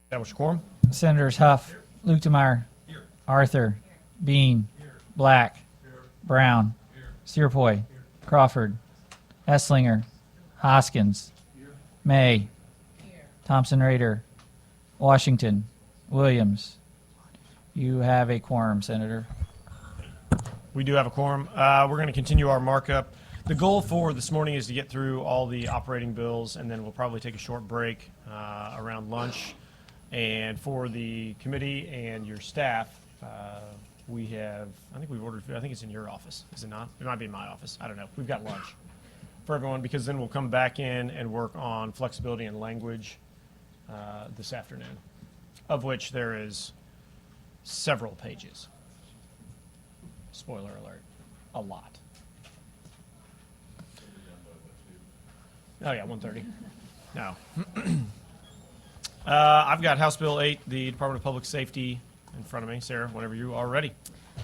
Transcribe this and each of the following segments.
Establish quorum. Senators Huff, Lukemeyer, Arthur, Bean, Black, Brown, Searpoy, Crawford, Esslinger, Hoskins, May, Thompson Raider, Washington, Williams. You have a quorum, Senator. We do have a quorum. We're going to continue our markup. The goal for this morning is to get through all the operating bills, and then we'll probably take a short break around lunch. And for the committee and your staff, we have, I think we've ordered food. I think it's in your office. Is it not? It might be in my office. I don't know. We've got lunch for everyone, because then we'll come back in and work on flexibility and language this afternoon, of which there is several pages. Spoiler alert, a lot. Oh yeah, 1:30. No. I've got House Bill 8, the Department of Public Safety, in front of me. Sarah, whenever you are ready.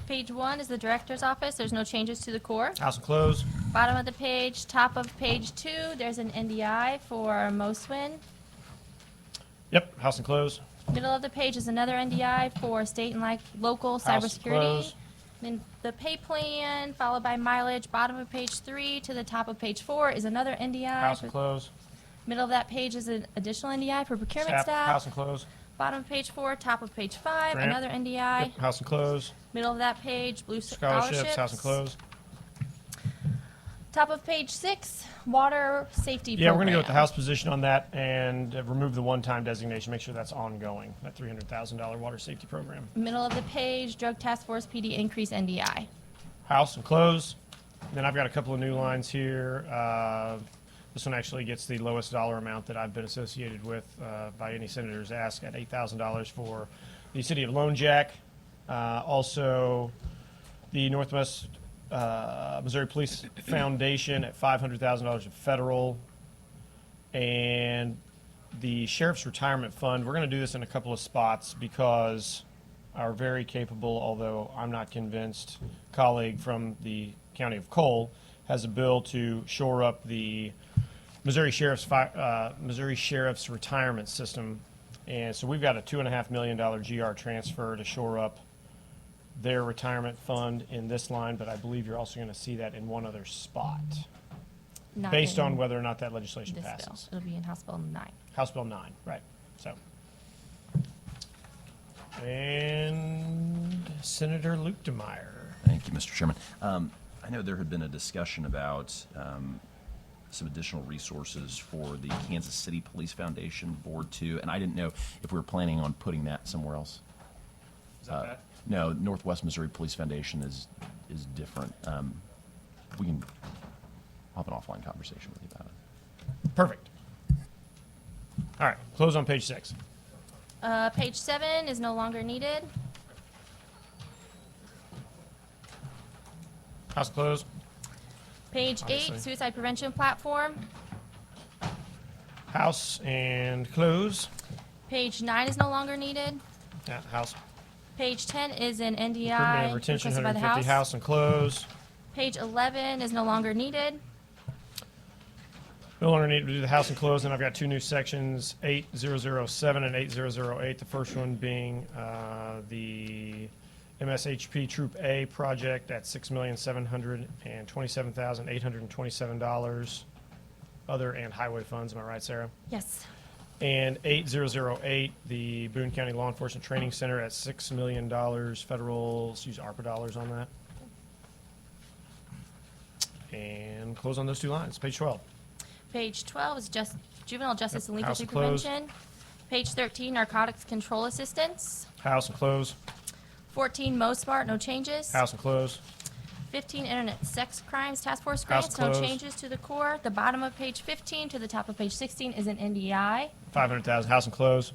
Page 1 is the Director's Office. There's no changes to the core. House and close. Bottom of the page, top of page 2, there's an NDI for Moswin. Yep, house and close. Middle of the page is another NDI for state and local House and cybersecurity. close. Then the pay plan, followed by mileage. Bottom of page 3 to the top of page 4 is another NDI. House and close. Middle of that page is an additional NDI for procurement staff. House and close. Bottom of page 4, top of page 5, Grant. another NDI. Yep, house and close. Middle of that page, blue Scholarships, house and close. Top of page 6, water safety Yeah, we're going to go with the program. House position on that and remove the one-time designation, make sure that's ongoing, that $300,000 water safety program. Middle of the page, drug task force PD increase NDI. House and close. Then I've got a couple of new lines here. This one actually gets the lowest dollar amount that I've been associated with by any senator's ask at $8,000 for the city of Lone Jack. Also, the Northwest Missouri Police Foundation at $500,000 of federal. And the Sheriff's Retirement Fund, we're going to do this in a couple of spots because our very capable, although I'm not convinced, colleague from the County of Cole has a bill to shore up the Missouri Sheriff's retirement system, and so we've got a $2.5 million GR transfer to shore up their retirement fund in this line, but I believe you're also going to see that in one other spot, Not based in on whether or not that legislation this passes. bill. It'll be in House Bill 9. House Bill 9, right? So, and Senator Lukemeyer. Thank you, Mr. Chairman. I know there had been a discussion about some additional resources for the Kansas City Police Foundation Board 2, and I didn't know if we were planning on putting that somewhere else. Is that bad? No, Northwest Missouri Police Foundation is different. We can have an offline conversation with you about it. Perfect. All right, close on page 6. Page 7 is no longer needed. House closed. Page 8, Obviously. suicide prevention platform. House and close. Page 9 is no longer needed. Yeah, house. Page 10 is an Recruitment NDI and retention, requested by the 150. House. House and close. Page 11 is no longer needed. No longer need to do the house and close, and I've got two new sections, 8007 and 8008. The first one being the MSHP Troop A project at $6,727,827. Other and highway funds, am I right, Sarah? Yes. And 8008, the Boone County Law Enforcement Training Center at $6 million federal, let's use ARPA dollars on that. And close on those two lines. Page 12. Page 12 is just juvenile justice and legal House and close. prevention. Page 13, narcotics control assistance. House and close. 14, MoSmart, no changes. House and close. 15, internet sex crimes task force House grants, no closed. changes to the core. The bottom of page 15 to the top of page 16 is an NDI. 500,000. House and close.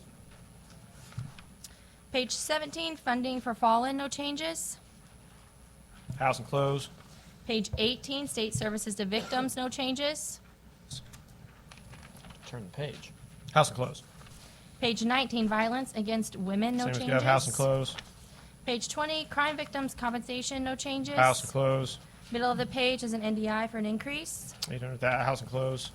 Page 17, funding for fallen, no changes. House and close. Page 18, state services to victims, no changes. Turn the page. House and close. Page 19, violence against women, no Same as changes. Gov. House and close. Page 20, crime victims compensation, no changes. House and close. Middle of the page is an NDI for an increase, 800,000. House and close.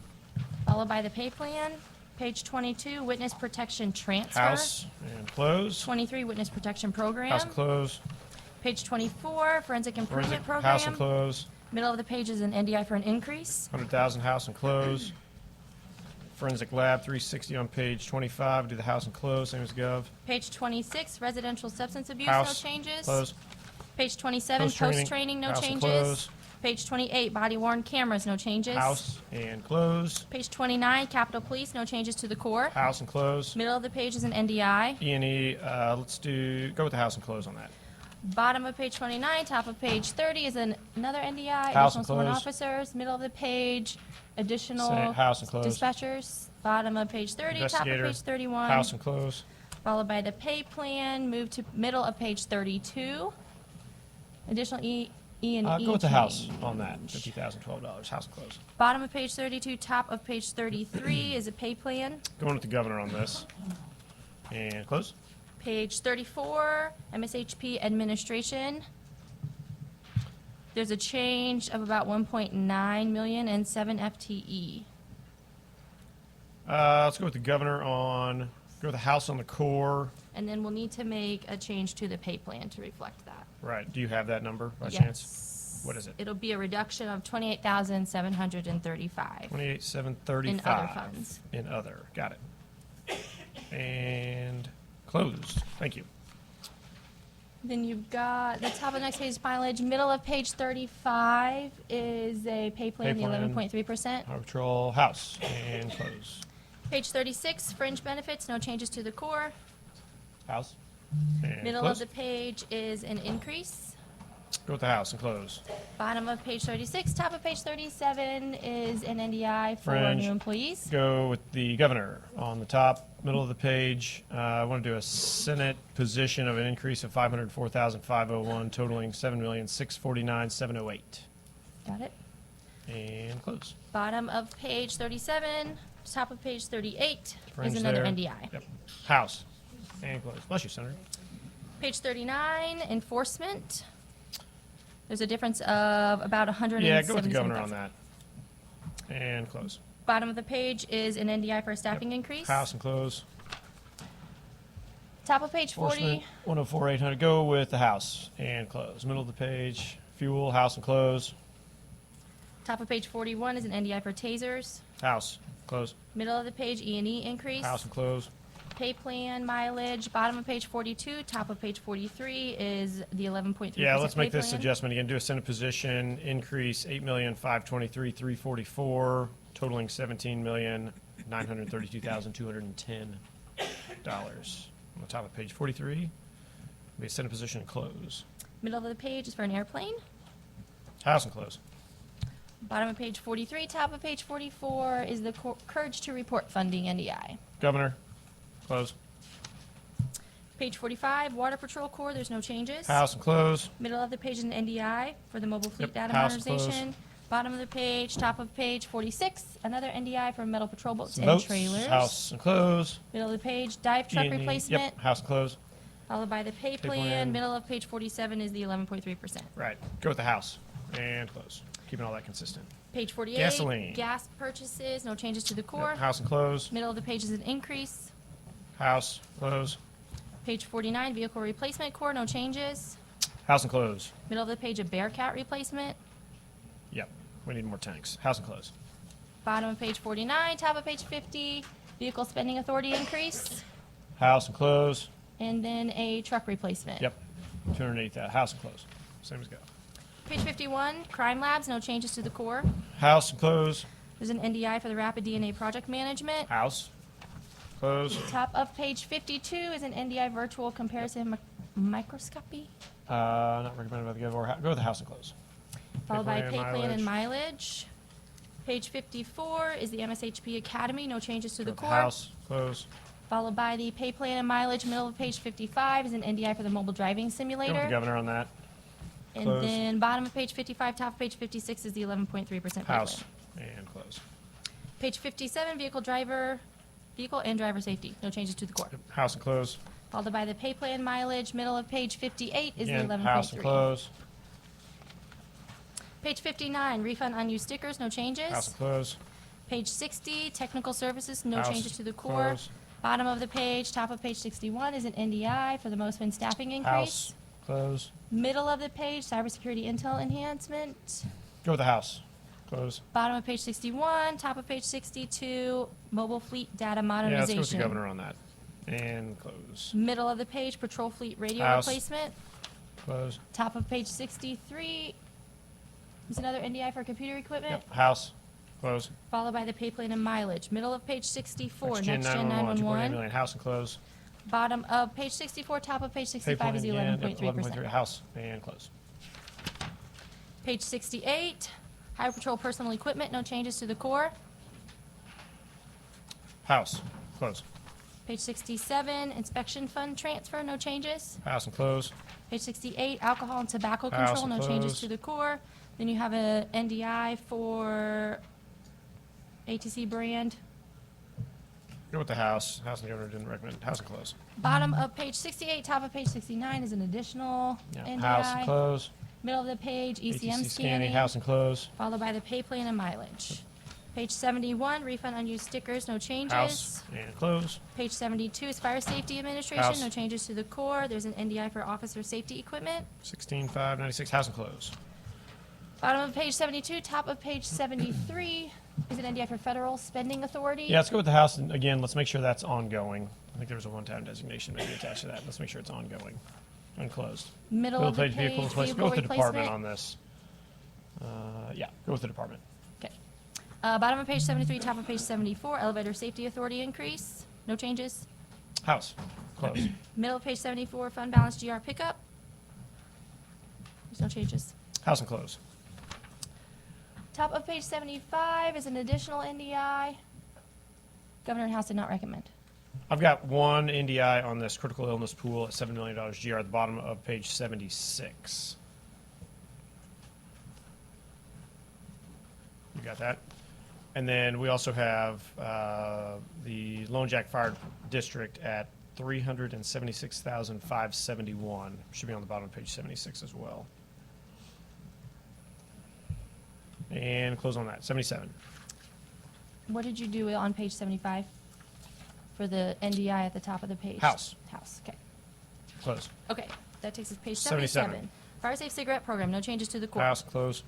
followed by the pay plan. Page 22, witness protection transfer. House and close. 23, witness protection program. House and close. Page 24, forensic improvement Forensic, house and program. close. Middle of the page is an NDI for an increase. 100,000 house and close. Forensic lab 360 on page 25. Do the house and close, same as Gov. Page 26, residential substance abuse, House, no changes. close. Page 27, Post-training, post-training, no house and changes. close. Page 28, body worn cameras, no changes. House and close. Page 29, Capitol Police, no changes to the core. House and close. Middle of the page is an NDI. E&E, let's go with the house and close on that. Bottom of page 29, top of page 30 is another NDI, House additional and sworn close. officers. Middle of the page, additional Same, house and close. dispatchers. Bottom of page 30, top of Investigator, page 31. House and close. Followed by the pay plan, move to middle of page 32. Additional E and E Go with the house change. on that, $50,012, house and close. Bottom of page 32, top of page 33 is a pay plan. Going with the governor on this. And close. Page 34, MSHP administration. There's a change of about 1.9 million and 7 FTE. Let's go with the governor on, go with the house on the core. And then we'll need to make a change to the pay plan to reflect that. Right, do you have that number by Yes. chance? What is it? It'll be a reduction of 28,735 28,735. in other funds. In other, got it. And closed, thank you. Then you've got the top of the next page is mileage. Middle of page 35 is a pay plan, the Pay plan. 11.3%. Highway Patrol, house, and close. Page 36, fringe benefits, no changes to the core. House, and Middle close. of the page is an increase. Go with the house and close. Bottom of page 36, top of page 37 is an NDI for Fringe. new employees. Go with the governor on the top, middle of the page. I want to do a Senate position of an increase of 504,501, totaling 7,649,708. Got it. And close. Bottom of page 37, top of page 38 Fringe is another there. NDI. Yep. House, and close. Bless you, Senator. Page 39, enforcement. There's a difference of about 177,000. Yeah, go with the governor on that. And close. Bottom of the page is an NDI for a staffing Yep. increase. House and close. Top of page 40, Enforcement, 104,800. Go with the house and close. Middle of the page, fuel, house and close. top of page 41 is an NDI for tasers. House, close. Middle of the page, E&E increase. House and close. Pay plan, mileage. Bottom of page 42, top of page 43 is the 11.3%. Yeah, let's make pay this plan. adjustment again. Do a Senate position increase, 8,523,344, totaling $17,932,210. On the top of page 43, be a Senate position and close. Middle of the page is for an airplane. House and close. Bottom of page 43, top of page 44 is the Courage to Report funding NDI. Governor, close. Page 45, Water Patrol Corps, there's no changes. House and close. Middle of the page is an NDI for the mobile fleet Yep, data house and modernization. Bottom of the page, top of page 46, another NDI for metal patrol boats Some and votes. trailers. House and close. Middle of the page, dive truck E&E. replacement, Yep, house and close. followed by the pay plan. plan. Middle of page 47 is the 11.3%. Right. Go with the house and close. Keeping all that consistent. Page 48, Gasoline. gas purchases, no changes to the Yep, core. house and close. Middle of the page is an increase. House, close. Page 49, vehicle replacement core, no changes. House and close. Middle of the page, a Bearcat replacement. Yep. We need more tanks. House and close. Bottom of page 49, top of page 50, vehicle spending authority increase. House and close. And then a truck replacement. Yep. 280,000. House and close. Same as go. Page 51, crime labs, no changes to the core. House and close. There's an NDI for the rapid DNA project management. House. Close. Top of page 52 is an NDI virtual comparison microscopy, Not recommended by the governor. Go with the house and close. followed by plan, pay plan and mileage. mileage. Page 54 is the MSHP Academy, no changes to Go the with core. house. Close. Followed by the pay plan and mileage. Middle of page 55 is an NDI for the mobile driving Go with the simulator. governor on that. And Close. then bottom of page 55, top of page 56 is the 11.3% pay House plan. and close. Page 57, vehicle and driver safety, no changes to the core. Yep, house and close. Followed by the pay plan mileage. Middle of page 58 is the Again, house and 11.3. close. Page 59, refund unused stickers, no changes. House and close. Page 60, technical services, no House, changes to the core. close. Bottom of the page, top of page 61 is an NDI for the Mosman staffing increase. House, close. Middle of the page, cybersecurity intel enhancement. Go with the house, close. Bottom of page 61, top of page 62, mobile fleet data Yeah, let's go with the modernization. governor on that. And close, Middle of the page, patrol fleet radio House. replacement. close. Top of page 63 is another NDI for computer equipment, Yep, house, close. followed by the pay plan and mileage. Middle of page 64, Next gen next gen 911, 2.8 911. million, house and close. Bottom of page 64, top of page Pay 65 is plan the again, 11.3%. 11.3, house and close. Page 68, highway patrol personal equipment, no changes to the core. House, close. Page 67, inspection fund transfer, no changes. House and close. Page 68, alcohol and tobacco House control, no and changes close. to the core. Then you have a NDI for ATC brand. Go with the house. House and governor didn't recommend. House and close. Bottom of page 68, top of page 69 is an additional Yeah, NDI. house and close. Middle of the page, ECM ATC scanning, house and close. followed by the pay plan and mileage. Page 71, refund unused stickers, no changes. House and close. Page 72 is fire safety administration, House. no changes to the core. There's an NDI for officer safety equipment. 16,596, house and close. Bottom of page 72, top of page 73 is an NDI for federal spending authority. Yeah, let's go with the house, and again, let's make sure that's ongoing. I think there was a one-time designation maybe attached to that. Let's make sure it's ongoing. Unclosed. Middle of the Page, page, vehicle replacement. Go vehicle with the department replacement. on this. Yeah, go with the department. Okay. Bottom of page 73, top of page 74, elevator safety authority increase, no changes. House, close. Middle of page 74, fund balance GR pickup. There's no changes. House and close. Top of page 75 is an additional NDI. Governor and House did not recommend. I've got one NDI on this critical illness pool at $7 million GR at the bottom of page 76. You got that? And then we also have the Lone Jack Fire District at $376,571. Should be on the bottom of page 76 as well. And close on that, 77. What did you do on page 75 for the NDI at the top of the page? House. House, okay. Close. Okay, that takes us to page 77. 77. Fire safe cigarette program, no changes to the core. House, close.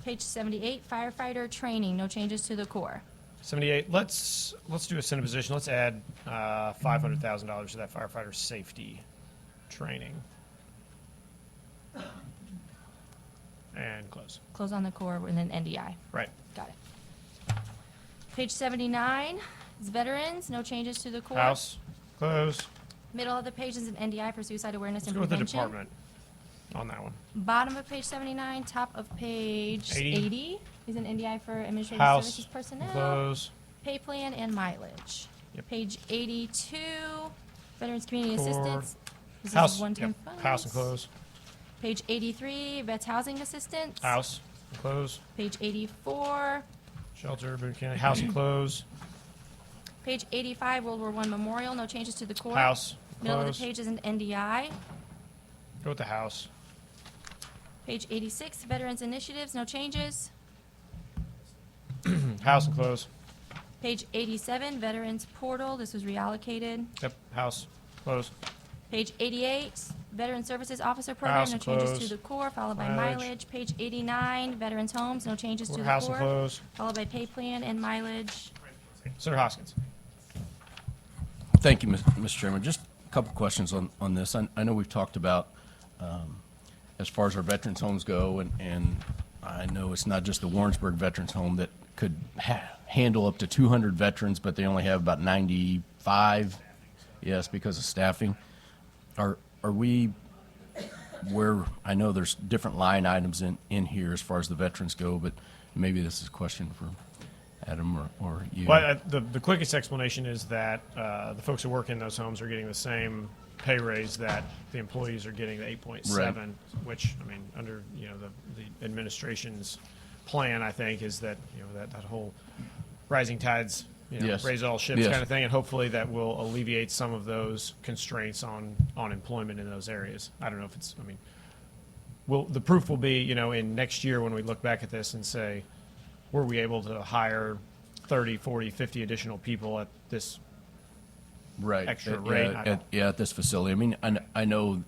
Page 78, firefighter training, no changes to the core. 78, let's do a Senate position. Let's add $500,000 to that firefighter safety training. And close. Close on the core with an NDI. Right. Got it. Page 79 is veterans, no changes to the core. House, close. Middle of the page is an NDI for suicide awareness Let's and go with the prevention. department on that one. Bottom of page 79, top of page 80. 80 is an NDI for administrative House, services personnel. close. Pay plan and mileage. Yep. Page 82, Veterans Community Core. Assistance. This House, is one-time yep. funds. House and close. Page 83, Vets Housing Assistance. House, and close. Page 84. Shelter, Boone County, house and close. Page 85, World War I Memorial, no changes to the core. House, Middle of close. the page is an NDI. Go with the house. Page 86, Veterans Initiatives, no changes. House and close. Page 87, Veterans Portal, this was reallocated. Yep, house, close. Page 88, Veteran Services Officer Program, House no and changes close. to the core, followed by Mileage. mileage. Page 89, Veterans Homes, no changes to the House and core, close. followed by pay plan and mileage. Senator Hoskins. Thank you, Mr. Chairman. Just a couple questions on this. I know we've talked about, as far as our veterans homes go, and I know it's not just the Warrensburg Veterans Home that could handle up to 200 veterans, but they only have about 95, yes, because of staffing. Are we where, I know there's different line items in here as far as the veterans go, but maybe this is a question for Adam or you. Well, the quickest explanation is that the folks who work in those homes are getting the same pay raise that the employees are getting, the 8.7, Right. which, I mean, under, the administration's plan, I think, is that, that whole rising tides, Yes. raise all ships Yes. kind of thing, and hopefully that will alleviate some of those constraints on employment in those areas. I don't know if it's, the proof will be, in next year when we look back at this and say, were we able to hire 30, 40, 50 additional people at this. Right. Extra At- rate. At this facility. I mean, I know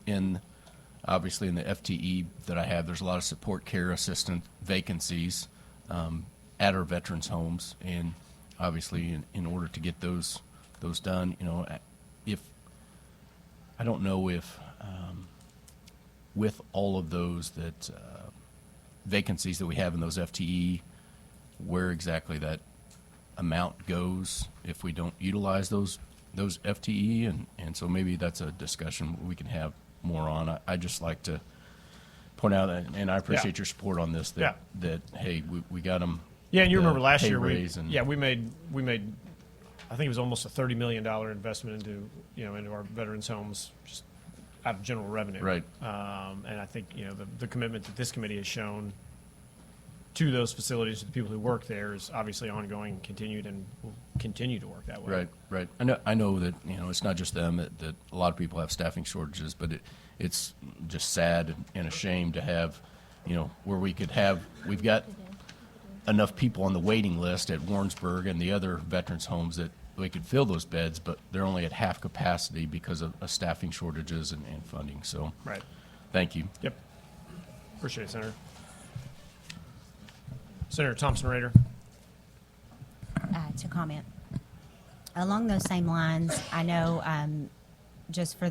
obviously in the FTE that I have, there's a lot of support care assistant vacancies at our veterans homes. And obviously in order to get those done, I don't know if with all of those vacancies that we have in those FTE, where exactly that amount goes if we don't utilize those FTE, and so maybe that's a discussion we can have more on. I just like to point out, and I appreciate your support on this, that hey, we got them. Yeah, and you remember last year, we made, I think it was almost a $30 million investment into our veterans homes, just out of general revenue. Right. And I think, the commitment that this committee has shown to those facilities, to the people who work there, is obviously ongoing, continued, and will continue to work that way. Right. I know that, it's not just them, that a lot of people have staffing shortages, but it's just sad and a shame to have, where we've got enough people on the waiting list at Warrensburg and the other veterans homes that we could fill those beds, but they're only at half capacity because of staffing shortages and funding. So, Right. thank you. Yep. Appreciate it, Senator. Senator Thompson-Rader. To comment. Along those same lines, I know just for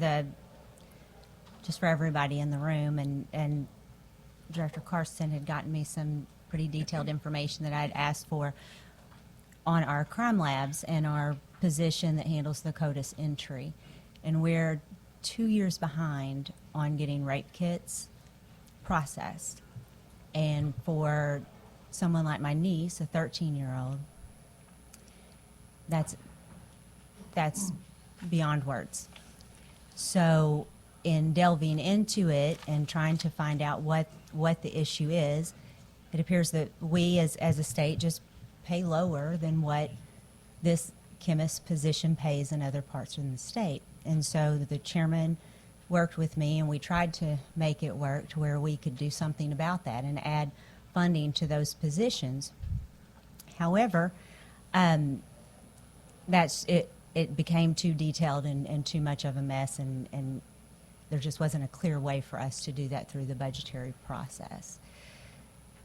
everybody in the room, and Director Carson had gotten me some pretty detailed information that I'd asked for on our crime labs and our position that handles the CODIS entry. And we're 2 years behind on getting rape kits processed. And for someone like my niece, a 13-year-old, that's beyond words. So in delving into it and trying to find out what the issue is, it appears that we as a state just pay lower than what this chemist position pays in other parts of the state. And so the chairman worked with me, and we tried to make it work to where we could do something about that and add funding to those positions. However, it became too detailed and too much of a mess, and there just wasn't a clear way for us to do that through the budgetary process.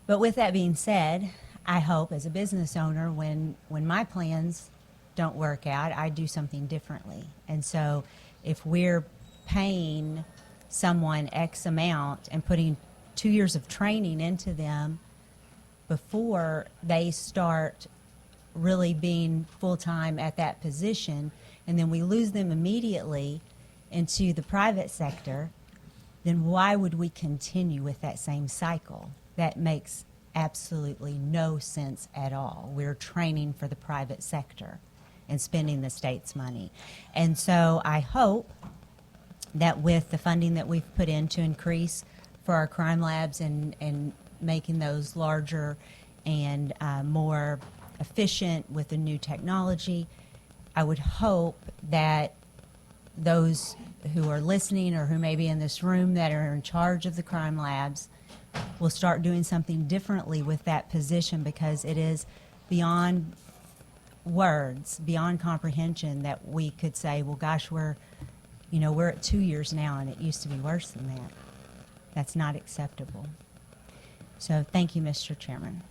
But with that being said, I hope as a business owner, when my plans don't work out, I do something differently. And so if we're paying someone X amount and putting 2 years of training into them before they start really being full-time at that position, and then we lose them immediately into the private sector, then why would we continue with that same cycle? That makes absolutely no sense at all. We're training for the private sector and spending the state's money. And so I hope that with the funding that we've put in to increase for our crime labs and making those larger and more efficient with the new technology, I would hope that those who are listening or who may be in this room that are in charge of the crime labs will start doing something differently with that position, because it is beyond words, beyond comprehension, that we could say, well, gosh, we're at 2 years now, and it used to be worse than that. That's not acceptable. So thank you, Mr. Chairman.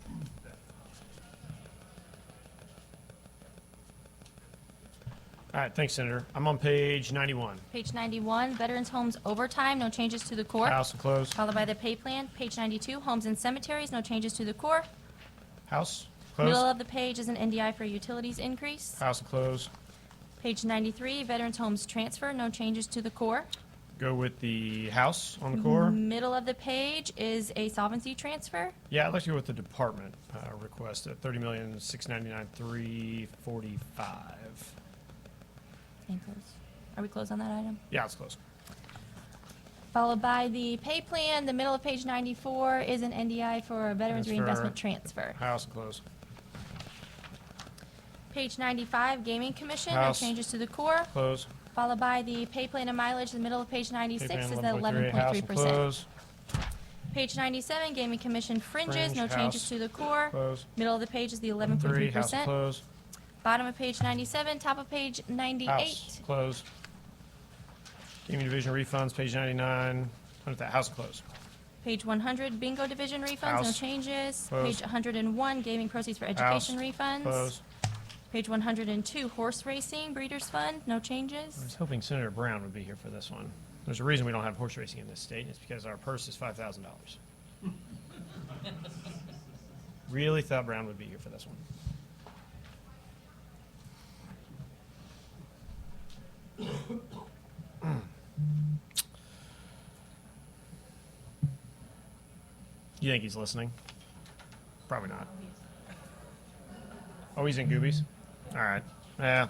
All right, thanks, Senator. I'm on page 91. Page 91, Veterans Homes Overtime, no changes to the core. House and close. Followed by the pay plan. Page 92, Homes and Cemeteries, no changes to the core. House, Middle close. of the page is an NDI for utilities increase. House and close. Page 93, Veterans Homes Transfer, no changes to the core. Go with the House on the core. Middle of the page is a solvency transfer. Yeah, I'd like to go with the department request at $30,699,345. Same close. Are we closed on that item? Yeah, it's close. Followed by the pay plan. The middle of page 94 is an NDI for a Veterans Transfer. Reinvestment Transfer. House and close. Page 95, Gaming Commission, House. no changes to the core. Close. Followed by the pay plan and mileage. The middle of page Pay 96 plan is the 11.3. House and 11.3%. close. Page 97, Gaming Commission fringes, Fringe, no changes House. to the core. Close. Middle of the page is the 3. House and 11.3%. close. Bottom of page 97, top of page 98. House, close. Gaming division refunds, page 99. House, close. Page 100, bingo division refunds, no House. changes. Close. Page 101, gaming proceeds for House, education refunds. close. Page 102, horse racing, breeders fund, no I was changes. hoping Senator Brown would be here for this one. There's a reason we don't have horse racing in this state, and it's because our purse is $5,000. Really thought Brown would be here for this one. You think he's listening? Probably not. Oh, he's in Goobies? All right. Yeah.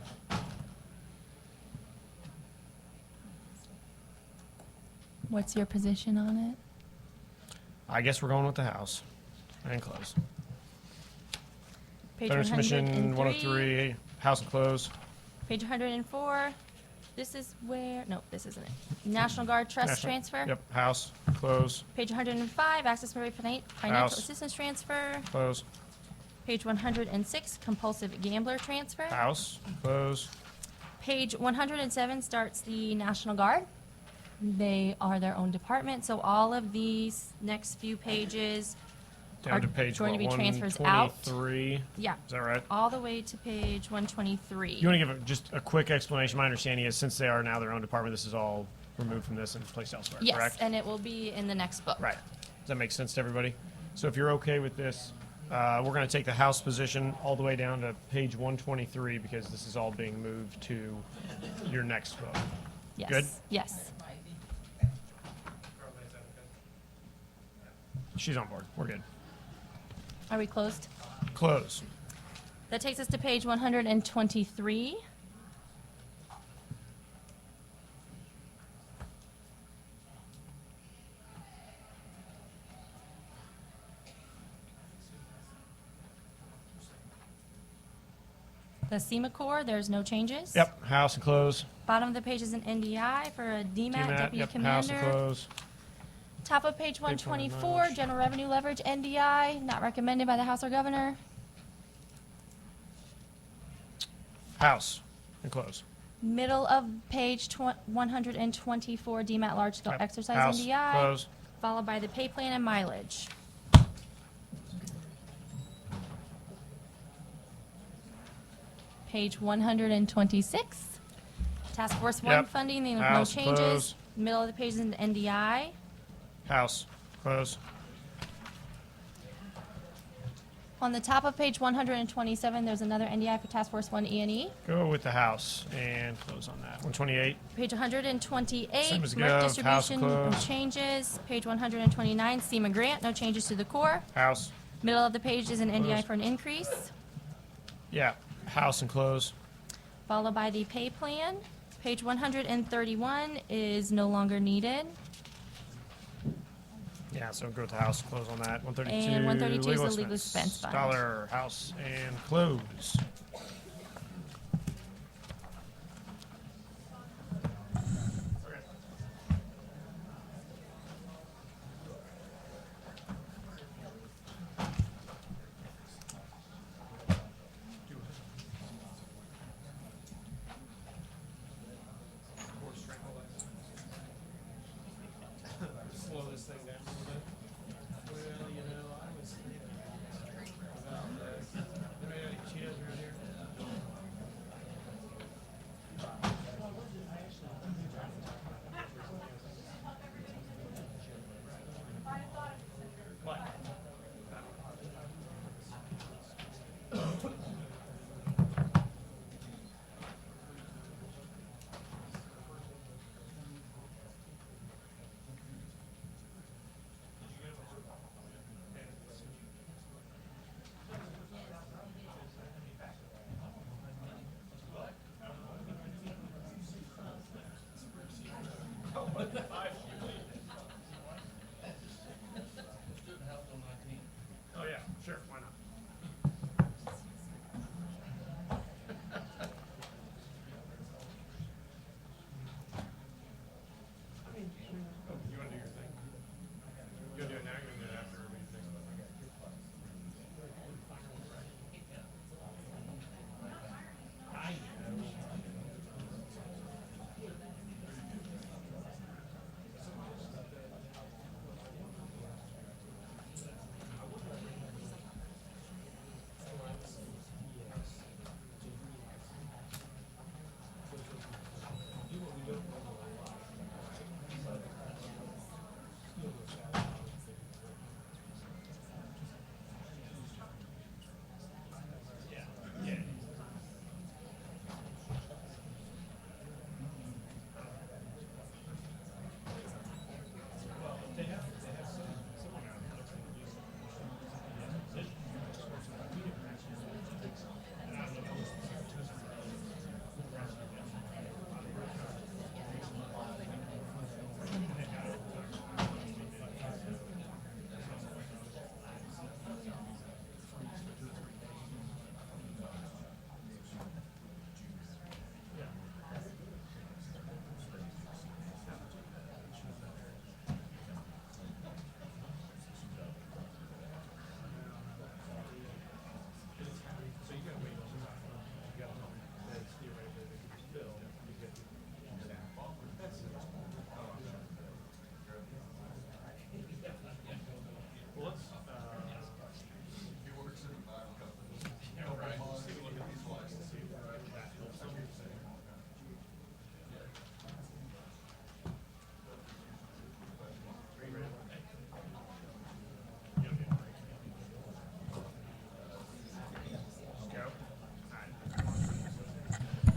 What's your position on it? I guess we're going with the house. And close. Page Veterans Commission 103. 103, house and close. Page 104. This is where, no, this isn't it. National Guard Trust National- transfer. Yep, house, close, Page 105, access to financial House. assistance transfer. close, Page 106, compulsive gambler transfer. house, close, Page 107 starts the National Guard. They are their own department, so all of these next few pages down are to page going to be what, transfers out. 123. Yeah, Is that right? all the way to page 123. You want to give just a quick explanation? My understanding is since they are now their own department, this is all removed from this and placed elsewhere, Yes, correct? and it will be in the next book. Right. Does that make sense to everybody? So if you're okay with this, we're going to take the house position all the way down to page 123 because this is all being moved to your next book. Yes. Good? Yes. She's on board. We're good. Are we closed? Close. That takes us to page 123. The SEMA Corps, there's no changes. Yep, house and close. Bottom of the page is an NDI for a DMAT, DMAT, Deputy yep, house and Commander. close. Top of page 124, 124, General Revenue Leverage NDI, not recommended by the House or Governor. House and close. Middle of page 124, DMAT Large Scale Yep, Exercise house, NDI. close. Followed by the pay plan and mileage. Page 126. Task Force 1 Yep. funding, no House, changes. close. Middle of the page is an NDI. House, close. On the top of page 127, there's another NDI for Task Force 1 E&E. Go with the house and close on that. 128. Page 128, Same as MERT Gov, distribution, no house closed. changes. Page 129, SEMA grant, no changes to the core. House. Middle of the page is an NDI Closed. for an increase, Yeah, house and close. followed by the pay plan. Page 131 is no longer needed. Yeah, so go with the house, close on that. 132. And 132 is the legal expense fund. Dollar, house, and close. Slow this thing down a little bit. Well, you know, I was thinking about this. Anybody got any Cheetos around here? What?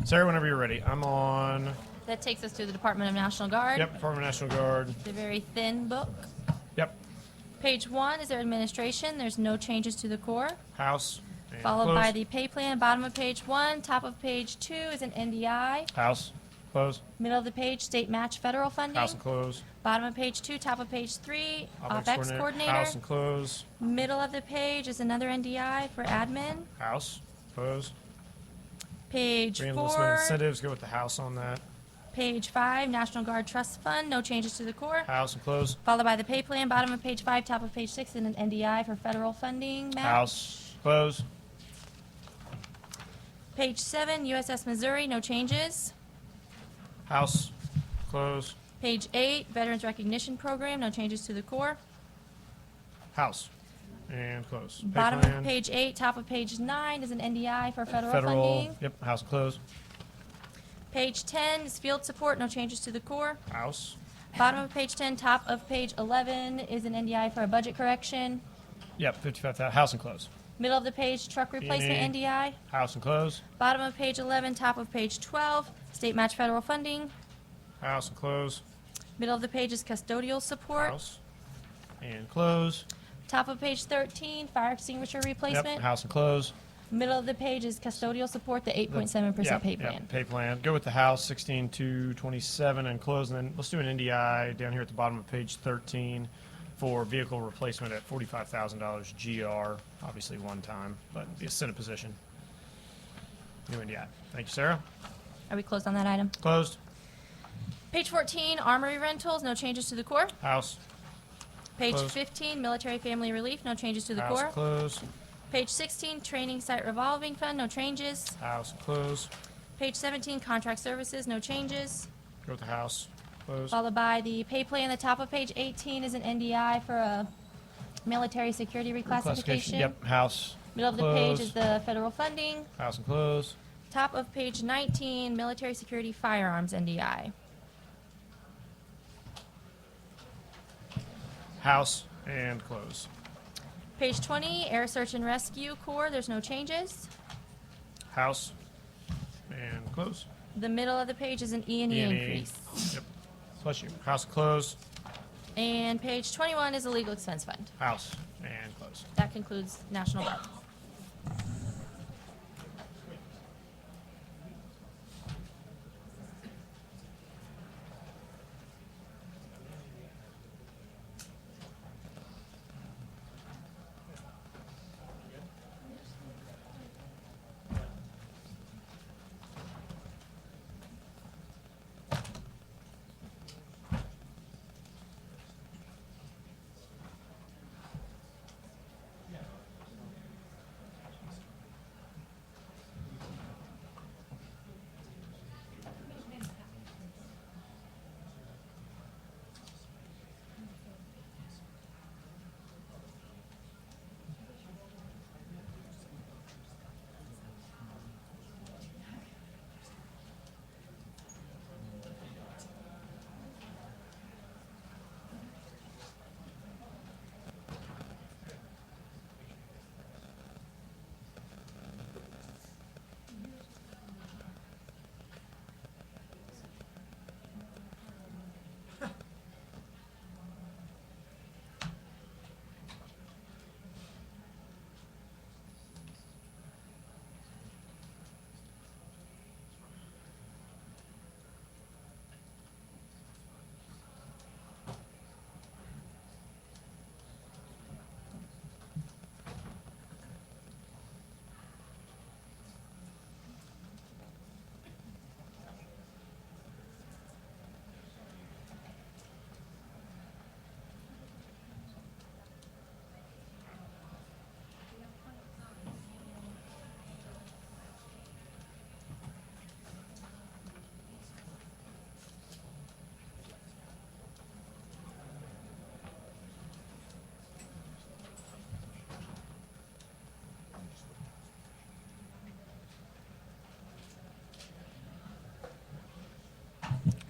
Sarah, whenever you're ready. I'm on, That takes us to the Department of National Guard. yep, Department of National Guard. The very thin book. Yep, Page 1 is their administration. There's no changes to the core. House. And Followed by close. the pay plan. Bottom of page 1. Top of page 2 is an NDI. House, close. Middle of the page, state match federal funding. House and close. Bottom of page 2, top of page 3, OpEx OpEx coordinator. House and close. Middle of the page is another NDI for admin. House, close. Page Reenlistment 4, incentives, go with the house on that. page 5, National Guard Trust Fund, no changes to the core. House and close. Followed by the pay plan, bottom of page 5, top of page 6, and an NDI for federal funding match. House, close. Page 7, USS Missouri, no changes. House, close. Page 8, Veterans Recognition Program, no changes to the core. House, and close. Pay Bottom plan. of page 8, top of page 9 is an NDI for federal Federal, funding. yep, house and close. Page 10 is field support, no changes to the core. House, Bottom of page 10, top of page 11 is an NDI for a budget correction. yep, 55,000, house and close. Middle of the page, truck replacement E&E. NDI. House and close. Bottom of page 11, top of page 12, state match federal funding. House and close. Middle of the page is custodial support. House, and close. Top of page 13, fire extinguisher Yep, replacement. house and close. Middle of the page is custodial support, the 8.7% Yep, pay yep, plan. pay plan. Go with the house, 16,227, and close, and then let's do an NDI down here at the bottom of page 13 for vehicle replacement at $45,000 GR, obviously one time, but be a Senate position. New NDI. Thank you, Sarah. Are we closed on that item? Closed. Page 14, armory rentals, no changes to the core. House. Page Closed. 15, military family relief, no changes to the House core. closed. Page 16, training site revolving fund, no changes. House closed. Page 17, contract services, no changes. Go with the house. Closed. Followed by the pay plan. The top of page 18 is an NDI for a military security reclassification. Yep. House. Middle of the page is closed. the federal funding. House and closed. Top of page 19, military security firearms NDI. House and close. Page 20, air search and rescue corps, there's no changes. House and close. The middle of the page is an E&E E&E. increase. Yep. Bless you. House closed. And page 21 is a legal expense fund. House and close. That concludes National Guard.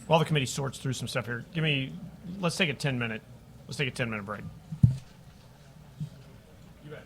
While the committee sorts through some stuff here, let's take a 10-minute break. You bet.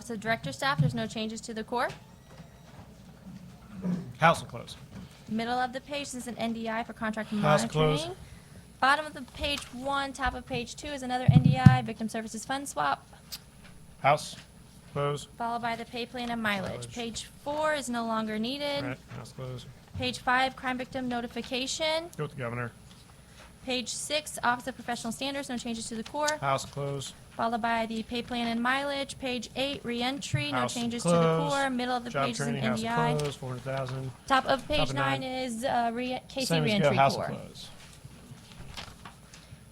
Office of Director Staff, there's no changes to the core. House and close. Middle of the page is an NDI for contract House monitoring. close. Bottom of the page 1, top of page 2 is another NDI, Victim Services Fund Swap, House, close. followed by the pay plan and mileage. Mileage. Page 4 is no longer needed. Right, house close. Page 5, crime victim notification. Go with the governor. Page 6, Office of Professional Standards, no changes to the core, House close. followed by the pay plan and mileage. Page 8, reentry, no House changes to the close. core. Middle of the Job page is an training, house NDI. close, 400,000. Top of page of 9 nine. is KC Same as go, reentry house core. and close.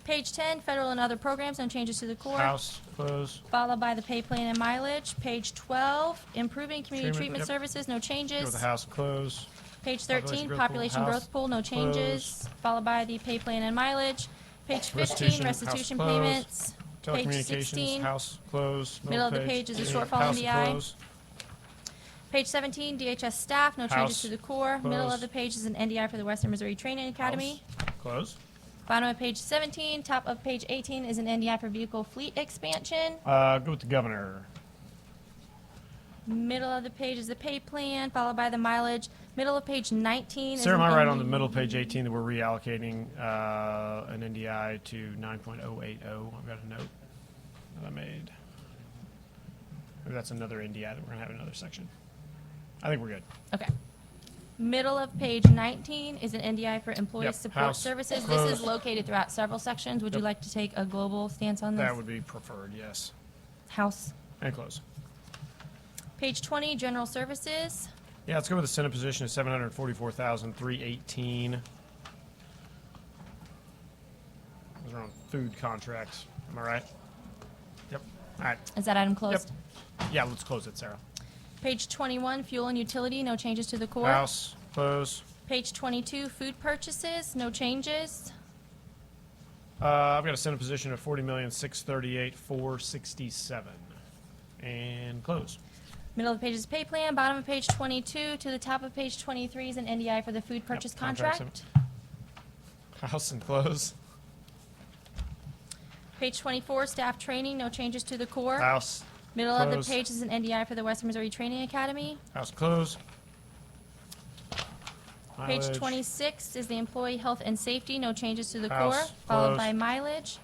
Page 10, federal and other programs, no changes to the core. House, close. Followed by the pay plan and mileage. Page 12, improving community Treatment, treatment yep. services, no Go with changes. the house and close. Page Population 13, growth population pool, growth house pool, no changes. Followed by the pay plan and mileage. Page 15, Restitution, house restitution closed. payments. Page Telecommunications, 16, house, close. middle of the page is a shortfall House NDI. close. Page 17, DHS staff, no changes House to the core. Middle closed. of the page is an NDI for the Western Missouri Training Academy. House, close. Bottom of page 17, top of page 18 is an NDI for vehicle fleet expansion. Go with the governor. Middle of the page is the pay plan, followed by the mileage. Middle of page 19 is Sarah, am an I right on the ND middle of page 18 that we're reallocating an NDI to 9.080? I've got a note that I made. Maybe that's another NDI that we're going to have in another section. I think we're good. Okay. Middle of page 19 is an NDI for employee Yep, support house services. This closed. is located throughout several sections. Would you Yep. like to take a global stance on this? That would be preferred, yes. House. And close. Page 20, general services. Yeah, let's go with the Senate position of 744,318. Those are on food contracts. Am I right? Yep. All right. Is that item closed? Yeah, let's close it, Sarah. Page 21, fuel and utility, no changes to the core. House, close. Page 22, food purchases, no changes. I've got a Senate position of 40,638,467. And close. Middle of the page is pay plan. Bottom of page 22 to the top of page 23 is an NDI for the food purchase contract contract. House and close. Page 24, staff training, no changes to the core. House, Middle of the close. page is an NDI for the Western Missouri Training Academy. house close. Page Mileage. 26 is the employee health and safety, no changes to the House, core, followed close. by mileage.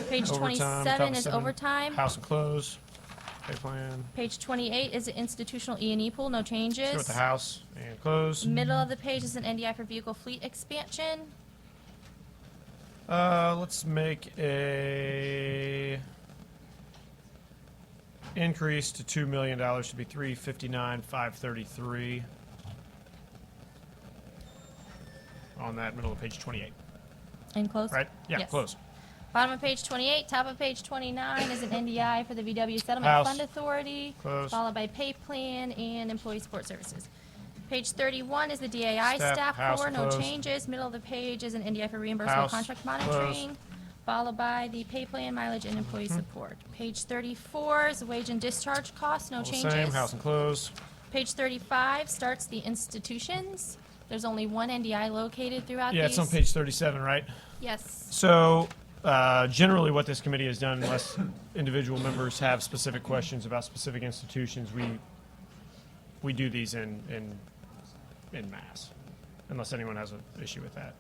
Page Overtime, 27 top of is seven. overtime. House and close. Pay plan. Page 28 is the institutional E&E pool, no Let's go changes. with the house and close. Middle of the page is an NDI for vehicle fleet expansion. Let's make a increase to $2 million to be $359,533 on that middle of page 28. And close? Right? Yeah, Yes. close. Bottom of page 28, top of page 29 is an NDI for the VW Settlement House. Fund Authority, Close. followed by pay plan and employee support services. Page 31 is the DAI Staff, staff house, core, no close. changes. Middle of the page is an NDI for reimbursable House, contract close. monitoring, followed by the pay plan, mileage, and employee support. Page 34 is wage and discharge costs, no All the changes. same, house and close. Page 35 starts the institutions. There's only one NDI located throughout Yeah, these. it's on page 37, right? Yes. So generally what this committee has done, unless individual members have specific questions about specific institutions, we do these in mass, unless anyone has an issue with that.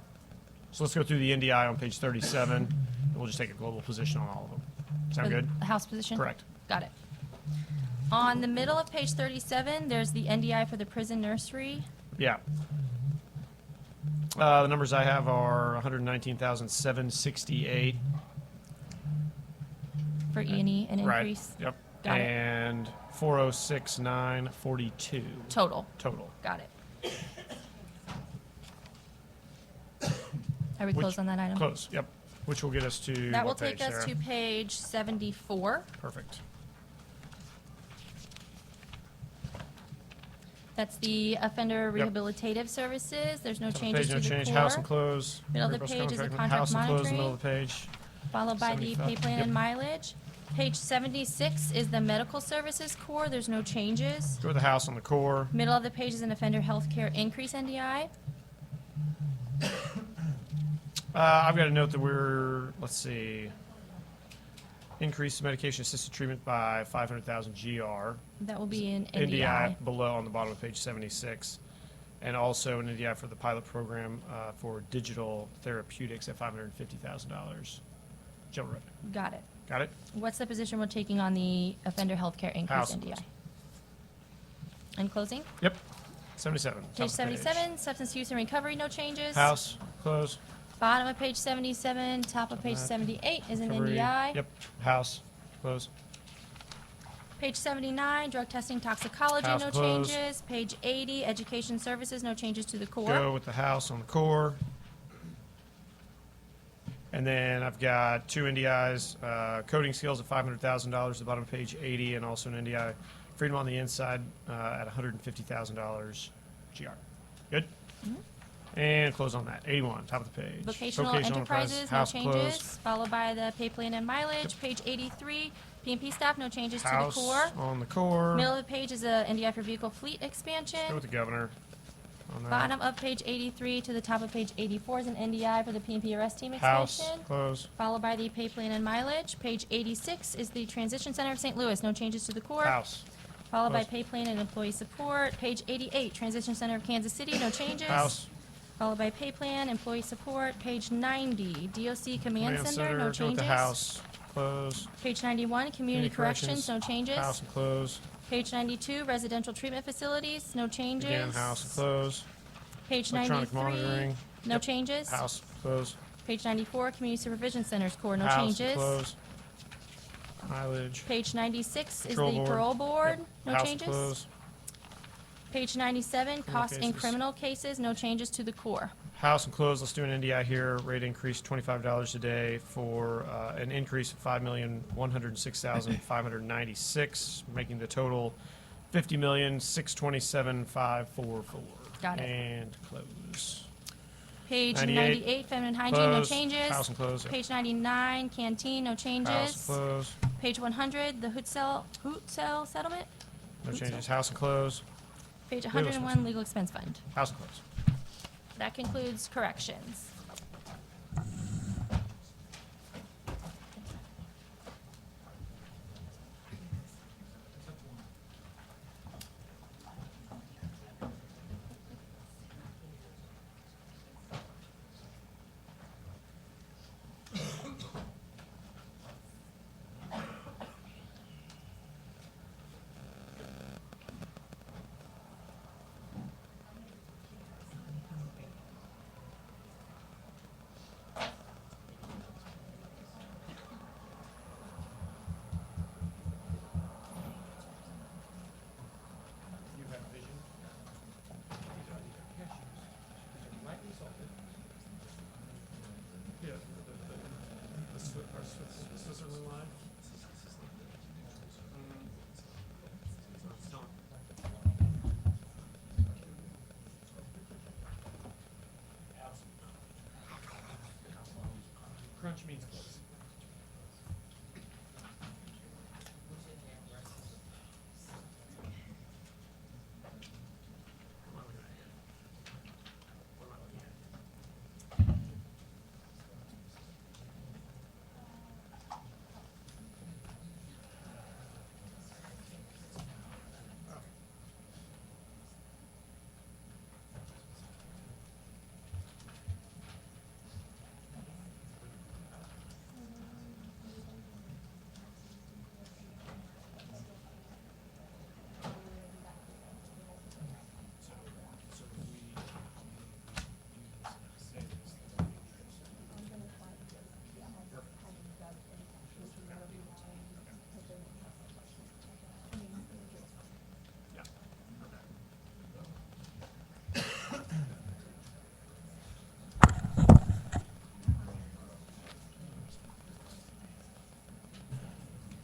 So let's go through the NDI on page 37, and we'll just take a global position on all of them. Sound For good? the House position? Correct. Got it. On the middle of page 37, there's the NDI for the prison nursery. Yeah. The numbers I have are 119,768. For E&E, an Right. increase. Yep. Got it. And 406,942 Total. total. Got it. Are we Which- closed on that item? Close, yep. Which will get us to That will what page, take us Sarah? to page 74. Perfect. That's the offender rehabilitative services. There's no Top of changes page, no to the change. core. House and close. Middle of the Reimbursement page is the contract. contract House and close, monitoring. middle of the page. Followed by the 75. pay plan Yep. and mileage. Page 76 is the medical services core. There's no changes. Go with the house on the core. Middle of the page is an offender healthcare increase NDI. I've got a note that we're, let's see. increase medication-assisted treatment by 500,000 GR. That will be in NDI NDI. below on the bottom of page 76. And also an NDI for the pilot program for digital therapeutics at $550,000. General revenue. Got it. Got it? What's the position we're taking on the offender healthcare increase House. NDI? And closing? Yep. 77. top Page of the 77, substance use and recovery, no changes. House, close. Bottom of page 77, top of page 78 is an Recovery. NDI. Yep. House, close. Page 79, drug testing toxicology, House no closed. changes. Page 80, education services, no changes to the core. Go with the house on the core. And then I've got two NDIs, coding skills at $500,000 at the bottom of page 80, and also an NDI, freedom on the inside at $150,000 GR. Good? And close on that. 81, top of the page. Vocational enterprises, no changes. Followed by the pay plan and mileage. Page 83, P&P staff, no changes to the House core. on the core. Middle of the page is a NDI for vehicle fleet expansion. Go with the governor on that. Bottom of page 83 to the top of page 84 is an NDI for the P&P arrest team House, expansion. close. Followed by the pay plan and mileage. Page 86 is the Transition Center of St. Louis, no changes to the core. House, Followed by Close. pay plan and employee support. Page 88, Transition Center of Kansas City, no changes. house, Followed by pay plan, employee support. Page 90, DOC Command command Center, no center. Go with changes. the house, close. Page 91, Community Corrections, no changes. House and close. Page 92, Residential Treatment Facilities, no changes. Again, house and close. Page Electronic 93, monitoring. no Yep. changes. House, close. Page 94, Community Supervision Centers Core, no House, changes. close. Mileage. Page 96 is Control the board. Parole Board, Yep. no House, changes. close. Page 97, Cost in cases. Criminal Cases, no changes to the core. House and close. Let's do an NDI here. Rate increase $25 a day for an increase of 5,106,596, making the total 50,627,544. Got it. And close. Page 98, 98, Feminine Hygiene, no Close. changes. House and close. Yep. Page 99, Canteen, no House changes. close. Page 100, the Hoot Cell Settlement. No changes. House and close. Page Legal 101, Legal Expense Fund. House and close. That concludes corrections. You have vision. Yeah, the Switzerland line. Crunch means close.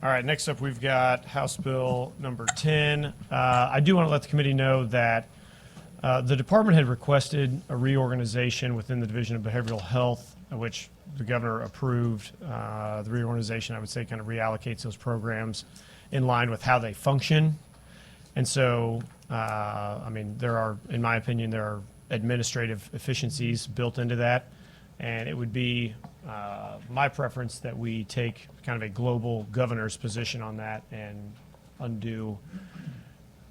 All right, next up, we've got House Bill number 10. I do want to let the committee know that the department had requested a reorganization within the Division of Behavioral Health, which the governor approved. The reorganization, I would say, kind of reallocates those programs in line with how they function. And so, I mean, there are, in my opinion, there are administrative efficiencies built into that. And it would be my preference that we take kind of a global governor's position on that and undo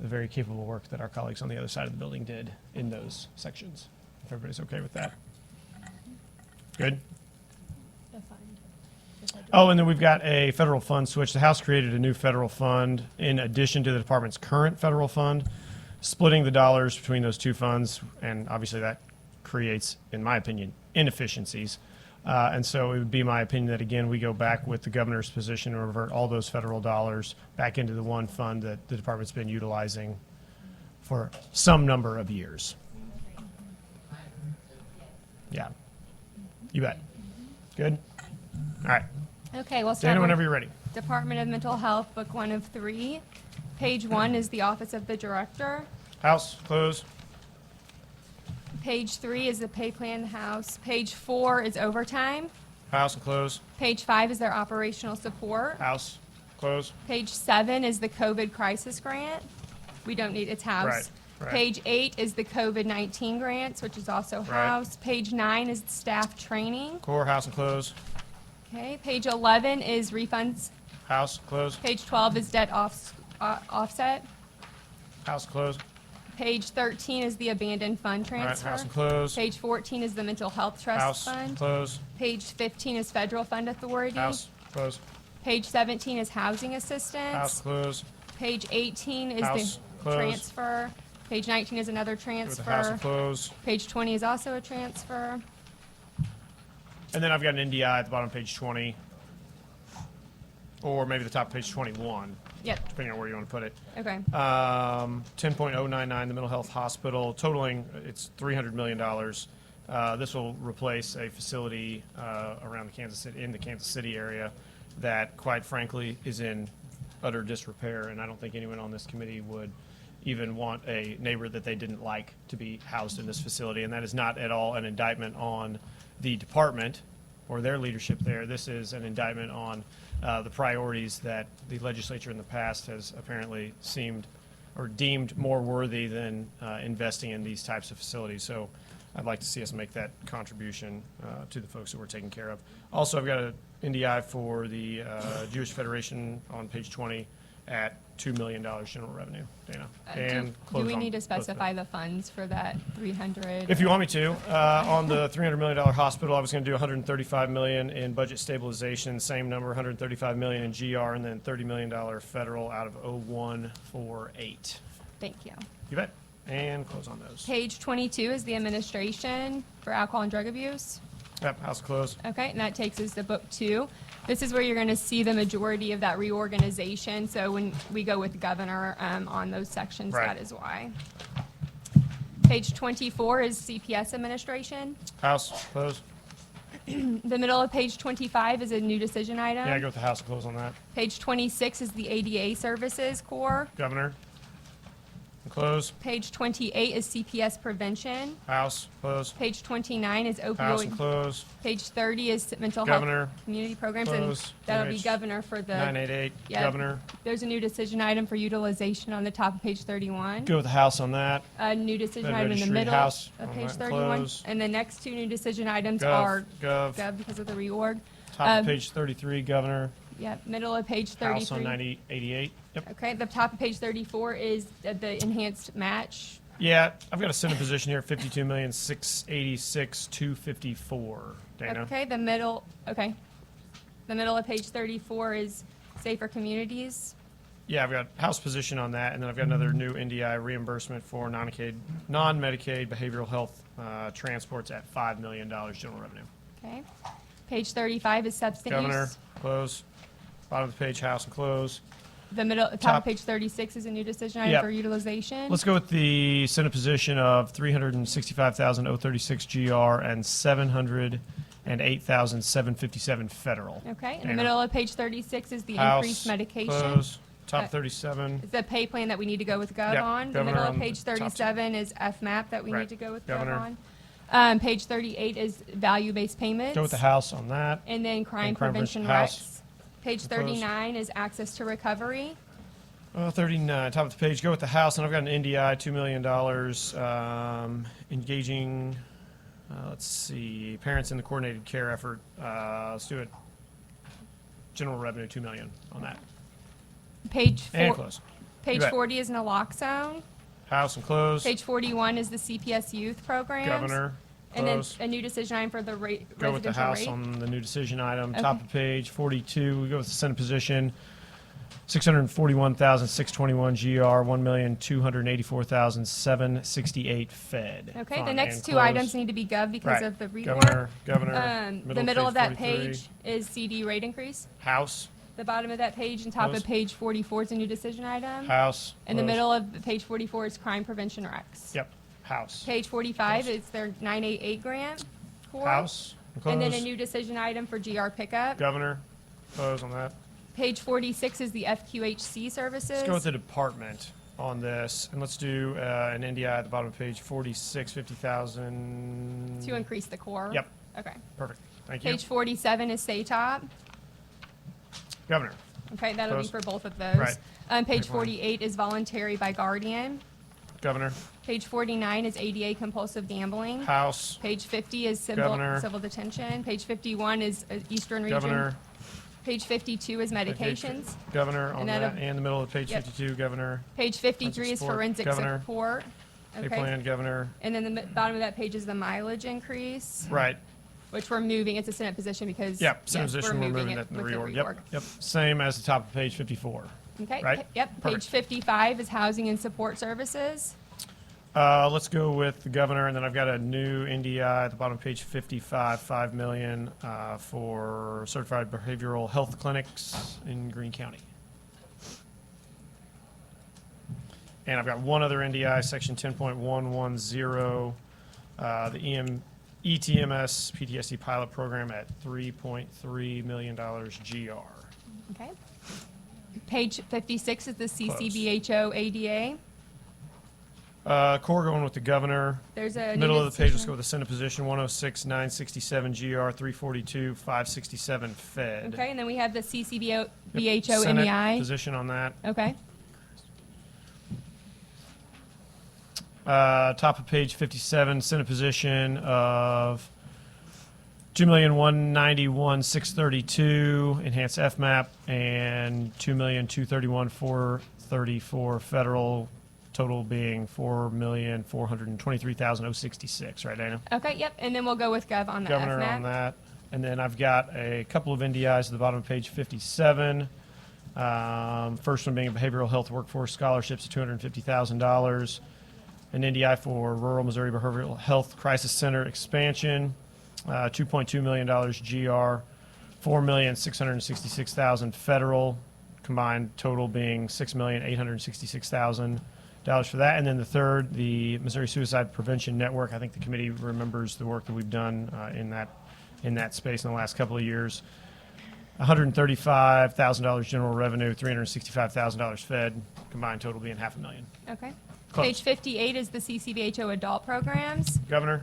the very capable work that our colleagues on the other side of the building did in those sections. If everybody's okay with that. Good? Oh, and then we've got a federal fund switch. The House created a new federal fund in addition to the department's current federal fund, splitting the dollars between those two funds, and obviously that creates, in my opinion, inefficiencies. And so it would be my opinion that, again, we go back with the governor's position and revert all those federal dollars back into the one fund that the department's been utilizing for some number of years. Yeah. You bet. Good? All right. Okay, we'll start Dana, with whenever you're ready. Department of Mental Health, Book 1 of 3. Page 1 is the Office of the Director. House, close. Page 3 is the pay plan house. Page 4 is overtime. House and close. Page 5 is their operational support. House, close. Page 7 is the COVID crisis grant. We don't need, it's house. Right, right. Page 8 is the COVID-19 grants, which is also Right. house. Page 9 is staff training. Core, house and close. Okay, page 11 is refunds. House, close. Page 12 is debt offset. House, close. Page 13 is the abandoned fund All right, transfer. house and close. Page 14 is the mental health trust House, fund. close. Page 15 is federal fund authority. House, close. Page 17 is housing House, assistance. close. Page 18 is House, the close. transfer. Page 19 is another With the house transfer. and close. Page 20 is also a transfer. And then I've got an NDI at the bottom of page 20. Or maybe the top of page 21, Yep, depending on where you want to put it. okay. 10.099, the mental health hospital, totaling, it's $300 million. This will replace a facility around in the Kansas City area that, quite frankly, is in utter disrepair, and I don't think anyone on this committee would even want a neighbor that they didn't like to be housed in this facility, and that is not at all an indictment on the department or their leadership there. This is an indictment on the priorities that the legislature in the past has apparently seemed or deemed more worthy than investing in these types of facilities. So I'd like to see us make that contribution to the folks that we're taking care of. Also, I've got an NDI for the Jewish Federation on page 20 at $2 million general revenue, Dana. And Do close we on need to both of them. specify the funds for that 300? If you want me to, on the $300 million hospital, I was going to do $135 million in budget stabilization, same number, $135 million in GR, and then $30 million federal out of 0148. Thank you. You bet. And close on those. Page 22 is the administration for alcohol and drug abuse. Yep, house closed. Okay, and that takes us to book 2. This is where you're going to see the majority of that reorganization. So when we go with governor on those sections, Right. that is why. Page 24 is CPS administration. House closed. The middle of page 25 is a new decision item. Yeah, go with the house close on that. Page 26 is the ADA services core. Governor. Close. Page 28 is CPS prevention. House close. Page 29 is House and opioid. close. Page 30 is mental Governor. health community programs, Close. and that'll be PH. governor for the. 988. Yeah. Governor. There's a new decision item for utilization on the top of page 31. Go with the house on that. A new decision Then item in the registry middle house of on page that, 31. close. And the next 2 new decision items Gov. are Gov. gov because of the reorg. Top of page 33. Governor. Yep, middle of page House on 33. 9088. Yep. Okay, the top of page 34 is the enhanced match. Yeah, I've got a Senate position here, 52,686,254. Dana. Okay, the middle of page 34 is safer communities. Yeah, I've got House position on that, and then I've got another new NDI reimbursement for non-Medicaid behavioral health transports at $5 million general revenue. Okay. Page 35 is substance Governor, use. close. Bottom of the page, House and close. The top top- of page 36 is a new decision item Yep. for utilization. Let's go with the Senate position of 365,036 GR and 708,757 federal. Okay, in the Dana. middle of page 36 is the House, increased medication. close. Top Uh, 37. It's the pay plan that we need to go with Gov Yep, on. The Governor middle on of page the top two. 37 is FMAP that we Right. need to go with Governor. Gov on. Page 38 is value-based payments. Go with the House on that. And then crime And crime prevention prevention, recs. Page Close. 39 is access to recovery. 39, top of the page, go with the House, and I've got an NDI, $2 million, engaging Let's see, parents in the coordinated care effort, let's do it. General revenue, 2 million on that. Page And four, close. page You bet. 40 is naloxone. House and close. Page 41 is the CPS youth programs. Governor, And then close. a new decision item for the Go with the residential House rate. on the new decision item. Okay. Top of page 42, we go with the Senate position. 641,621 GR, 1,284,768 Fed. Okay, Fund the next and two close. items need to be gov because Right. of the Governor, reorg. Governor. The middle of that 43. page is CD rate increase. House, The bottom of that page and top Close. of page 44 is a new decision item. House. In the close. middle of page 44 is crime prevention recs. Yep, House. Page 45 is their 988 grant. core. House, And then a close. new decision item for GR pickup. Governor, close on that. Page 46 is the FQHC services. Let's go with the department on this, and let's do an NDI at the bottom of page 46, 50,000. To increase the core. Yep. Okay. Perfect, thank you. Page 47 is SATOP. Governor, Okay, that'll be Close. for both of those. Right. Page Okay, fine. 48 is voluntary by guardian. Governor, Page 49 is ADA compulsive gambling. House, Page 50 is Governor. civil detention. Page 51 is Eastern Region. Governor. Page 52 is medications. Governor on And that, that'll- and the middle of page Yep. 52, Governor. Page 53 is support. forensic Governor. support. Pay Okay. plan, Governor. And then the bottom of that page is the mileage increase, Right, which we're moving. It's a Senate position because yep, Senate yes, position, we're moving it that in the with reorg. Yep, reorg. yep, same as the top of page 54. Okay. Right? Yep. Perfect. Page 55 is housing and support services. Let's go with the Governor, and then I've got a new NDI at the bottom of page 55, 5 million for certified behavioral health clinics in Greene County. And I've got one other NDI, section 10.110, the ETMS PTSD pilot program at $3.3 million GR. Okay. Page 56 is the CCBHO ADA. Core going with the Governor. There's a Middle new of the page, let's decision. go with the Senate position, 106,967 GR, 342, 567 Fed. Okay, and then we have the Yep, CCBHO Senate MEI. position on that. Okay. Top of page 57, Senate position of 2,191,632 enhanced FMAP and 2,231,434 federal. Total being 4,423,066. Right, Dana? Okay, yep, and then we'll go with Gov on the Governor FMAP. on that. And then I've got a couple of NDIs at the bottom of page 57. First one being a behavioral health workforce scholarships of $250,000. An NDI for Rural Missouri Behavioral Health Crisis Center expansion, $2.2 million GR, $4,666,000 federal, combined total being $6,866,000 for that. And then the third, the Missouri Suicide Prevention Network. I think the committee remembers the work that we've done in that space in the last couple of years. $135,000 general revenue, $365,000 Fed, combined total being $500,000. Okay. Close. Page 58 is the CCBHO adult programs. Governor,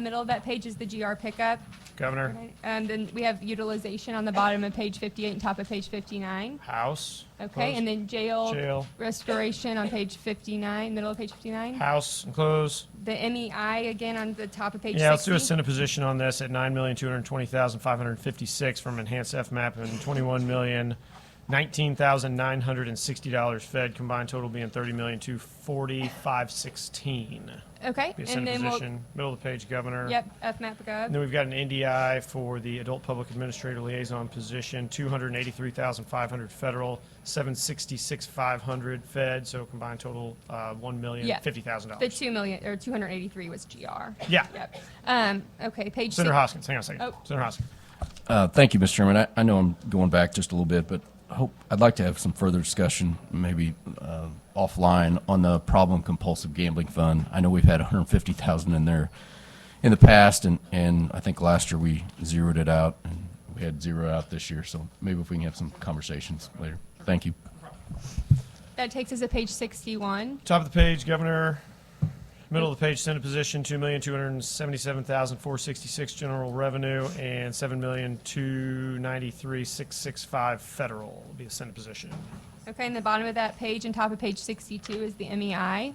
Middle of that page is the GR pickup. Governor, Then we have utilization on the bottom of page 58 and top of page 59. House. Okay, close. and then jail Jail. restoration on page 59, middle of page 59. House and close. The MEI again on the top of page 60. Yeah, let's do a Senate position on this at $9,220,556 from enhanced FMAP and $21,019,960 Fed, combined total being $30,240,516. Okay, Be a and Senate then position, middle of the page, Governor. Yep, FMAP And Gov. then we've got an NDI for the Adult Public Administrator Liaison position, $283,500 federal, $766,500 Fed, so combined total $1,050,000. The 2 million or 283 was GR. Yeah. Yep. Okay, page Senator 6. Hoskins, hang on a second. Oh. Senator Hoskins. Thank you, Mr. Chairman. I know I'm going back just a little bit, but I'd like to have some further discussion, maybe offline, on the problem compulsive gambling fund. I know we've had $150,000 in there in the past, and I think last year we zeroed it out, and we had zero out this year. So maybe if we can have some conversations later. Thank you. That takes us to page 61. Top of the page, Governor. Middle of the page, Senate position, $2,277,466 general revenue and $7,293,665 federal will be the Senate position. Okay, and the bottom of that page and top of page 62 is the MEI.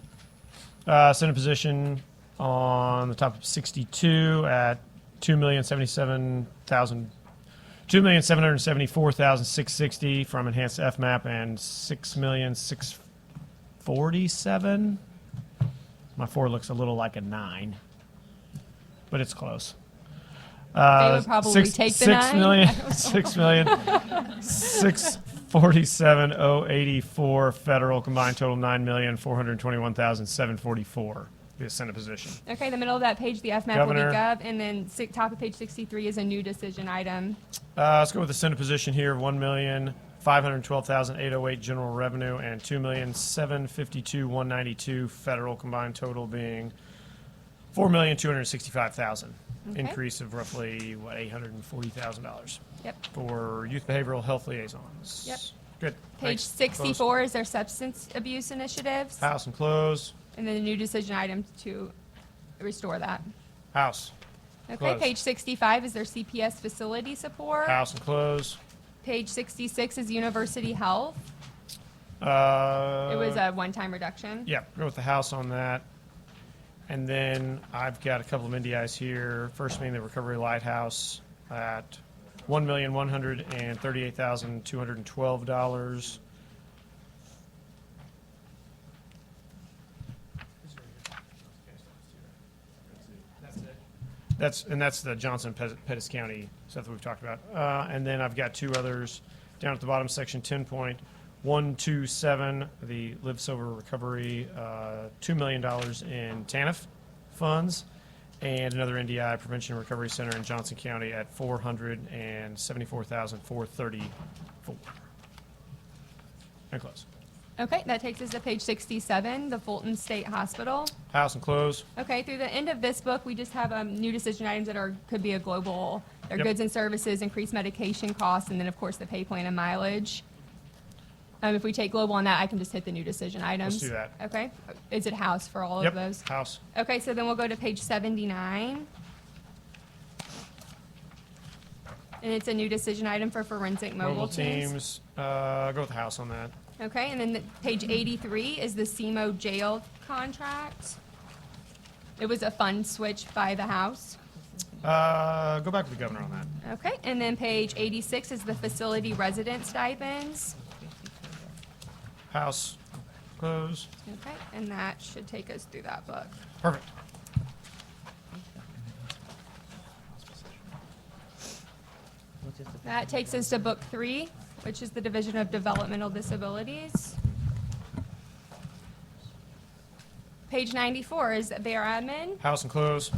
Senate position, On the top of 62 at 2,774,660 from enhanced FMAP and 6,647,000. My 4 looks a little like a 9, but it's close. They would probably take the 9. 6,647,084 federal, combined total 9,421,744. Be a Senate position. Okay, the middle of that page, the FMAP Governor. will be Gov, and then top of page 63 is a new decision item. Let's go with the Senate position here, 1,512,808 general revenue and 2,752,192 federal, combined total being 4,265,000. Okay. Increase of roughly, what, $840,000 Yep. for youth behavioral health liaisons. Yep. Good. Page Thanks. 64 is their substance abuse initiatives, Close. House and close. and then a new decision item to restore that. House. Okay, Close. page 65 is their CPS facility support. House and close. Page 66 is university health. It It was a one-time reduction. Yeah, go with the house on that. And then I've got a couple of NDIs here. First being the Recovery Lighthouse at $1,138,212. That's the Johnson Pettis County stuff that we've talked about. And then I've got 2 others down at the bottom, section 10.127, the Live Sober Recovery, $2 million in TANF funds, and another NDI Prevention and Recovery Center in Johnson County at $474,434. And close. Okay, that takes us to page 67, the Fulton State Hospital. House and close. Okay, through the end of this book, we just have new decision items that could be a global, they're Yep. goods and services, increased medication costs, and then, of course, the pay plan and mileage. If we take global on that, I can just hit the new decision items. do that. Okay. Is it house for all Yep, of those? house. Okay, so then we'll go to page 79. And it's a new decision item for forensic mobile teams. Go with the house on that. Okay, and then page 83 is the SEMO jail contract. It was a fund switch by the House. Go back to the governor on that. Okay, and then page 86 is the facility resident stipends. House, close. Okay, and that should take us through that book. Perfect. That takes us to book 3, which is the Division of Developmental Disabilities. Page 94 is their admin. House and close.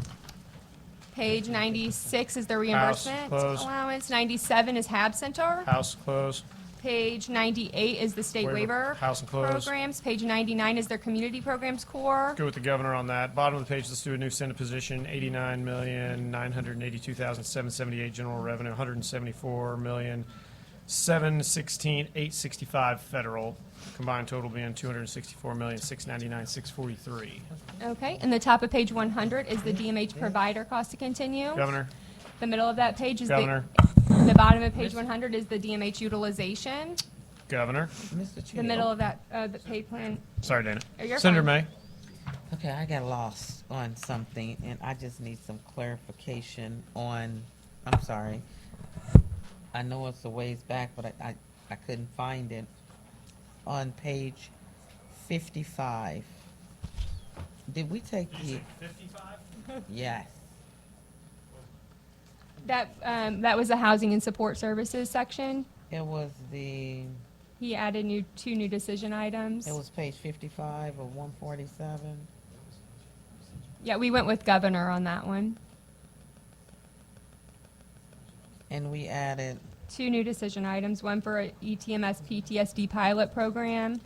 Page 96 is the reimbursement close. allowance. 97 is HAB Center. House, close. Page 98 is the state Waiver. waiver House and close. programs. Page 99 is their community programs core. Go with the governor on that. Bottom of the page, let's do a new Senate position, $89,982,778 general revenue, $174,716,865 federal. Combined total being $264,699,643. Okay, and the top of page 100 is the DMH provider cost to continue. Governor, The middle of that page is governor, the bottom of page 100 is the DMH utilization. governor. The middle of that, the pay plan. Sorry, Dana. Oh, you're Senator fine. May. Okay, I got lost on something, and I just need some clarification on, I'm sorry. I know it's a ways back, but I couldn't find it. On page 55. Did we take the? 55? Yes. That was the housing and support services section. It was the, He added 2 new decision items. it was page 55 of 147. Yeah, we went with governor on that one. And we added, 2 new decision items, one for a ETMS PTSD pilot program.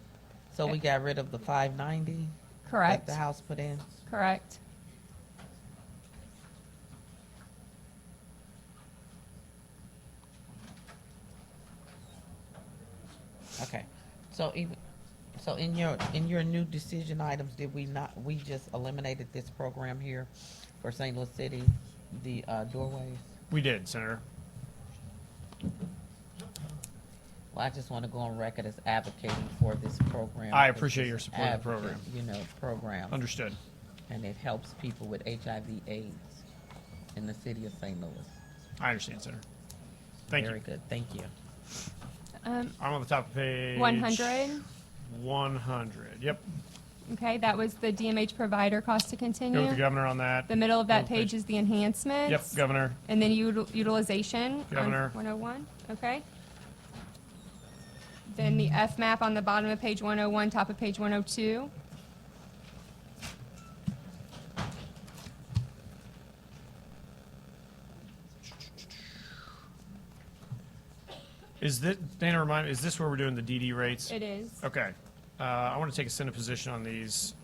so we got rid of the 590 Correct. that the House put in? Correct. Okay, so even, so in your new decision items, did we not, we just eliminated this program here for St. Louis City, the doorways? We did, Senator. Well, I just want to go on record as advocating for this program. I appreciate your support of the Advocate, program. You know, program. Understood. and it helps people with HIV/AIDS in the city of St. Louis. I understand, Senator. Thank Very you. good, thank you. I'm on the top of page 100. 100. Yep. Okay, that was the DMH provider cost to Go with the continue. governor on that. The middle of that Go with page is the enhancements. Yep, governor. And then utilization Governor. on 101, okay? Then the FMAP on the bottom of page 101, top of page 102. Is this, Dana, remind me, is this where we're doing the DD rates? It is. Okay. I want to take a Senate position on these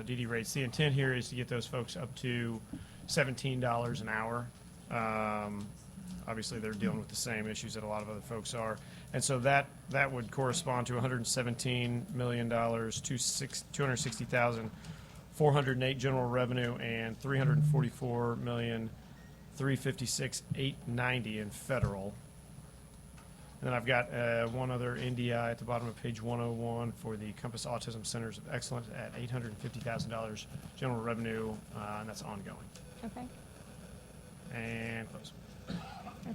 DD rates. The intent here is to get those folks up to $17 an hour. Obviously, they're dealing with the same issues that a lot of other folks are. And so that would correspond to $117 million, 260,408 general revenue, and $344,356,890 in federal. And then I've got one other NDI at the bottom of page 101 for the Compass Autism Centers of Excellence at $850,000 general revenue, and that's ongoing. Okay. And close.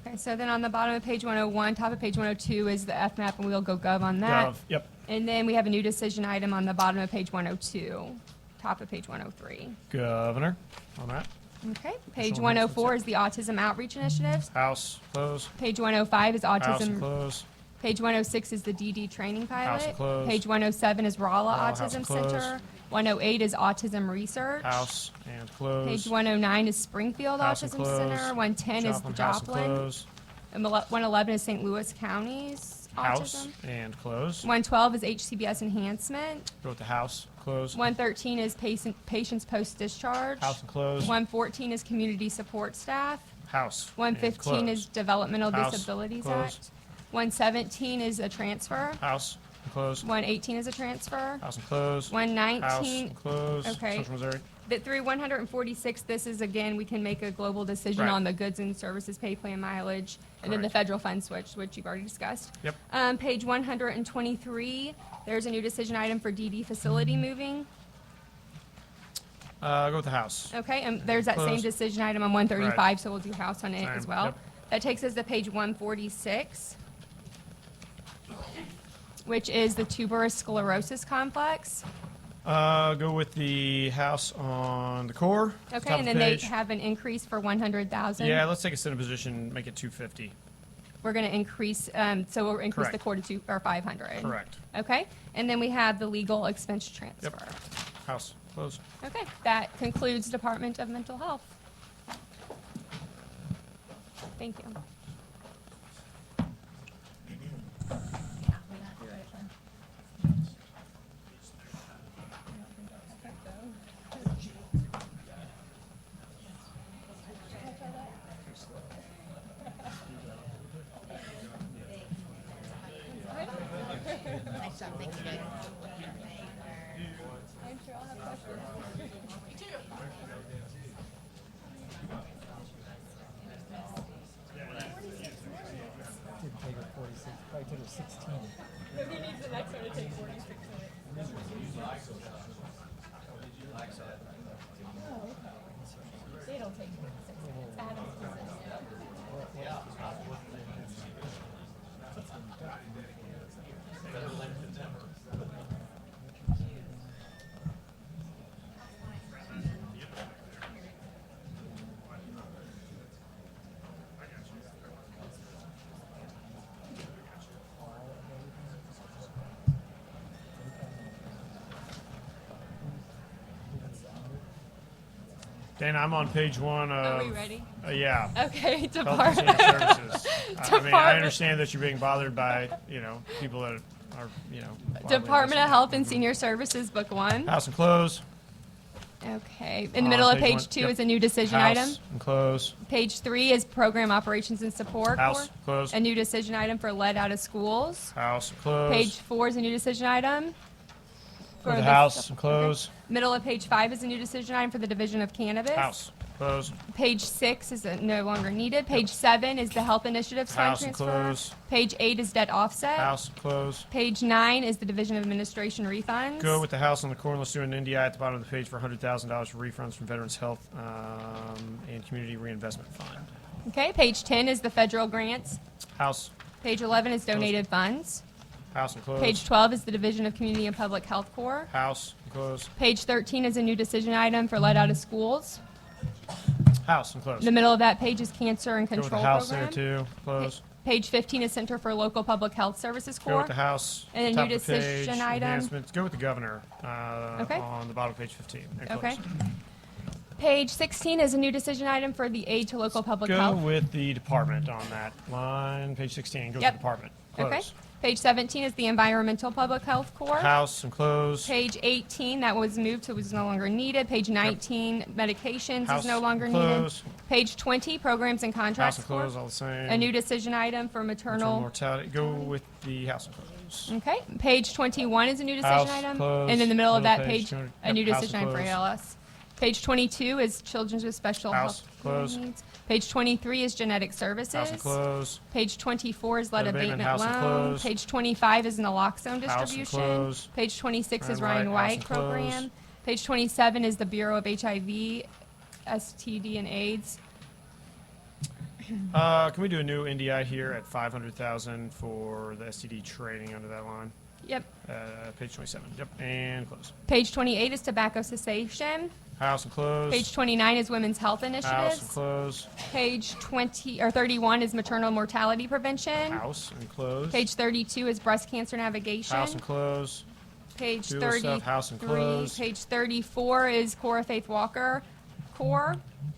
Okay, so then on the bottom of page 101, top of page 102 is the FMAP, and we'll go gov on that. Gov, yep. And then we have a new decision item on the bottom of page 102, top of page 103. Governor on that. Okay, page Someone else 104 wants is the autism outreach initiatives. House, close. Page 105 is House, autism. close. Page 106 is the DD training House pilot. closed. Page 107 is Rolla House Autism closed. Center. 108 is autism research. House and close. Page 109 is Springfield House and Autism close. Center. 110 is the House and Joplin. close. And 111 is St. Louis County's House autism. and close. 112 is HCBS enhancement. Go with the house, close. 113 is patients post-discharge. House and close. 114 is community support staff. House. and 115 is close. Developmental House, Disabilities closed. Act. 117 is a transfer. House and close. 118 is a transfer. House and close. 119. House and close. Okay. Central Missouri. But through 146, this is, again, we can make a global decision Right. on the goods and services pay plan mileage, and then the Correct. federal fund switch, which you've already discussed. Yep. Page 123, there's a new decision item for DD facility moving. Go with the house. Okay, and there's that same Close. decision item on 135, Right. so we'll do house on it Same, as well. yep. That takes us to page 146, which is the tuberous sclerosis complex. Go with the house on the core. Okay, top and of then they page. have an increase for 100,000. Yeah, let's take a Senate position, make it 250. We're going to increase, so we'll increase the Correct. core to 500. Correct. Okay, and then we have the legal expense transfer. House, close. Okay, that concludes Department of Mental Health. Thank you. Didn't take her 46, probably took her 16. Dana, I'm on page one of. Are we ready? Yeah. Okay, Health and Department. Senior Services. I mean, I Department- understand that you're being bothered by, people that are, wildly Department of obese. Health and Senior Services, Book 1. House and close. Okay, in the On middle of page page one, 2 yep. is a new decision House item. and close. Page 3 is Program Operations and Support. House, Core. close. A new decision item for lead out of schools. House and close. Page 4 is a new decision item. Go for to the House sup- and close. okay. Middle of page 5 is a new decision item for the Division of Cannabis. House. Close. Page 6 is no longer needed. Page 7 is the health initiatives fund House and transfer. close. Page 8 is debt offset. House, close. Page 9 is the Division of Administration refunds. Go with the house on the corner. Let's do an NDI at the bottom of the page for $100,000 for refunds from Veterans Health and Community Reinvestment Fund. Okay, page 10 is the federal grants. House, Page 11 is donated funds. house and close. Page 12 is the Division of Community and Public Health Corps. House and close. Page 13 is a new decision item for let out of schools. House and close. In the middle of that page is Cancer and Go with the Control house Program. there too. Close. Page 15 is Center for Local Public Health Services Go Corps. with the house. And a top new of the page, decision item. Enhancements. Go with the governor Okay. on the bottom of page 15. And close. Okay. Page 16 is a new decision item for the aid to local public Go health. with the department on that line. Page 16. Go Yep. with the department. Close. Okay. Page 17 is the Environmental Public Health Corps. House and close. Page 18, that was moved, so it was no longer needed. Page 19, medications House is no longer and needed. close. Page 20, programs and House contracts and Corps. close, all the same. A new decision item for Maternal maternal. mortality. Go with the house and close. Okay. Page 21 is a new decision House, item. close. And in the middle of Middle that page, page, 200 a new yep, house decision and item for close. ALS. Page 22 is children with special House, health close. needs. Page 23 is genetic services. House and close. Page 24 is lead Lead abatement abatement, house and loan. close. Page 25 is naloxone House and distribution. close. Page 26 is Ryan Ryan White, house White and close. program. Page 27 is the Bureau of HIV, STD, and AIDS. Can we do a new NDI here at $500,000 for the STD training under that line? Yep. Page 27. Yep, and close. Page 28 is tobacco cessation. House and close. Page 29 is women's health House and initiatives. close. Page 31 is maternal mortality prevention. House and close. Page 32 is breast cancer navigation. House and close. Page Do the stuff, house and 33. close. Page 34 is Cora Faith Walker Core.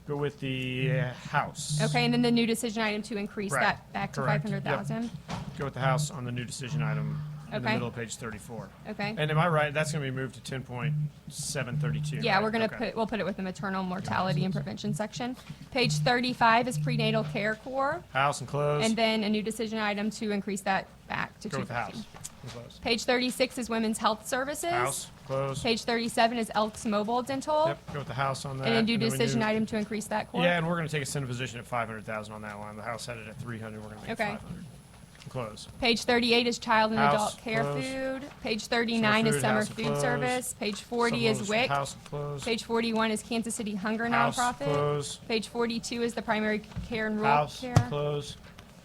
Go with the house. Okay, and then the new decision item to increase Right. that back to Correct. 500,000. Go with the house on the new decision item in the Okay. middle of page 34. Okay. And am I right? That's going to be moved to 10.732. Yeah, right? we're gonna Okay. we'll put it with the maternal mortality and prevention section. Page 35 is prenatal care core, House and close. and then a new decision item to increase that back to Go with the 215. house. And close. Page 36 is women's health services. House, close. Page 37 is Elks Mobile Dental, Yep, go with the house on that. and a new then we decision do- item to increase that core. Yeah, and we're going to take a Senate position at 500,000 on that line. The House had it at 300. We're going to make Okay. it 500. Close. Page 38 is child and House, adult care close. food. Page 39 is food, summer house, food close. service. Page 40 is Supplementals, WIC. House, close. Page 41 is Kansas City Hunger House, Nonprofit. close. Page 42 is the primary care and rural House, care. close.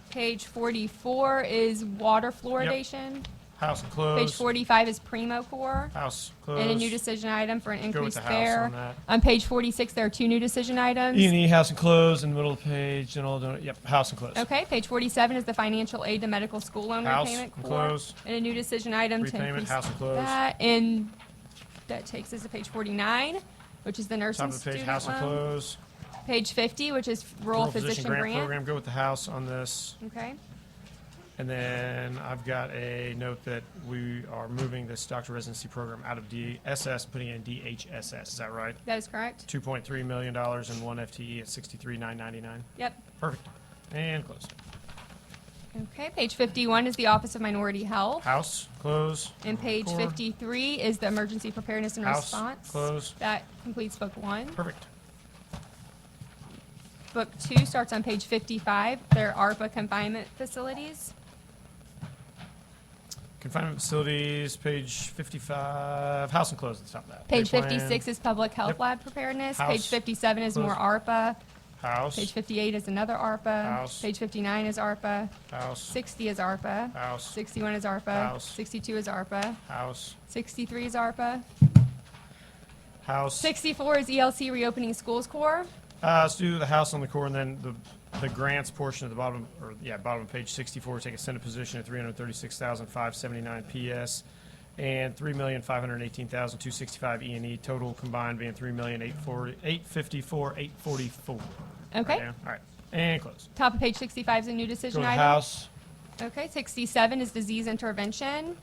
Page 44 is water fluoridation. House, close. Page 45 is Primo Core. House, close. And a new decision item for an Go with increase the house there. on that. On page 46, there are two new decision items. E&E, house and close in the middle of the page. And all yep, house and close. Okay, page 47 is the financial aid to medical school loan House repayment and core. close. And a new decision item to Repayment, increase house and close. that. And that takes us to page 49, which is the nursing Top of the page, student house and loan. close. Page 50, which is rural physician grant. program. Go with the house on this. Okay. And then I've got a note that we are moving this doctor residency program out of DSS, putting it in DHSS. Is that right? That is correct. $2.3 million and one FTE at $63,999. Yep. Perfect. And close. Okay, page 51 is the Office of Minority Health. House, close. And page Core. 53 is the Emergency Preparedness and House, Response. close. That completes Book 1. Perfect. Book 2 starts on page 55. They're ARPA confinement facilities. Confinement facilities, page 55. House and close at the top of that. Page Plan, 56 is Public Health Yep. Lab Preparedness. House, Page 57 is more close. ARPA. House. Page 58 is another ARPA. House. Page 59 is ARPA. House. 60 is ARPA. House. 61 is ARPA. House. 62 is ARPA. House. 63 is ARPA. House. 64 is ELC Reopening Schools Corps. Let's do the house on the core and then the grants portion at the bottom, bottom of page 64, take a Senate position at 336,579 PS and 3,518,265 E&E, total combined being 3,854,844. Okay. Right now. All right, and close. Top of page 65 is a new Go decision with item. house. Okay, 67 is disease intervention.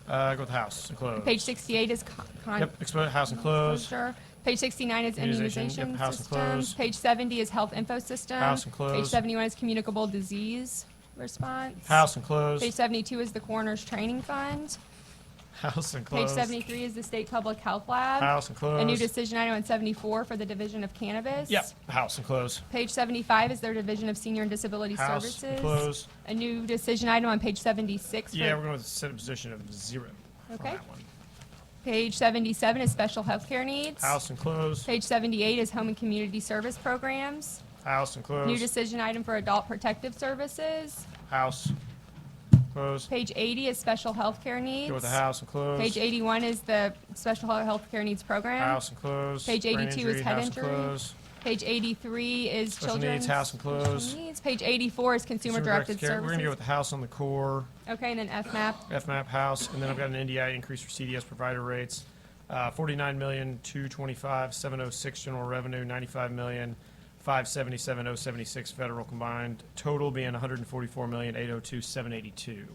Go with house and close. Page 68 is Yep, house and close. Exposure. Page 69 is Immunization, immunization yep, house and systems. close. Page 70 is health info system. House and Page close. 71 is communicable disease response. House and close. Page 72 is the coroner's training fund. House and Page close. 73 is the State Public Health Lab. House and close. A new decision item on 74 for the Division of Cannabis. Yep, house and close. Page 75 is their Division of Senior and Disability House Services. and close. A new decision item on page 76. Yeah, we're going with a set position of 0 Okay. on that one. Page 77 is Special Healthcare Needs. House and close. Page 78 is Home and Community Service Programs. House and close. New decision item for Adult Protective Services. House. Close. Page 80 is Special Healthcare Needs. Go with the house and close. Page 81 is the Special Healthcare Needs Program. House and close. Page Brain 82 is injury, head house and injury. close. Page 83 is Special Children's needs, house and close. Special Needs. Page 84 is Consumer-Directed care. Services. We're going to go with the house on the core. Okay, and then FMAP. FMAP house, and then I've got an NDI increase for CDS provider rates. 49,225,706 general revenue, 95,577,076 federal combined. Total being 144,802,782.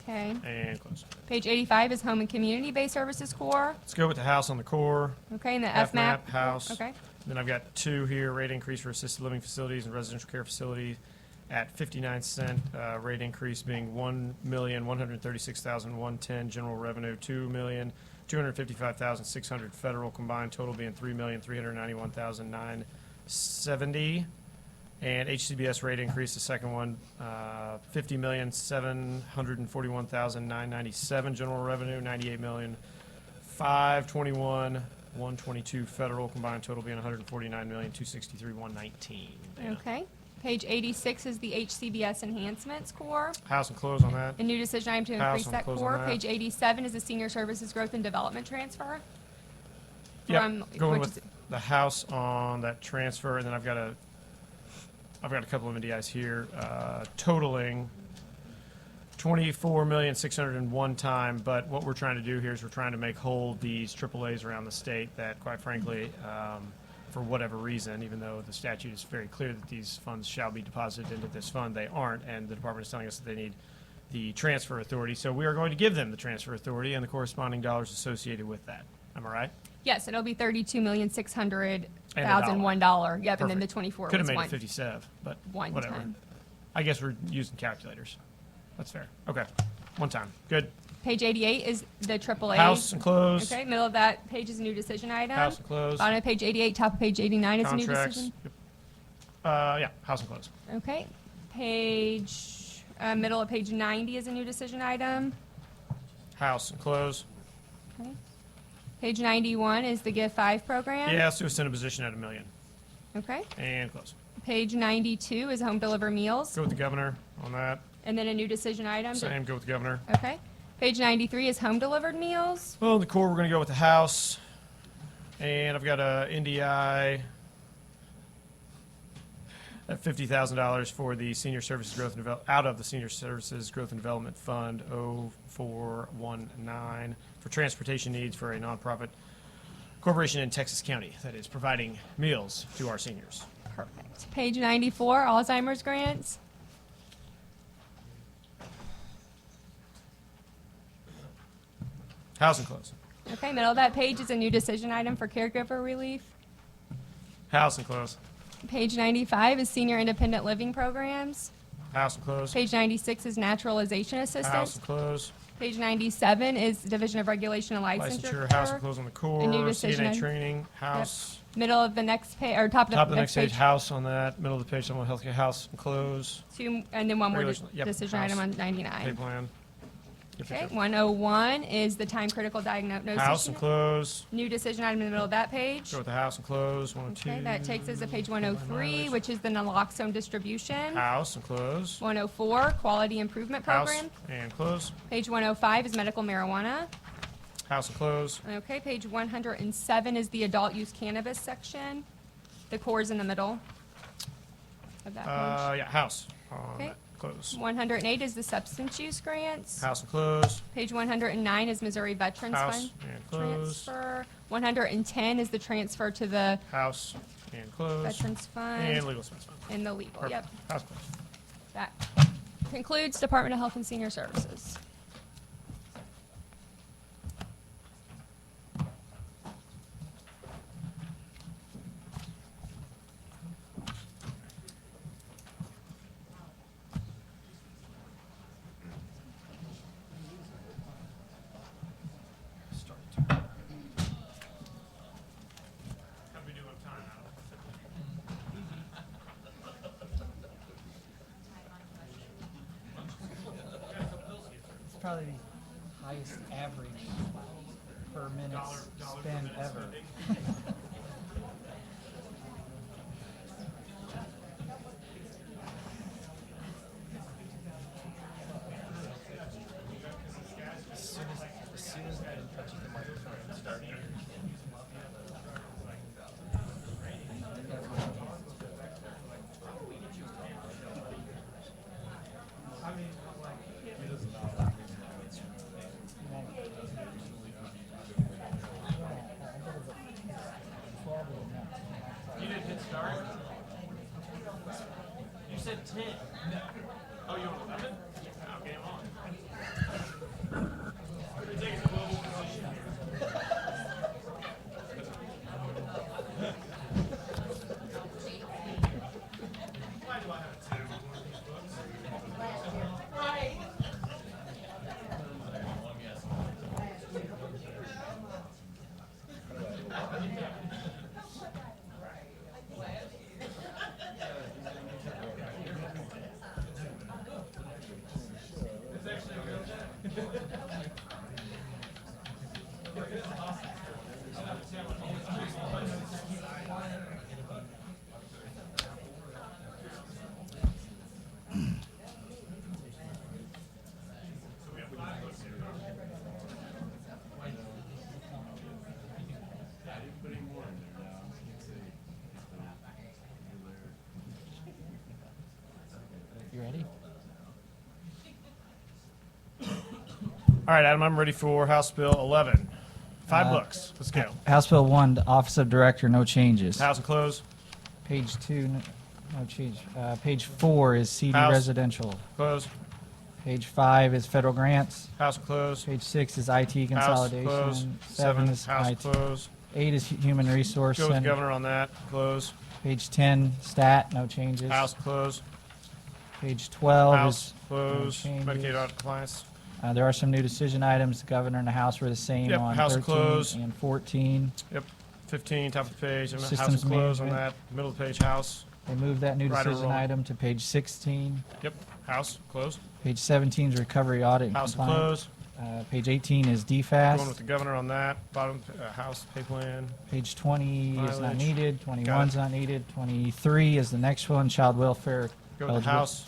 Okay. And close. Page 85 is Home and Community-Based Services Core. Let's go with the house on the core. Okay, and the FMAP FMAP. house. Okay. Then I've got 2 here, rate increase for assisted living facilities and residential care facilities at 59 cent, rate increase being 1,136,110 general revenue, 2,255,600 federal combined, total being 3,391,970. And HCBS rate increase, the second one, 50,741,997 general revenue, 98,521,122 federal combined, total being 149,263,119. Okay. Page 86 is the HCBS Enhancements Core. House and close on that. A new decision item to House increase and that close on core. that. Page 87 is the Senior Services Growth and Development Transfer. Yep, From- going which with is- the house on that transfer, and then I've got a couple of NDIs here, totaling 24,601 time, but what we're trying to do here is we're trying to make whole these AAAs around the state that, quite frankly, for whatever reason, even though the statute is very clear that these funds shall be deposited into this fund, they aren't, and the department is telling us that they need the transfer authority. So we are going to give them the transfer authority and the corresponding dollars associated with that. Am I right? Yes, it'll be $32,600,001. Yep, and then the Perfect. 24 Could have was made one. it 57, but One whatever. time. I guess we're using calculators. That's fair. Okay, one time. Good. Page 88 is the AAA. House and close. Okay, middle of that page is a new decision item. House and close. Bottom of page 88, top of page 89 is a new Contracts. decision. Yep. Yeah, house and close. Okay, page, middle of page 90 is a new decision item. House and close. Okay. Page 91 is the Give 5 program. Yeah, let's do a Senate position at $1 million. Okay. And close. Page 92 is Home Deliver Meals. Go with the governor on that. And then a new decision item. Same, go with the governor. Okay. Page 93 is Home Delivered Meals. Well, in the core, we're going to go with the house. And I've got a NDI at $50,000 for the Senior Services Growth and out of the Senior Services Growth and Development Fund 0419 for transportation needs for a nonprofit corporation in Texas County that is providing meals to our seniors. Perfect. Page 94, Alzheimer's grants. House and close. Okay, middle of that page is a new decision item for caregiver relief. House and close. Page 95 is senior independent living programs. House and close. Page 96 is naturalization House assistance. and close. Page 97 is Division of Regulation and Licensure. House and close on the core. new decision CNA item. training. House. Middle of the next page, or top of Top of the the next page. House on that. Middle of the page. Someone healthcare. House and close. Two, and then one more Regulation- yep, decision house. item on Pay 99. plan. Yep, Okay, yep, yep. 101 is the time critical diagnosis. House and close. New decision item in the middle of that page. Go with the house and close. 102. Okay, that takes us to page 103, which is the naloxone distribution. House and close. 104, quality improvement House program. and close. Page 105 is medical marijuana. House and close. Okay, page 107 is the adult use cannabis section. The core is in the middle of that page. Yeah, house on Okay. that. Close. 108 is the substance use grants. House and close. Page 109 is Missouri Veterans House Fund and close. transfer. 110 is the transfer to the House and close. Veterans Fund And legal expense fund. and the legal. Yep, Perfect. House close. that concludes Department of Health and Senior Services. probably the highest average per minute spend ever. As soon as I'm touching the microphone and starting. You didn't hit start? You said 10. Oh, you want 11? Okay, I'm on. You're taking a global position here. Why do I have a 10 on one of these books? Right. You ready? All right, Adam, I'm ready for House Bill 11. 5 books. Let's go. House Bill 1, the Office of Director, no changes. House and close. Page 2, no change. Page 4 is CD House. Residential. Close. Page 5 is Federal Grants. House and close. Page 6 is IT House consolidation. close. 7 7. is House IT. close. 8 is Human Resource Go with Center. governor on that. Close. Page 10, Stat, no changes. House close. Page 12 House is close. changes. Medicaid audit compliance. there are some new decision items. The governor and the House were the same Yep, on House 13 close. and 14. Yep. 15, top of the page. And House Systems and close on management. that. Middle of the page, House. They moved that new Right or decision wrong? item to page 16. Yep. House close. Page 17 is recovery audit and House and compliance. close. Page 18 is Going with DFAS. the governor on that. Bottom, House pay plan. Page 20 is not Mileage. needed. 21 is not needed. 23 is the next one, child welfare. Go with the eligible. House.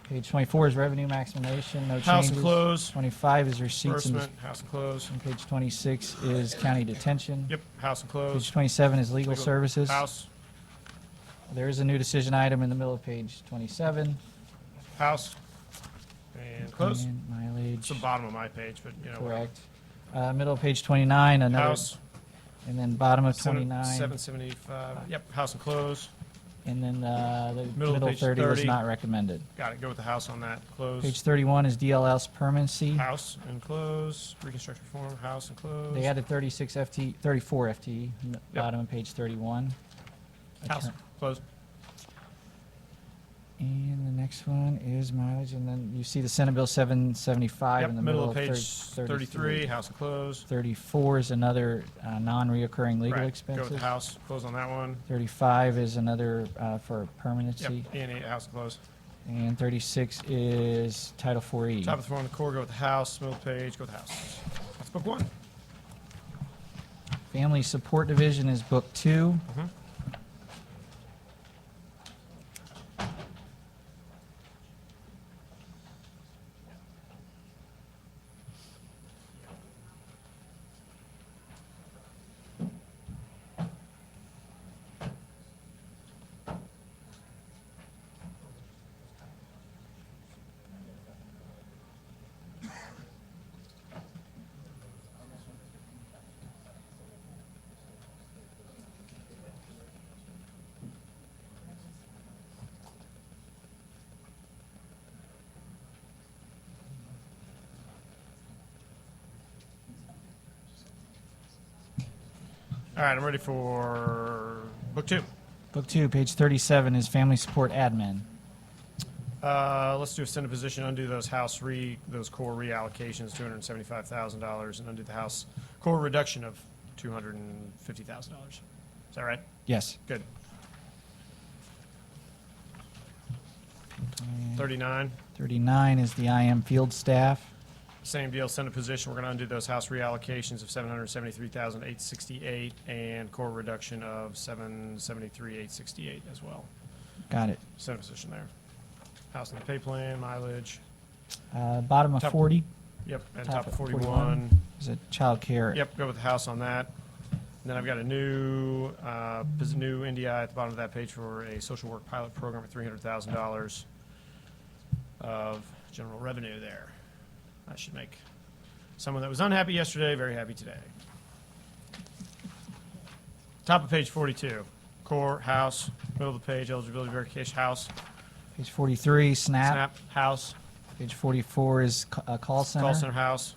Page 24 is revenue maximization, no House and changes. close. 25 is receipts and Disbursement. House and close. and page 26 is county detention. Yep. House and Page close. 27 is legal services. House. There is a new decision item in the middle of page 27. House. And close. And mileage, It's the bottom of my page, but you know. whatever. correct. Middle of page 29, another, House. and then bottom of 29. 775. Yep. House and close. And then the Middle of middle page 30 was 30. not recommended. Got it. Go with the House on that. Close. Page 31 is DLS permanency. House and close. Reconstruction reform. House and close. They added 36 FTE, 34 FTE, bottom of page 31. House. Close. And the next one is mileage, and then you see the Senate Bill 775 Yep. in the Middle of page 33. 33. House and close. 34 is another non-reoccurring legal Right. Go expenses. with the House. Close on that one. 35 is another for Yep. permanency. E&E. House and close. And 36 is Title 4E. Top of the floor on the core. Go with the House. Middle of the page. Go with the House. That's book 1. Family Support Division is Book 2. Mhm. All right. I'm ready for book 2. Book 2, page 37 is Family Support Admin. Let's do a Senate position, undo those those core reallocations, $275,000, and undo the House core reduction of $250,000. Is that right? Yes. Good. 39. 39 is the IM field staff. Same deal, Senate position, we're gonna undo those House reallocations of 773,868 and core reduction of 773,868 as well. Got it. Senate position there. House and pay plan, mileage, Bottom of Top- 40 yep, and Top top of of 41. is a child care. Yep, go with the House on that. And then I've got a new NDI at the bottom of that page for a social work pilot program at $300,000 of general revenue there. That should make someone that was unhappy yesterday very happy today. Top of page 42, core, House, middle of the page, eligibility verification, House, Page 43, SNAP. SNAP, House, Page 44 is call center. call center, House.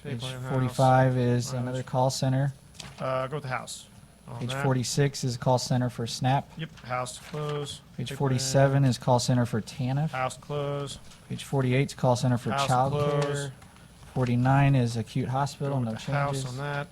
Pay Page plan, House. 45 is Mileage. another call center. Go with the House. On Page that. 46 is call center for SNAP. Yep, House to close. Page Pay plan, 47 is call center for TANF. House close. Page 48 is call center for House child close. care. 49 is acute hospital, Go no with the House changes. on that.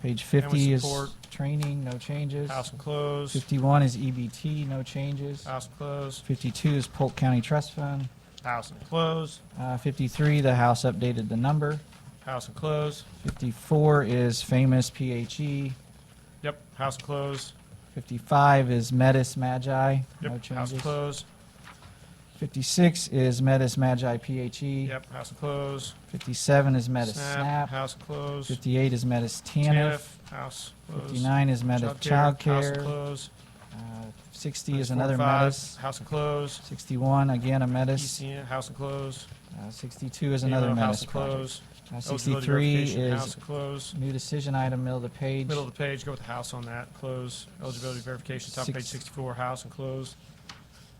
Page Family 50 is support. training, no changes. House and close. 51 is EBT, no changes. House and close. 52 is Polk County Trust Fund. House and close. 53, the House updated the number. House and close. 54 is famous PHE. Yep. House and close. 55 is Metis Magi, Yep. no House and changes. close. 56 is Metis Magi PHE. Yep. House and close. 57 is Metis Snap. House and close. 58 is Metis TANF. House close. 59 is Metis House Childcare. and close. 60 is another 45, Metis. House and close. 61 again a Metis. ECN, House and close. 62 is another House Metis and project. close. Eligibility 63 verification, House is and close. new decision item, middle of the page. Middle of the page, go with the House on that, close. Eligibility verification, top of page 64, House and close.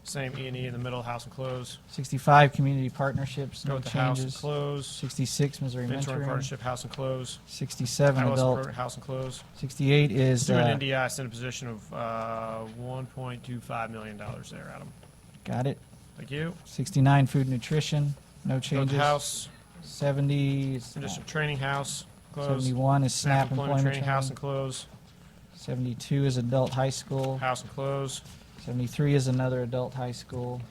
Same E&E in the middle, House and close. 65 community partnerships, Go no with the House and changes. close. 66 Missouri Mentoring mentoring. partnership, House and close. 67 Adolescent adult. program, House and close. 68 is Let's do an NDI, Senate position of $1.25 million there, Adam. got it. Thank you. 69 food nutrition, no Go with changes. the House, 70 is additional training, House, close. 71 is SNAP employment training, House and training. close. 72 is adult high school. House and close. 73 is another adult high school.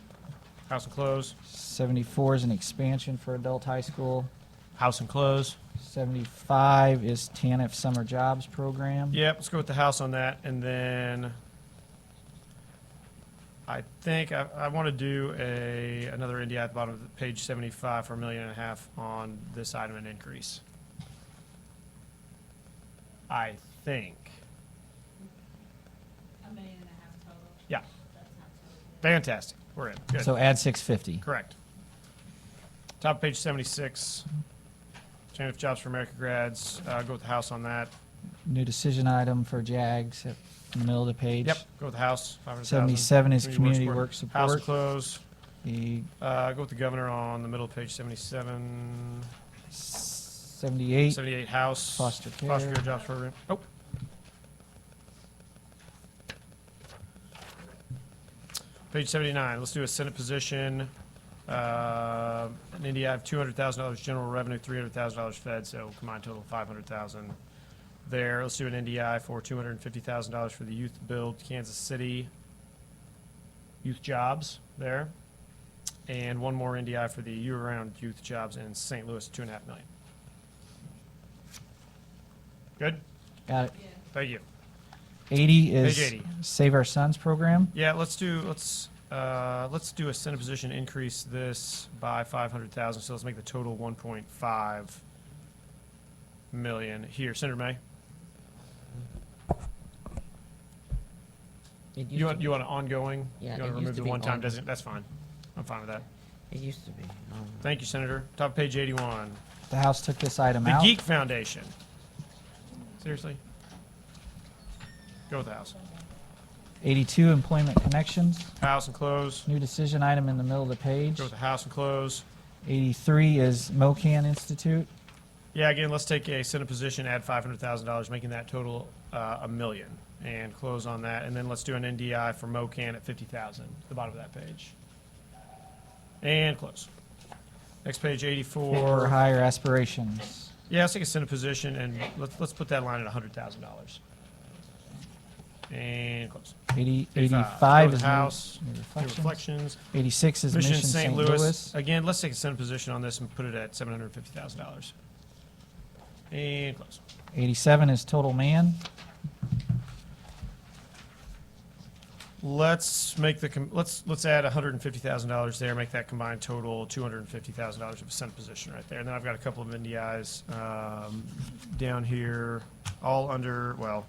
House and close. 74 is an expansion for adult high school. House and close. 75 is TANF summer jobs program. Yep, let's go with the House on that, and then I think I want to do another NDI at the bottom of page 75 for $1.5 million on this item and increase. I think. $1.5 million total. Yeah, That's not total. fantastic. We're in. Good. So add 650. Correct. Top of page 76. TANF jobs for America grads. Go with the House on that. New decision item for JAGS in the middle of the page. Yep. Go with the House. 500,000. 77 is community work House support. and close. The Go with the governor on the middle of page 77. 78 78 House. Foster care. Foster care jobs program. Oh. Page 79. Let's do a Senate position. An NDI of $200,000 general revenue, $300,000 Fed, so combined total of $500,000 there. Let's do an NDI for $250,000 for the Youth Build Kansas City youth jobs there. And one more NDI for the year-round youth jobs in St. Louis, $2.5 million. Good? got it. Thank you. 80 is Page 80. Save Our Sons program. Yeah, let's do a Senate position, increase this by 500,000, so let's make the total 1.5 million. Here, Senator May, It used you to want be- an ongoing? Yeah, You it want to used remove to the be one-time on- designation? That's fine. I'm fine with that. It used to be. Thank you, Senator. Top of page 81. The House took this item The out. Geek Foundation. Seriously? Go with the House. 82 Employment Connections. House and close. New decision item in the middle of the page. Go with the House and close. 83 is MOCAN Institute. Yeah, again, let's take a Senate position, add $500,000, making that total $1 million, and close on that. And then let's do an NDI for MOCAN at $50,000, the bottom of that page. And close. Next page, For 84. higher aspirations. Yeah, let's take a Senate position, and let's put that line at $100,000. And close. 85 Go to is the House. new New reflections. reflections. 86 is Mission Mission St. Louis. Again, let's take a Senate position on this and put it at $750,000. And close. 87 is Total Man. Let's make the let's add $150,000 there. Make that combined total $250,000 of a Senate position right there. And then I've got a couple of NDIs down here, all under. Well,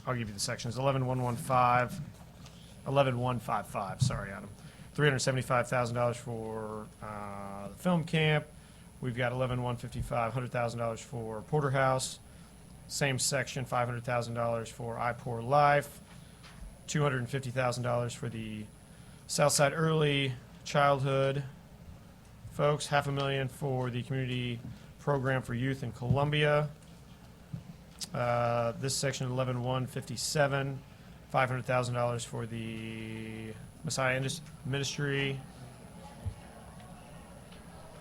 I'll give you the sections. 11115, 11155. Sorry, Adam. $375,000 for the film camp. We've got 11155, $100,000 for Porterhouse. Same section, $500,000 for I Pour Life. $250,000 for the Southside Early Childhood folks. $500,000 for the community program for youth in Columbia. This section 11157, $500,000 for the Messiah Ministry.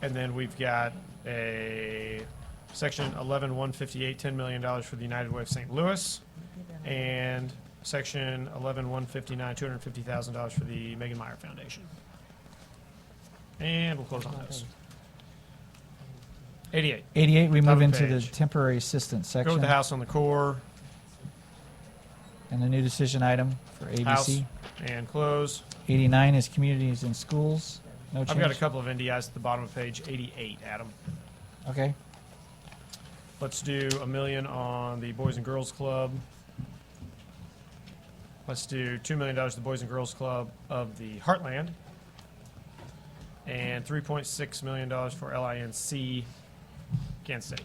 And then we've got a section 11158, $10 million for the United Way of St. Louis. And section 11159, $250,000 for the Megan Meyer Foundation. And we'll close on those. 88. 88, we Top move of into the page. temporary assistant section. Go with the House on the core. And the new decision item for House ABC. and close. 89 is Communities and Schools. No change. I've got a couple of NDIs at the bottom of page 88, Adam. Okay. Let's do $1 million on the Boys and Girls Club. Let's do $2 million to the Boys and Girls Club of the Heartland. And $3.6 million for LINC Kansas City.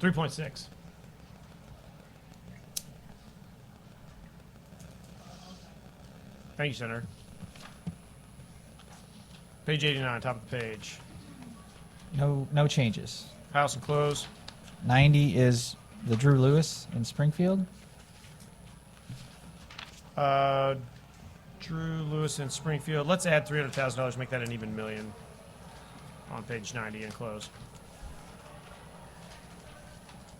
3.6. Thank you, Senator. Page 89, top of the page. No changes. House and close. 90 is the Drew Lewis in Springfield. Drew Lewis in Springfield. Let's add $300,000, make that an even million on page 90 and close.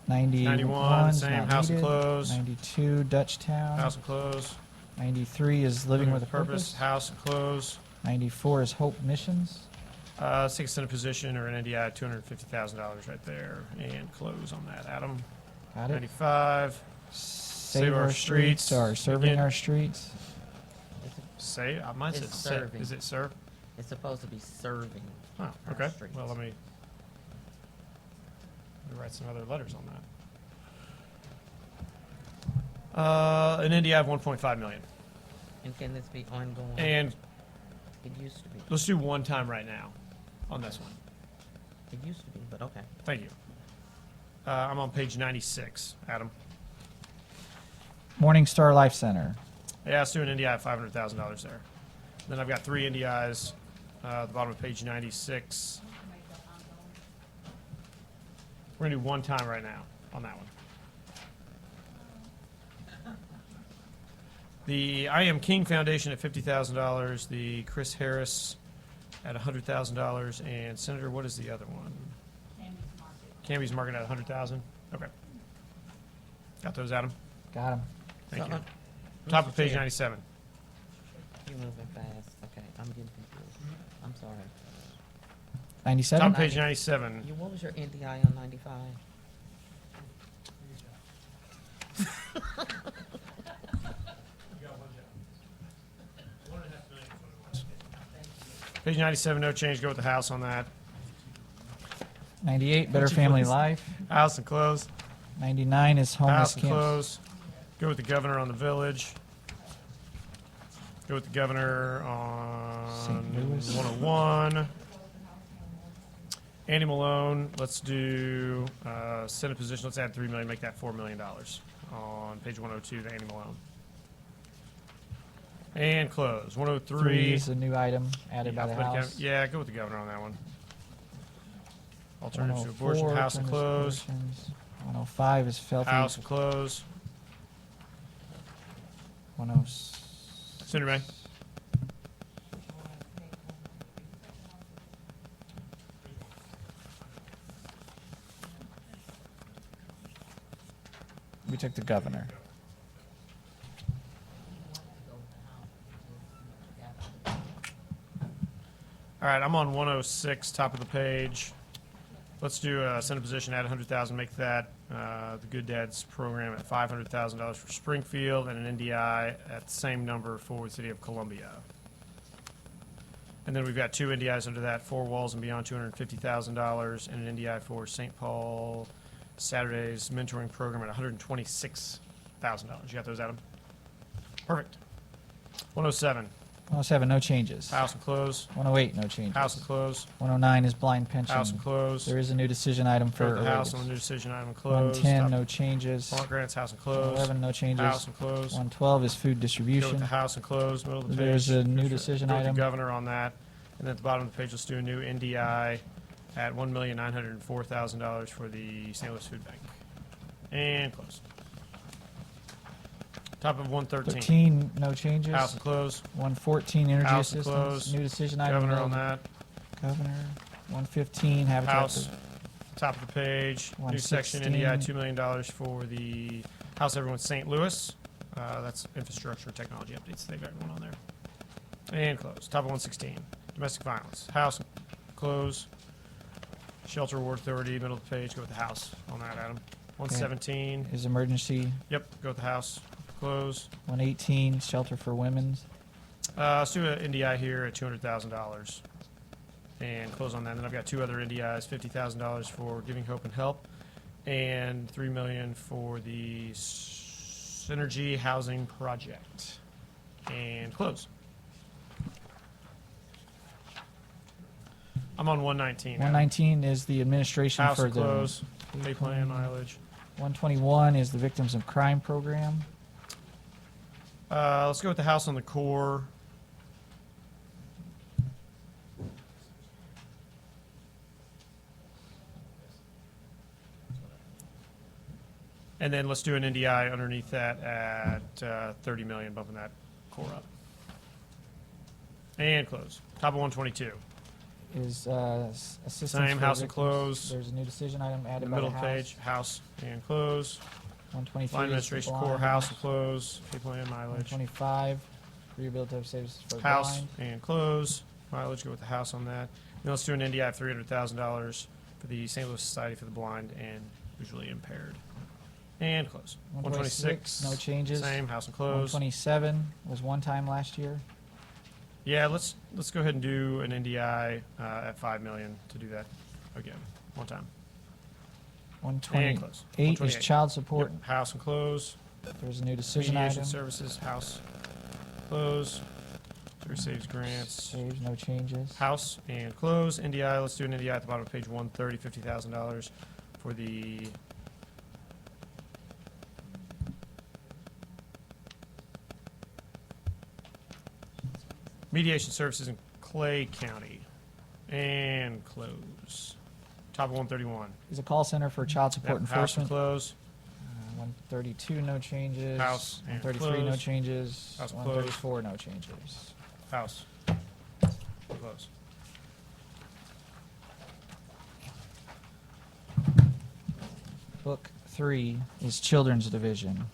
91, 's same, not house and needed. close. 92, Dutchtown. House and close. 93 is Living with a Purpose. House and close. 94 is Hope Missions. Six Senate position or an NDI, $250,000 right there, and close on that. Adam. Got it. 95. Save Our Streets, or Serving Again. Our Streets. Say, mine says It's serve. serving. Is it serve? It's supposed to be serving. Oh, our okay. streets. Well, let me write some other letters on that. An NDI of $1.5 million. And can this be ongoing? And It used to be. let's do one time right now on this one. It used to be, but okay. Thank you. I'm on page 96, Adam. Morning Star Life Center. Yeah, let's do an NDI of $500,000 there. Then I've got three NDIs at the bottom of page 96. We're going to do one time right now on that one. The I Am King Foundation at $50,000. The Chris Harris at $100,000. And Senator, what is the other one? Cammy's Market at $100,000. Okay. Got those, Adam? Got him. Thank So, you. Mr. Top of page Chair, 97. You're moving fast. Okay, I'm getting confused. I'm sorry. 97? Top of page 97. What was your NDI on 95? Page 97, no change. Go with the house on that. 98, Better Would you Family please? Life. House and close. 99 is Homeless House and Camps. close. Go with the governor on the village. Go with the governor on St. Louis. 101. Andy Malone, let's do Senate position. Let's add $3 million, make that $4 million on page 102 to Andy Malone. And close. 3 103. is a new item added by the Alphabet House. Yeah, go with the governor on that one. Alternative to 104, abortion, house and alternatives to close. abortions. 105 is Filthy. House and close. 106. Senator May. Contact the governor. All right, I'm on 106, top of the page. Let's do a Senate position, add 100,000, make that the Good Dads program at $500,000 for Springfield, and an NDI at the same number for the city of Columbia. And then we've got two NDIs under that, Four Walls and Beyond, $250,000, and an NDI for St. Paul Saturdays mentoring program at $126,000. You got those, Adam? Perfect. 107, 107, no changes. house and close. 108, no changes. House and close. 109 is blind pension. House and close. There is a new decision item Go for with the house on the Oregon. new decision item closed. 110, Top- no changes. Block grants, house and close. 111, no changes. House and close. 112 is food Go with distribution. the house and close, middle of the page. There's a new Go for- decision Go with item. the governor on that. And then at the bottom of the page, let's do a new NDI at $1,904,000 for the St. Louis Food Bank. And close. Top of 113. 13, no changes. House and close. 114, energy House and assistance. close. New decision item. Governor on available. that. Governor. 115, habitat. House. Top of the page. New section 116. NDI $2 million for the House Everyone St. Louis. That's infrastructure and technology updates. They've got one on there. And close. Top of 116. Domestic violence. House, close. Shelter Award Authority, middle of the page. Go with the house on that, Adam. 117. Is emergency. Yep, go with the house. Close. 118, shelter for women's. Let's do an NDI here at $200,000. And close on that. And then I've got two other NDIs, $50,000 for Giving Hope and Help, and $3 million for the Synergy Housing Project. And close. I'm on 119. Adam. 119 is the administration House for and the. close. Pay plan mileage. 121 is the victims of crime program. Let's go with the house on the core. And then let's do an NDI underneath that at 30 million, bumping that core up. And close. Top of 122. Is assistance. Same, for house and victims. close. There's a new decision item In added the by middle the of the House. page, house and close. 123 Line is the administration core, blind. house and close. Pay plan mileage. 125, rehabilitative services for House blind. and close. Mileage, go with the house on that. Then let's do an NDI of $300,000 for the St. Louis Society for the Blind and Visually Impaired. And close. 126. No changes. Same, house and close. 127 was one time last year. Yeah, let's go ahead and do an NDI at $5 million to do that again, one time. And close. 128 is 128. child support. Yep, house and close. There's a new decision Mediation item. services, house, close. Through saves grants. Saves, no changes. House and close. NDI, let's do an NDI at the bottom of page 130, $50,000 for the mediation services in Clay County. And close. Top of 131. Is a call center for child support Yep, house and enforcement. close. 132, no changes. House and 133, no close. changes. House and close. 134, no changes. House. Close. Book 3 is Children's Division.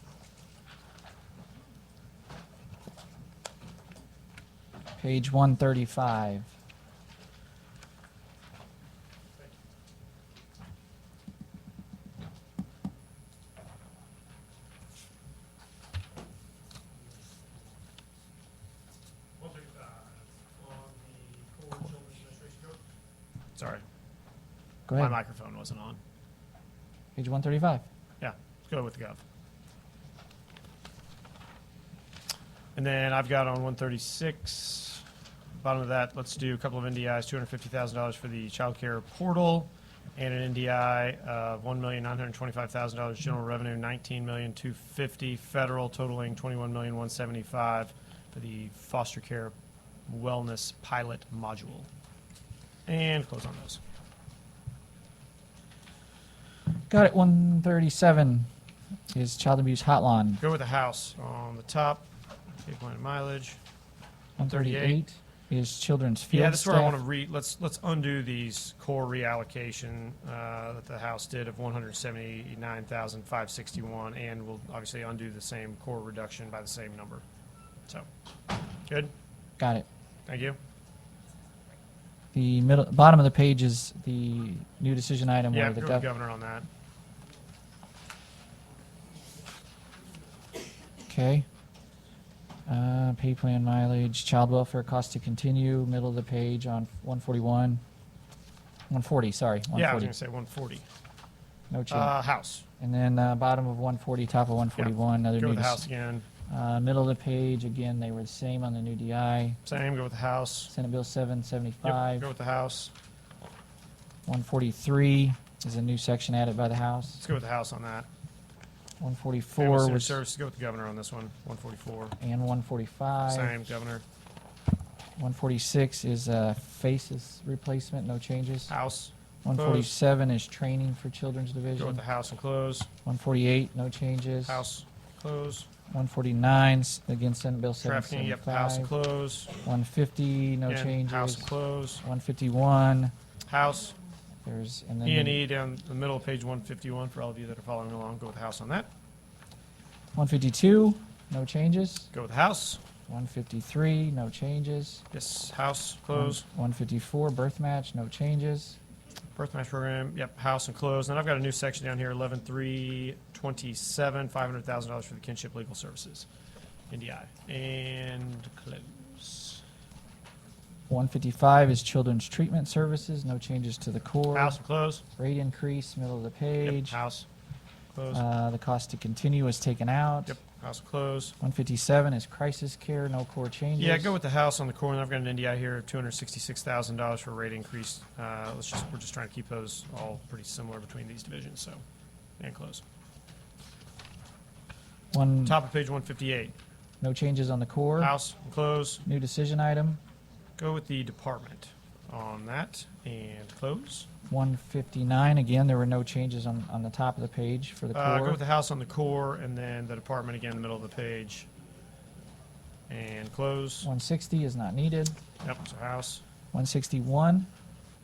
Page 135. Sorry, Go my ahead. microphone wasn't on. Page 135. Yeah, let's go with the gov. And then I've got on 136, bottom of that, let's do a couple of NDIs, $250,000 for the child care portal, and an NDI of $1,925,000 general revenue, $19,250,000 federal, totaling $21,175,000 for the foster care wellness pilot module. And close on those. Got it. 137 is Child Abuse Hotline. Go with the house on the top, pay plan and mileage. 138 is children's field Yeah, this is where I want to staff. let's undo these core reallocation that the House did of 179,561, and we'll obviously undo the same core reduction by the same number. So, good. Got it. Thank you. The bottom of the page is the new decision item Yeah, where the go with governor on that. Okay. Pay plan mileage, child welfare cost to continue, middle of the page on 141. 140, sorry, Yeah, I was 140. going to say 140. No change. House. And then bottom of 140, top of 141, another Go new. with the House again. Middle of the page, again, they were the same on the new DI. Same. Go with the House. Senate Bill Yep. 775. Go with the House. 143 is a new section added by the House. Let's go with the House on that. 144 Family was, Services. Go with the governor on this one. 144. and 145. Same. Governor. 146 is FACES replacement, no changes. House. 147 is training for Children's Go Division. with the House and close. 148, no changes. House. Close. 149, again, Senate Bill Trafficking. Yep. House and 775. close. 150, no Again, changes. House and close. 151, House. there's, and then. E&E down the middle of page 151 for all of you that are following along. Go with the House on that. 152, no changes. Go with the House. 153, no changes. Yes. House. Close. 154, birth match, no changes. Birth match program. Yep. House and close. Then I've got a new section down here. 11.327. $500,000 for the kinship legal services. NDI. And close. 155 is Children's Treatment Services, no changes to the core. House and close. Rate increase, middle of the Yep. page. House. Close. The cost to continue is taken out. Yep. House and close. 157 is crisis care, no core changes. Yeah, go with the House on the corner. I've got an NDI here of $266,000 for a rate increase. We're just trying to keep those all pretty similar between these divisions. So, and close. Top of page 158. No changes on the core. House and close. New decision item. Go with the department on that and close. 159, again, there were no changes on the top of the page for the core. Go with the House on the core and then the department again in the middle of the page and close. 160 is not needed. Yep. So House. 161,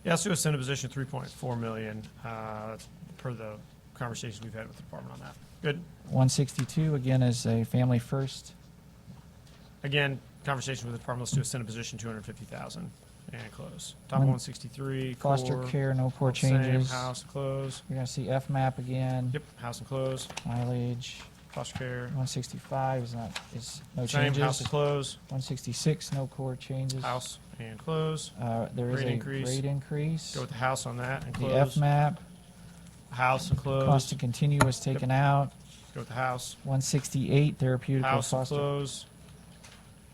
Yeah, let's do a Senate position 3.4 million. That's per the conversations we've had with the department on that. Good. 162, again, is a family first. Again, conversation with the department. Let's do a Senate position 250,000 and close. Top One- 163. Foster core, care, no core same. changes. House close. You're going to see FMAP again. Yep. House and close. Mileage. Foster care. 165 is no Same. changes. House and close. 166, no core changes. House and close. There is Rate a increase. rate increase. Go with the House on that and The close. FMAP, House and close. cost to continue was taken out. Go with the House. 168, therapeutic House and foster. close.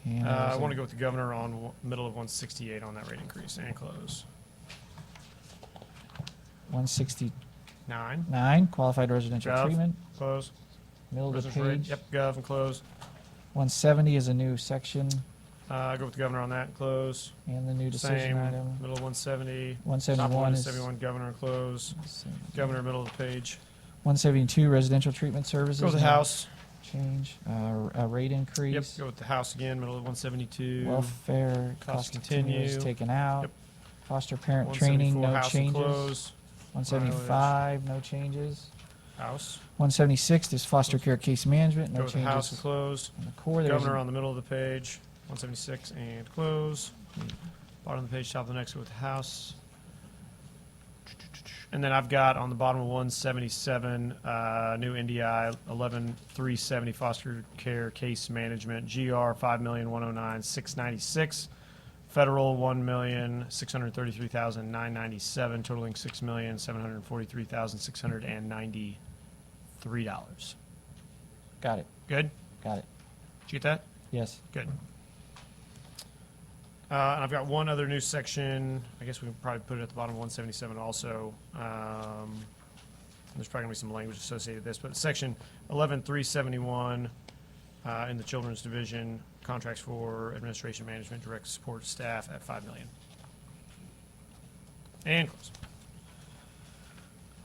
And I want to go with the governor on middle of 168 on that rate increase and close. 169, 9. qualified residential Gov. treatment, Close. middle of the Residential rate. page. Yep. Gov and close. 170 is a new section Go with the governor on that and close. and the new decision Same. item. Middle of 170. Top of 171 is 171. Governor and close. Governor middle of the page. 172 residential treatment services. Go with the no House. Change, a rate Yep. increase. Go with the House again. Middle of 172. Welfare, Cost cost to continue is continue. taken out. Yep. Foster parent training, 174. no House and changes. close. 175, no changes. House. 176 is foster care case management, Go no with the House and changes. close. On the core, there's Governor on the middle of the page. 176 and close. Bottom of the page, top of the next, go with the House. And then I've got on the bottom of 177, new NDI 11.370 foster care case management, GR 5,109,696, federal 1,633,997, totaling $6,743,693. got it, Good? got it. Did you get that? Yes. Good. And I've got one other new section. I guess we can probably put it at the bottom of 177 also. There's probably going to be some language associated with this, but section 11.371 in the Children's Division, contracts for administration, management, direct support staff at $5 million. And close.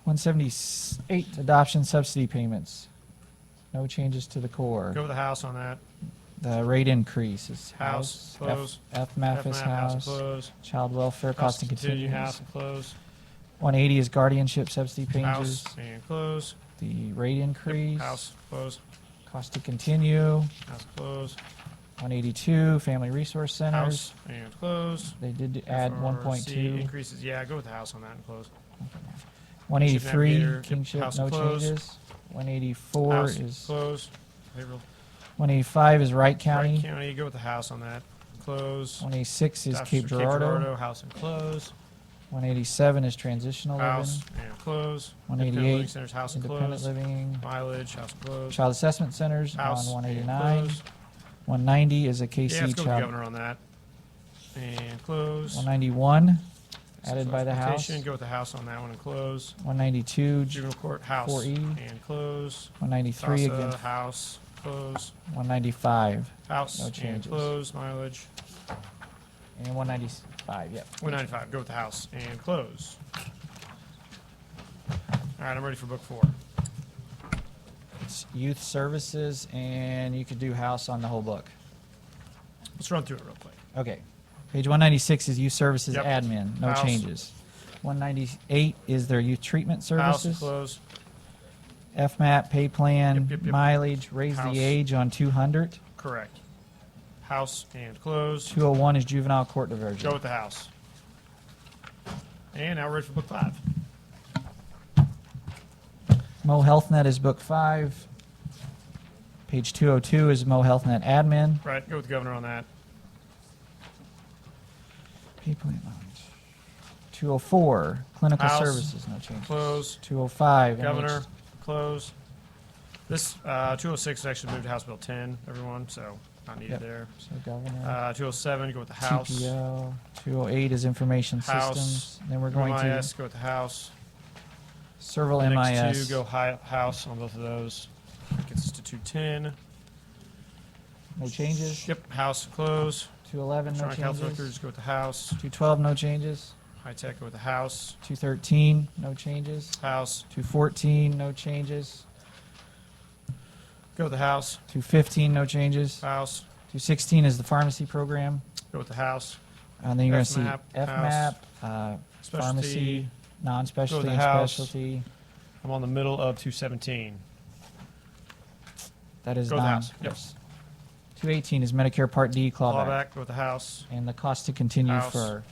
178 adoption subsidy payments, no changes to the core. Go with the House on that. The rate increase is House, House. close. FMAP is House and House. close. Child welfare, cost to continue. House and close. 180 is guardianship subsidy changes. House and close. The rate increase. House, close. Cost to continue. House, close. 182, family resource centers. House and close. They did add FRC 1.2. increases, yeah, go with the house on that and close. 183, Navigator, yep, kingship, House no close. changes. 184 House, is, close. Payroll. 185 is Wright County. Wright County, go with the house on that. Close. 186 is House Cape for Girardeau. House and close. 187 is transitional living. House and close. 188, Independent living centers, house and Independent close. living. Mileage, house and close. Child assessment centers House on and 189. close. 190 is a Yeah, KC let's go with the child. governor on that. And close. 191 added by the House. Exploitation, go with the house on that one and close. 192, Juvenile court, house 4E. and close. 193 CASA, again. house, close. 195 House No and changes. close. Mileage. and 195. Yep. 195, go with the house and close. All right, I'm ready for book 4. It's youth services, and you could do House on the whole book. Let's run through it real quick. Okay. Page 196 is youth services Yep. admin. No House. changes. 198 is their youth treatment House, services. close. FMAP, pay plan, Yep. mileage, raise House. the age on 200. Correct. House and close. 201 is juvenile court diversion. Go with the house. And now we're ready for book 5. Mo Health Net is book 5. Page 202 is Mo Health Net admin. Right, go with the governor on that. Pay plan mileage. 204 clinical House. services. No changes. Close. 205 Governor, close. This 206 is actually moved to House Bill 10, everyone, so not needed Yep. there. So governor. 207, go with the house. TPO. 208 is information House. systems. Then we're going MIS, to go with the house. Serval The next MIS. two go house on both of those. That gets us to 210. No changes. Yep, house, close. 211, no Electronic health changes. records, go with the house. 212, no changes. High tech, go with the house. 213, no changes. House, 214, no changes. go with the house. 215, no changes. House, 216 is the pharmacy program. go with the house. And then you're going to see FMAP, FMAP, Specialty, pharmacy, non-specialty, Go and with the house. specialty. I'm on the middle of 217. That is Go with the non. house. Yep. Yes. 218 is Medicare Part D clawback. Clawback, go with the house. And the cost to continue House. for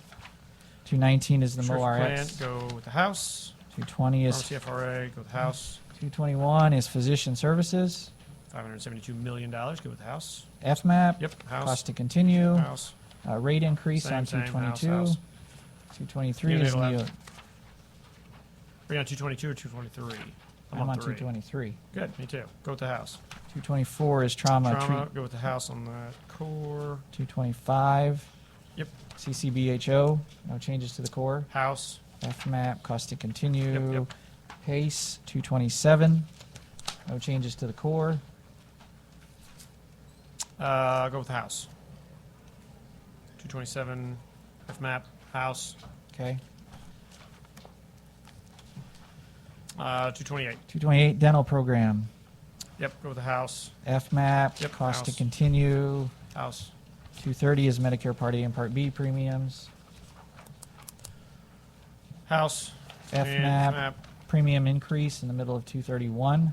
219 is the Sheriff plan, MORX. go with the house. 220 is Pharmacy FRA, go with the house. 221 is physician services. $572 million, go with the house. FMAP. Yep, Cost house, to continue. house. Rate increase on Same, house, 222. house. 223 is Neonatal neo. Are you on 222 or 223? I'm on 3. 223. Good, me too. Go with the house. 224 is trauma. Trauma, go with the house on the core. 225. Yep. CCBHO. No changes to the core. House, FMAP. Cost to continue. Yep, PACE. 227. No changes to the core. go with the house. 227, FMAP, house. Okay. 228. 228 dental program. Yep, go with the house. FMAP. Yep, Cost to house. continue. House. 230 is Medicare Part A and Part B premiums. House. FMAP. And FMAP. Premium increase in the middle of 231.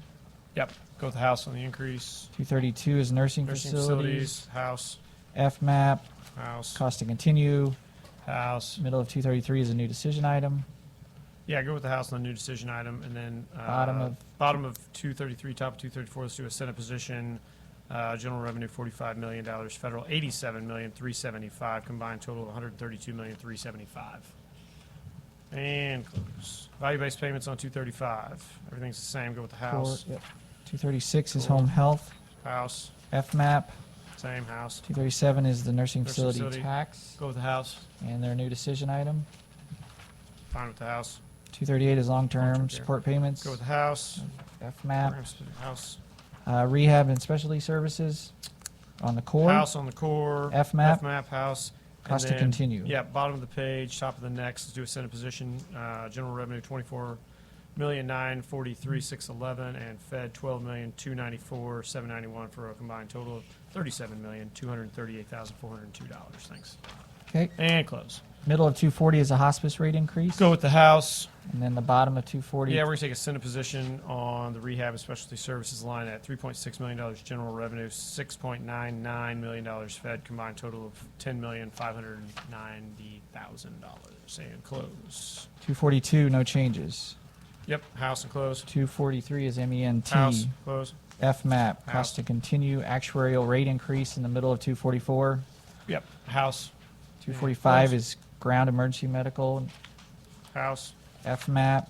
Yep, go with the house on the increase. 232 is nursing Nursing facilities. facilities, house, FMAP. house, Cost to continue. house. Middle of 233 is a new decision item. Yeah, go with the house on the new decision item, and then Bottom of- 233, top of 234. Let's do a Senate position. General revenue $45 million, federal $87,375,000, combined total of $132,375,000. And close. Value-based payments on 235. Everything's the same. Go with the house. Yep. 236 is Cool. home health. House, FMAP. same house. 237 is the nursing Nursing facility facility. tax Go with the house. and their new decision item. Fine with the house. 238 is Long-term long-term care. support payments. Go with the house. FMAP. Program-specific House. Rehab and specialty services on the core. House on the core. FMAP. FMAP, house. And Cost to then, continue. Yeah, bottom of the page, top of the next, let's do a Senate position. General revenue, 24 $1,943,611, and Fed $12,294,791 for a combined total of $37,238,402. Thanks. Okay, And close. middle of 240 is a hospice rate increase. Go with the House. And then the bottom of 240. Yeah, we're going to take a Senate position on the rehab and specialty services line at $3.6 million general revenue, $6.99 million Fed, combined total of $10,590,000. And close. 242, no changes. Yep, House and close. 243 is MENT. House, close. FMAP, House. cost to continue, actuarial rate increase in the middle of 244. Yep, House. 245 Close. is ground emergency medical, House, FMAP.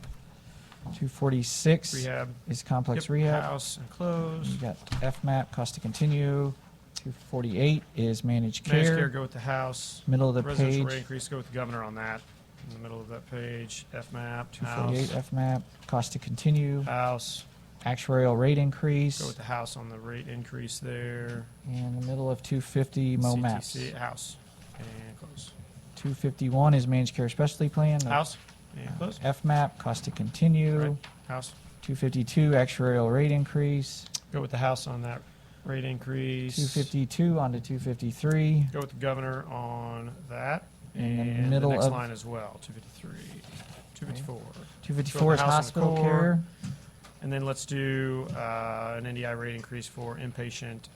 246 rehab. is complex Yep, rehab. House and close. You got FMAP, cost to continue. 248 is managed Managed care, care. go with the House. Middle of the Residential rate page. increase, go with the governor on that. In the middle of that page, FMAP, 248 House. FMAP, cost to continue. House, Actuarial rate go increase. with the House on the rate increase there. And the middle of 250 MOMAPs. CTC, House, and close. 251 is managed care specialty plan. House, and close. FMAP, cost to continue. Right. House, 252 actuarial rate increase. go with the House on that rate increase. 252 onto 253. Go with the governor on that. In the And the middle next of- line as well, 253, 254. 254 is House on the hospital core. care. And then let's do an NDI rate increase for inpatient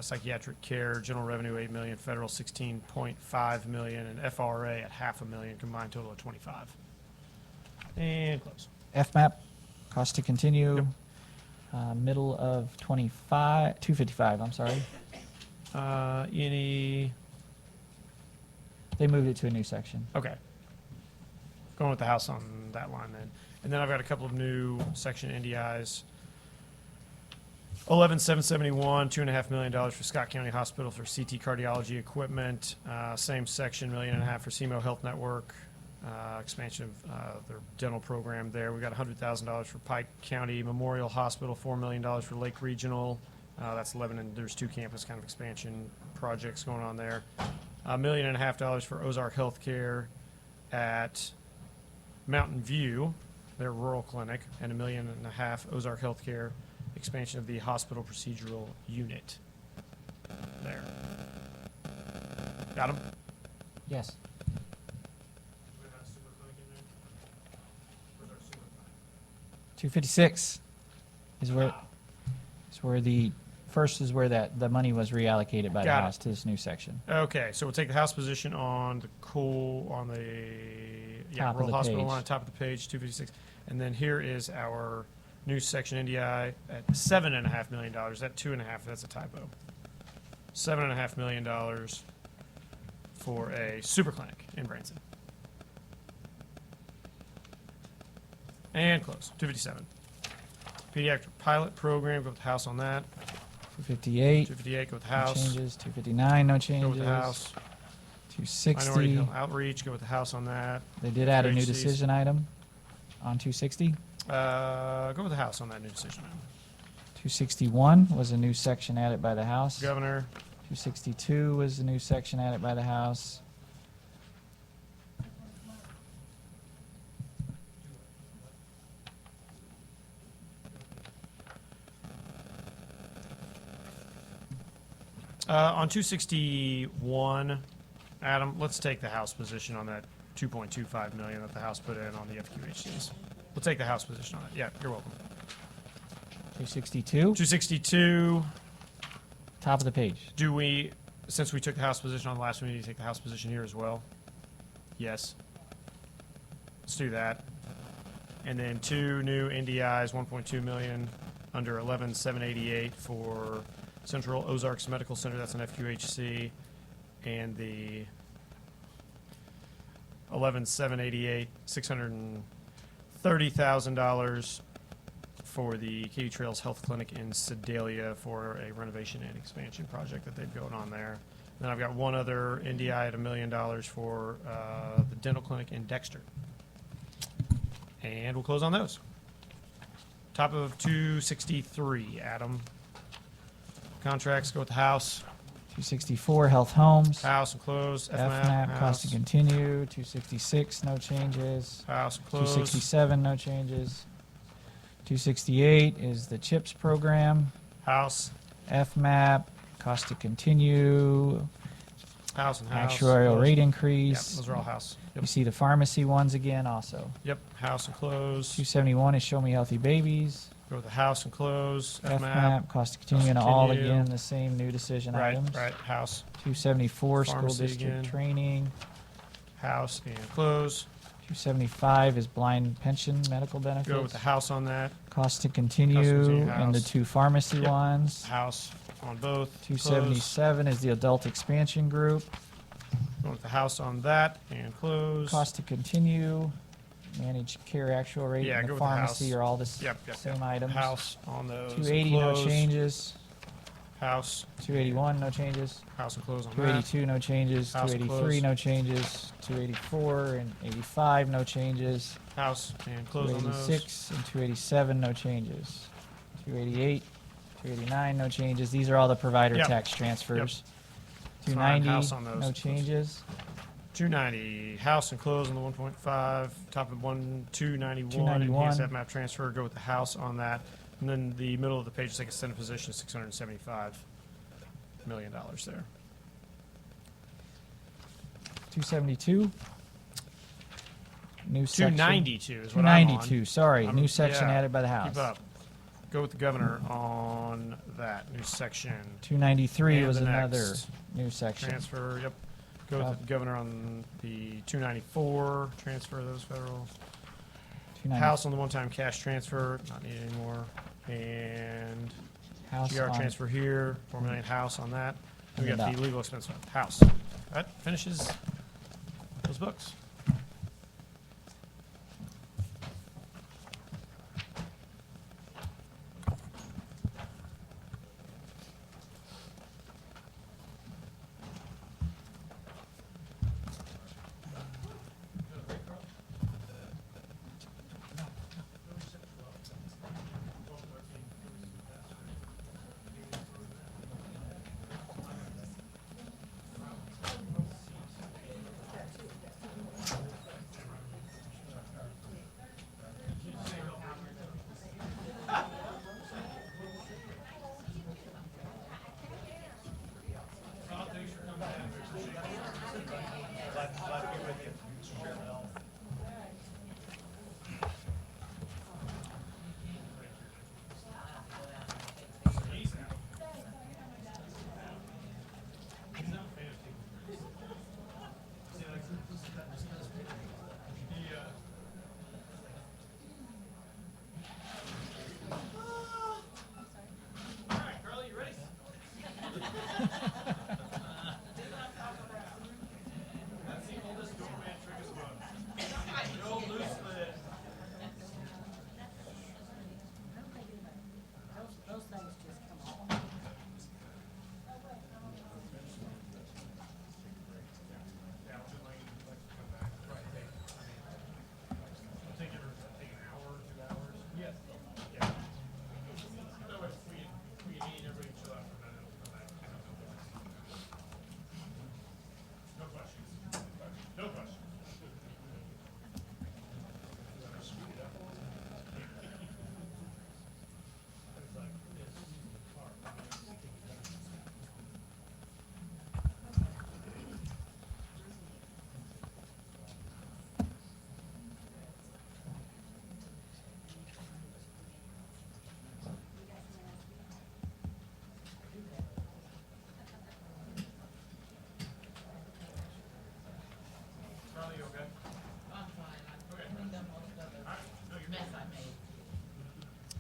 psychiatric care, general revenue 8 million, federal 16.5 million, and FRA at $500,000, combined total of 25. And close. FMAP, cost to continue. Yep. Middle of 255, I'm sorry. Any, They moved it to a new section. okay. Going with the House on that line then. And then I've got a couple of new section NDIs. 11,771, $2.5 million for Scott County Hospital for CT cardiology equipment. Same section, $1.5 million for SEMO Health Network, expansion of their dental program there. We got $100,000 for Pike County Memorial Hospital, $4 million for Lake Regional. That's 11, and there's 2 campus kind of expansion projects going on there. $1.5 million for Ozark Healthcare at Mountain View, their rural clinic, and $1.5 million Ozark Healthcare expansion of the hospital procedural unit. There. Got him? Yes. 256 is where the first is where the money was reallocated by the Got it. House to this new section. Okay, so we'll take the House position on the Top of rural the hospital page. line, top of the page, 256. And then here is our new section NDI at $7.5 million. That 2.5, that's a typo. $7.5 million for a super clinic in Branson. And close, 257. Pediatric pilot program, go with the House on that. 258, 258, go with the no House. changes. 259, no Go changes. with the House. 260, Minority Health Outreach, go with the House on that. they did add a new HCS. decision item on 260. Go with the House on that new decision. 261 was a new section added by the House. Governor, 262 was a new section added by the House. on 261, Adam, let's take the House position on that 2.25 million that the House put in on the FQHCs. We'll take the House position on it. Yeah, you're welcome. 262, 262, top of the page. do we, since we took the House position on the last one, we need to take the House position here as well? Yes. Let's do that. And then 2 new NDIs, 1.2 million under 11,788 for Central Ozarks Medical Center, that's an FQHC, and the 11,788, $630,000 for the Katy Trails Health Clinic in Sedalia for a renovation and expansion project that they've going on there. Then I've got one other NDI at $1 million for the dental clinic in Dexter. And we'll close on those. Top of 263, Adam. Contracts, go with the House. 264, health homes. House and close. FMAP, cost House. to continue. 266, no changes. House and close. 267, no changes. 268 is the CHIPS program. House, FMAP, cost to continue, house, and house. actuarial Close. rate Yep, increase. those are all house. You Yep, see the pharmacy ones again also. yep, house and close. 271 is Show Me Healthy Babies. Go with the house and close. FMAP, cost to continue, and Cost to all continue. again the same new decision Right, items. right, house, 274, school Pharmacy district again. training. house, and close. 275 is blind pension medical Go with benefits. the house on that. Cost to continue, continue, and the house. two pharmacy Yep. ones. House on both. Close. 277 is the adult expansion group. Go with the house on that and close. Cost to continue, managed care actual rate, Yeah, and go the with the pharmacy house. are all the s- Yep, yep, same yep. items. House on those. and 280, no close. changes. House. 281, no changes. House and close on that. 282, no changes. House 283, close. no changes. 284 and 85, no changes. House and close on those. 286 and 287, no changes. 288, 289, no changes. These are all the provider Yep. tax transfers. Fine, 290, house on those. no changes. 290, house and close on the 1.5, top of 291, 291. enhanced FMAP transfer, go with the house on that. And then the middle of the page, take extended position, $675 million there. 272. New section. 292 is what I'm on. 292, sorry. I'm- New section yeah, added by the House. Keep up. Go with the governor on that, new section. 293 And was the another next. new section. Transfer, yep. Go with the governor on the 294, transfer those federal. 290 House on the one-time cash transfer, not needed anymore. And House GR on- transfer here, 4 million house on that. And We got then the legal expense fund, house. That finishes those books.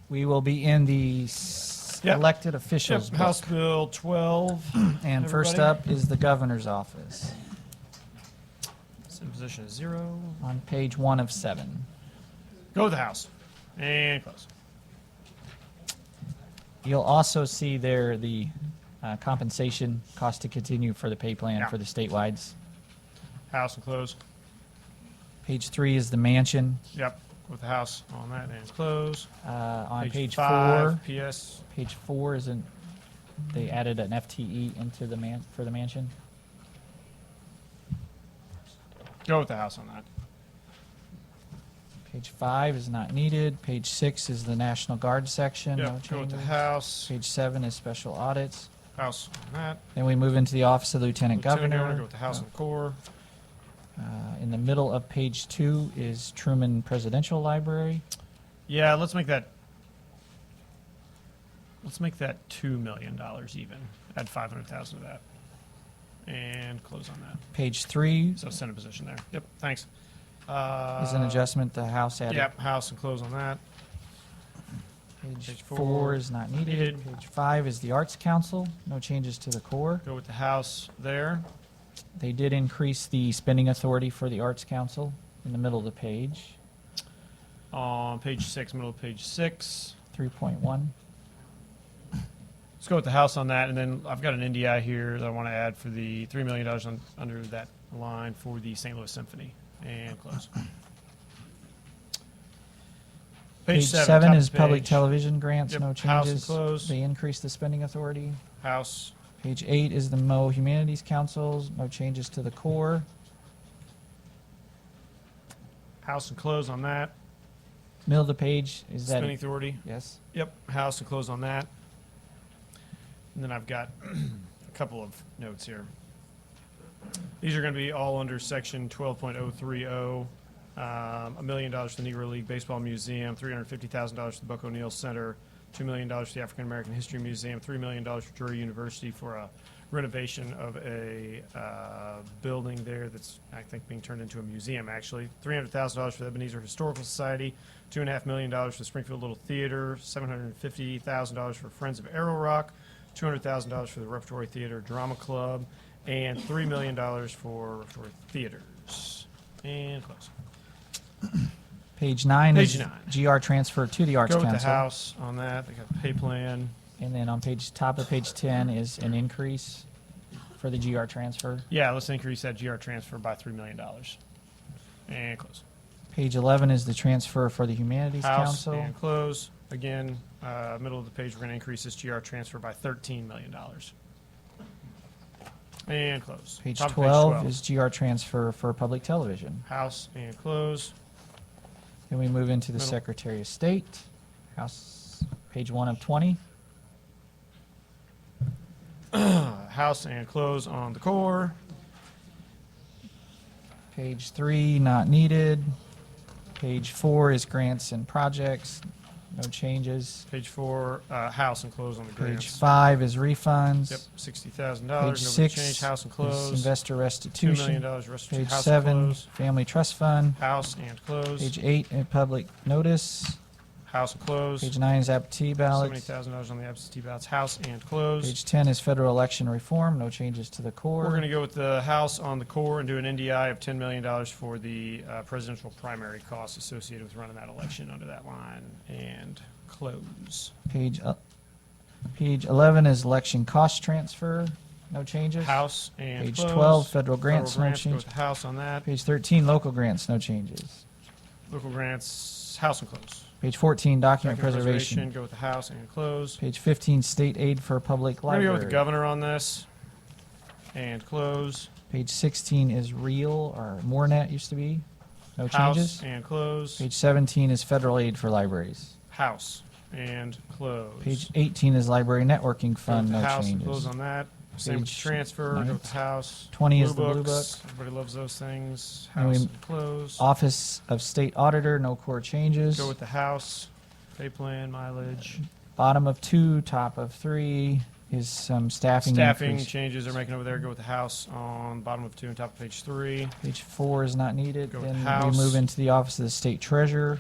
We will be in the Yep. elected officials Yep, House book. Bill 12. And first everybody. up is the governor's office It's in position 0. on page 1 of 7. Go with the house. And close. You'll also see there the compensation cost to continue for the pay plan Yeah. for the statewides. House and close. Page 3 is the mansion. Yep. Go with the house on that and close. On page 5, 4, PS. page 4 isn't, they added an FTE into the for the mansion. Go with the house on that. Page 5 is not needed. Page 6 is the National Guard section, no Yep, go with the changes. House. Page 7 is special audits. House on that. Then we move into the Office of Lieutenant Lieutenant Governor. Go with the House and Core. In the middle of page 2 is Truman Presidential Library. Yeah, let's make that $2 million even. Add 500,000 to that. And close on that. Page 3 So Senate position there. Yep, thanks. is an adjustment the House added. Yep, House and close on that. Page Page 4 4 is not needed. needed. Page 5 is the Arts Council. No changes to the core. Go with the House there. They did increase the spending authority for the Arts Council in the middle of the page, On page 6, middle of page 6. 3.1. Let's go with the House on that, and then I've got an NDI here that I want to add for the $3 million under that line for the St. Louis Symphony. And close. Page top 7 of is public page. television grants, Yep, no House and changes. close. They increased the spending authority. House. Page 8 is the Mo Humanities Councils, no changes to the core. House and close on that. Middle of the page, is that? Spending authority. Yes. Yep, House and close on that. And then I've got a couple of notes here. These are going to be all under section 12.030. $1 million for the Negro League Baseball Museum, $350,000 for the Buck O'Neill Center, $2 million for the African American History Museum, $3 million for Drury University for a renovation of a building there that's, I think, being turned into a museum, actually. $300,000 for the Ebenezer Historical Society, $2.5 million for the Springfield Little Theater, $750,000 for Friends of Arrow Rock, $200,000 for the Repertory Theater Drama Club, and $3 million for Repertory Theaters. And close. Page 9 Page is 9. GR transfer to the Arts Go with Council. the House on that. They got the pay plan. And then on top of page 10 is an increase for the GR transfer. Yeah, let's increase that GR transfer by $3 million. And close. Page 11 is the transfer for the Humanities House Council. and close. Again, middle of the page, we're going to increase this GR transfer by $13 million. And close. Page Top of 12 is GR transfer for public television. House and close. Then we move into the Middle. Secretary of State. House, page 1 of 20. House and close on the core. Page 3, not needed. Page 4 is grants and projects. No changes. Page 4, House and close on the Page grants. 5 is refunds. Yep, $60,000. Page No 6 change. House and is close. investor $2 million restitution. restitution. Page House 7, and close. family trust fund. House and close. Page 8, public notice. House and close. Page 9 is absentee ballots. $70,000 on the absentee ballots. House and close. Page 10 is federal election reform. No changes to the core. We're going to go with the House on the core and do an NDI of $10 million for the presidential primary costs associated with running that election under that line, and close. Page 11 is election cost transfer. No changes. House and Page close. 12, federal grants, no Go change. with the House on that. Page 13, local grants. No changes. Local grants, House and close. Page 14, document Document preservation. Go with the House and close. Page 15, state aid for public We're going to go with library. the governor on this, and close. Page 16 is real, or MoreNet used to be. No House changes. and close. Page 17 is federal aid for libraries. House and close. Page 18 is library networking Go with fund. the No House and changes. close on that. Same with the Page transfer. nine. Go with the House. 20 is the blue book. Everybody loves those things. And House we- and close. Office of State Auditor, no core changes. Go with the House. Pay plan, mileage. Bottom of 2, top of 3 is some staffing Staffing increase. changes they're making over there. Go with the House on bottom of 2 and top of page 3. Page 4 is not needed. Go with Then House. we move into the Office of the State Treasurer.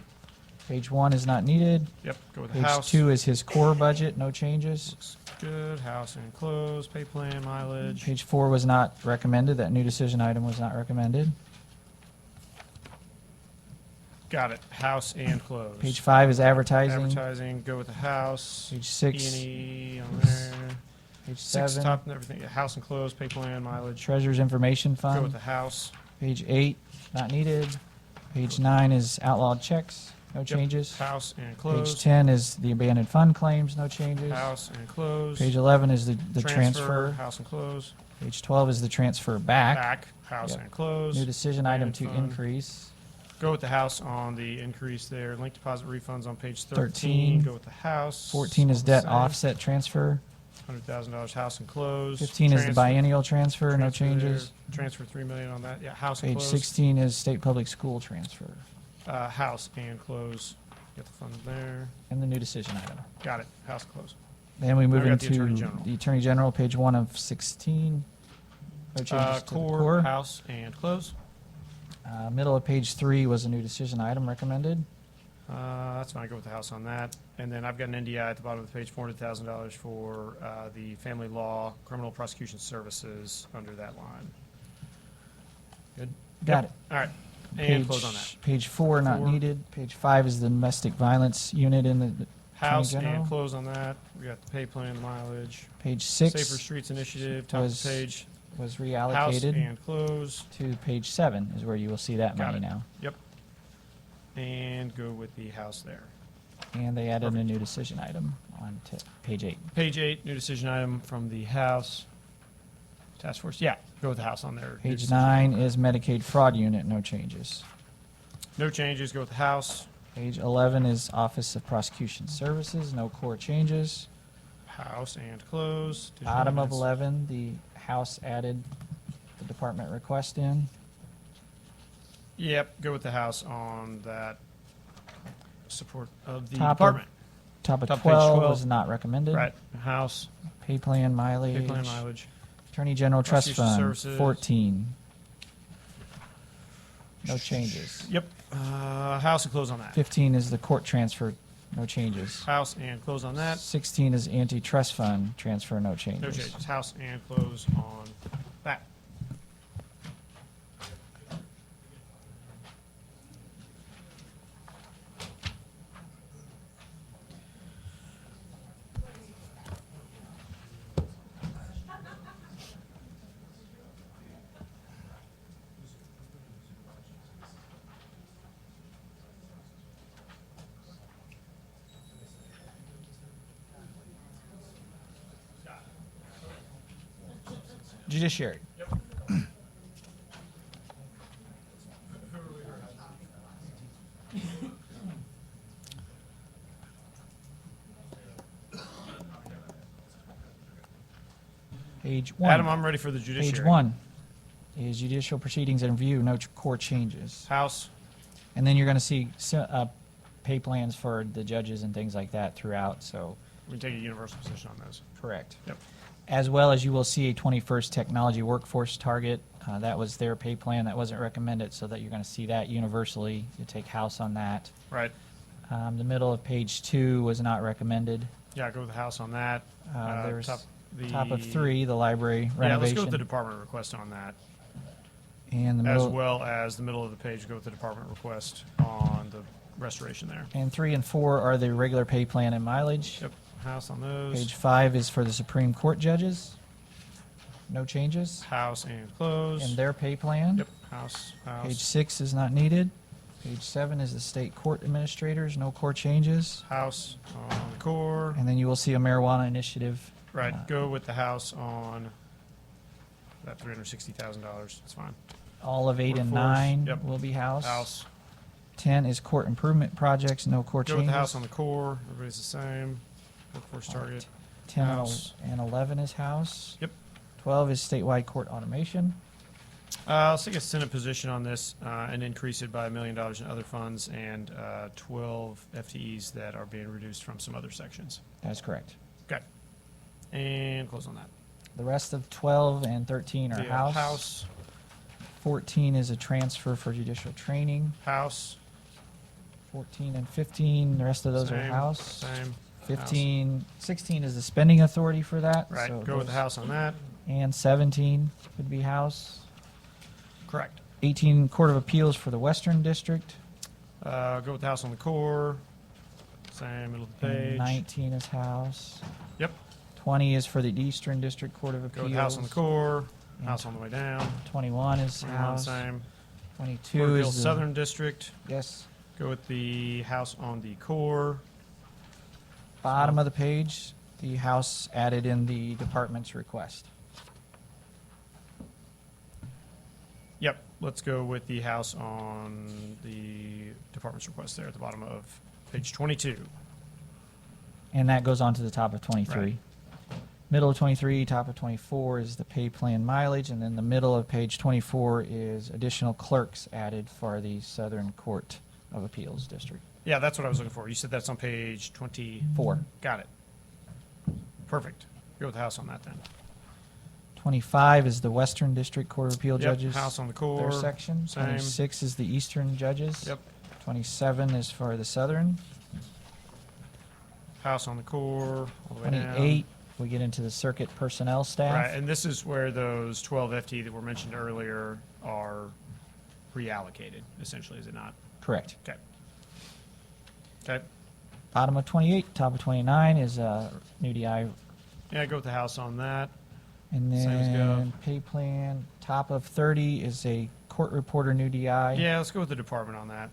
Page 1 is not needed. Yep, go with the Page House. 2 is his core budget, no changes. Looks good. House and close. Pay plan, mileage. Page 4 was not recommended. That new decision item was not recommended. Got it. House and close. Page 5 is advertising. Advertising. Go with the House. Page 6, E&E on there. page 6 7, top and everything. Yeah, House and close. Pay plan, mileage. Treasurer's Information Go with Fund. the House. Page 8, not needed. Page 9 is outlawed checks, no Yep. changes. House and Page close. 10 is the abandoned fund claims, no changes. House and close. Page 11 is the transfer. House and close. Page 12 is the transfer back. Back. House Yep. and close. New decision item to Abandoned fund. increase. Go with the house on the increase there. Link deposit refunds on page 13. 13. Go with the house. 14 is All the debt same. offset transfer. $100,000 house and close. 15 is the Transfer- biennial transfer, no transfer there. changes. Transfer 3 million on that. Yeah, house and Page close. 16 is state public school transfer. House and close. Get the funds there. And the new decision item. Got it. House and close. Then we move Now we got the into Attorney General. the Attorney General, page 1 of 16. No changes to the core. House and close. Middle of page 3 was a new decision item recommended. That's fine. Go with the house on that. And then I've got an NDI at the bottom of the page, $400,000 for the family law criminal prosecution services under that line. Good. Got it. All right. And close on that. Page 4, not 4. needed. Page 5 is the domestic violence unit in the Attorney House General. and close on that. We got the pay plan, mileage. Page 6 Safer Streets Initiative, top of was the page. was House reallocated and close. to page 7 is where you will see that Got money it. now. Yep. And go with the house there. And they added a Perfect. new decision item on page 8. Page 8, new decision item from the House. Task Force, yeah, go with the house on there. New Page decision 9 item. is Medicaid fraud unit, no changes. No changes, go with the House. Page 11 is Office of Prosecution Services, no core changes. House and close. Digital Bottom of evidence. 11, the House added the department request in. Yep, go with the House on that support of the Top of- department. Top of Top page 12 12. was not recommended. Right, House, Pay plan mileage. pay plan mileage. Attorney General Trust Prosecution Fund, Services. 14. No changes. Yep, House and close on that. 15 is the court transfer, no changes. House and close on that. 16 is antitrust fund transfer, no changes. No changes. House and close on that. Judiciary. Page 1. Adam, I'm ready for the judiciary. Page 1 is judicial proceedings and review, no core changes. House, And then you're going to see pay plans for the judges and things like that throughout, so we can take a universal position on those. correct. Yep. As well as you will see a 21st technology workforce target. That was their pay plan. That wasn't recommended, so that you're going to see that universally. You take House on that. Right. The middle of page 2 was not recommended. Yeah, go with the House on that. There's the- top of 3, the library Yeah, let's renovation. go with the department request on that. And the As middle, well as the middle of the page, go with the department request on the restoration there. and 3 and 4 are the regular pay plan and mileage. Yep, House on those. Page 5 is for the Supreme Court judges. No changes. House and close. And their pay plan. Yep, House, Page House, 6 is not needed. Page 7 is the state court administrators, no core changes. House on the core. And then you will see a marijuana initiative. Right, go with the House on that $360,000. It's fine. All of 8 and Workforce, 9 yep. will be House. House. 10 is court improvement projects, no core Go changes. with the House on the core. Everybody's the same. Workforce target. 10 House. and 11 is House. Yep. 12 is statewide court automation. Let's take a Senate position on this and increase it by $1 million in other funds and 12 FTEs that are being reduced from some other sections. That's correct. Okay. And close on that. The rest of 12 and 13 are The House. House, 14 is a transfer for judicial training. House. 14 and 15, the rest of those are Same, House. Same. 15, 16 is the spending authority for that. Right, so go with the those- House on that. And 17 would be House. Correct. 18, Court of Appeals for the Western District. Go with the House on the core. Same, middle of the And page. 19 is House. Yep. 20 is for the Eastern District Court of Appeals. Go with the House on the core. And House on the way down. 21 is 21, House. same. 22 Court of is Appeals the, Southern District. Yes. Go with the House on the core. Bottom of the page, the House added in the department's request. Yep, let's go with the House on the department's request there at the bottom of page 22. And that goes on to the top of 23. Right. Middle of 23, top of 24 is the pay plan mileage, and then the middle of page 24 is additional clerks added for the Southern Court of Appeals District. Yeah, that's what I was looking for. You said that's on page 24. 4. Got it. Perfect. Go with the House on that then. 25 is the Western District Court of Appeal Yep, judges. House on the Their core. section. Same. 26 is the Eastern judges. Yep. 27 is for the Southern. House on the core, all the way down. 28, we get into the circuit personnel staff. Right, and this is where those 12 FT that were mentioned earlier are reallocated, essentially, is it not? Correct. Okay. Okay. Bottom of 28, top of 29 is new DI. Yeah, go with the House on that. And Same as Gov. then pay plan, top of 30 is a court reporter new DI. Yeah, let's go with the department on that.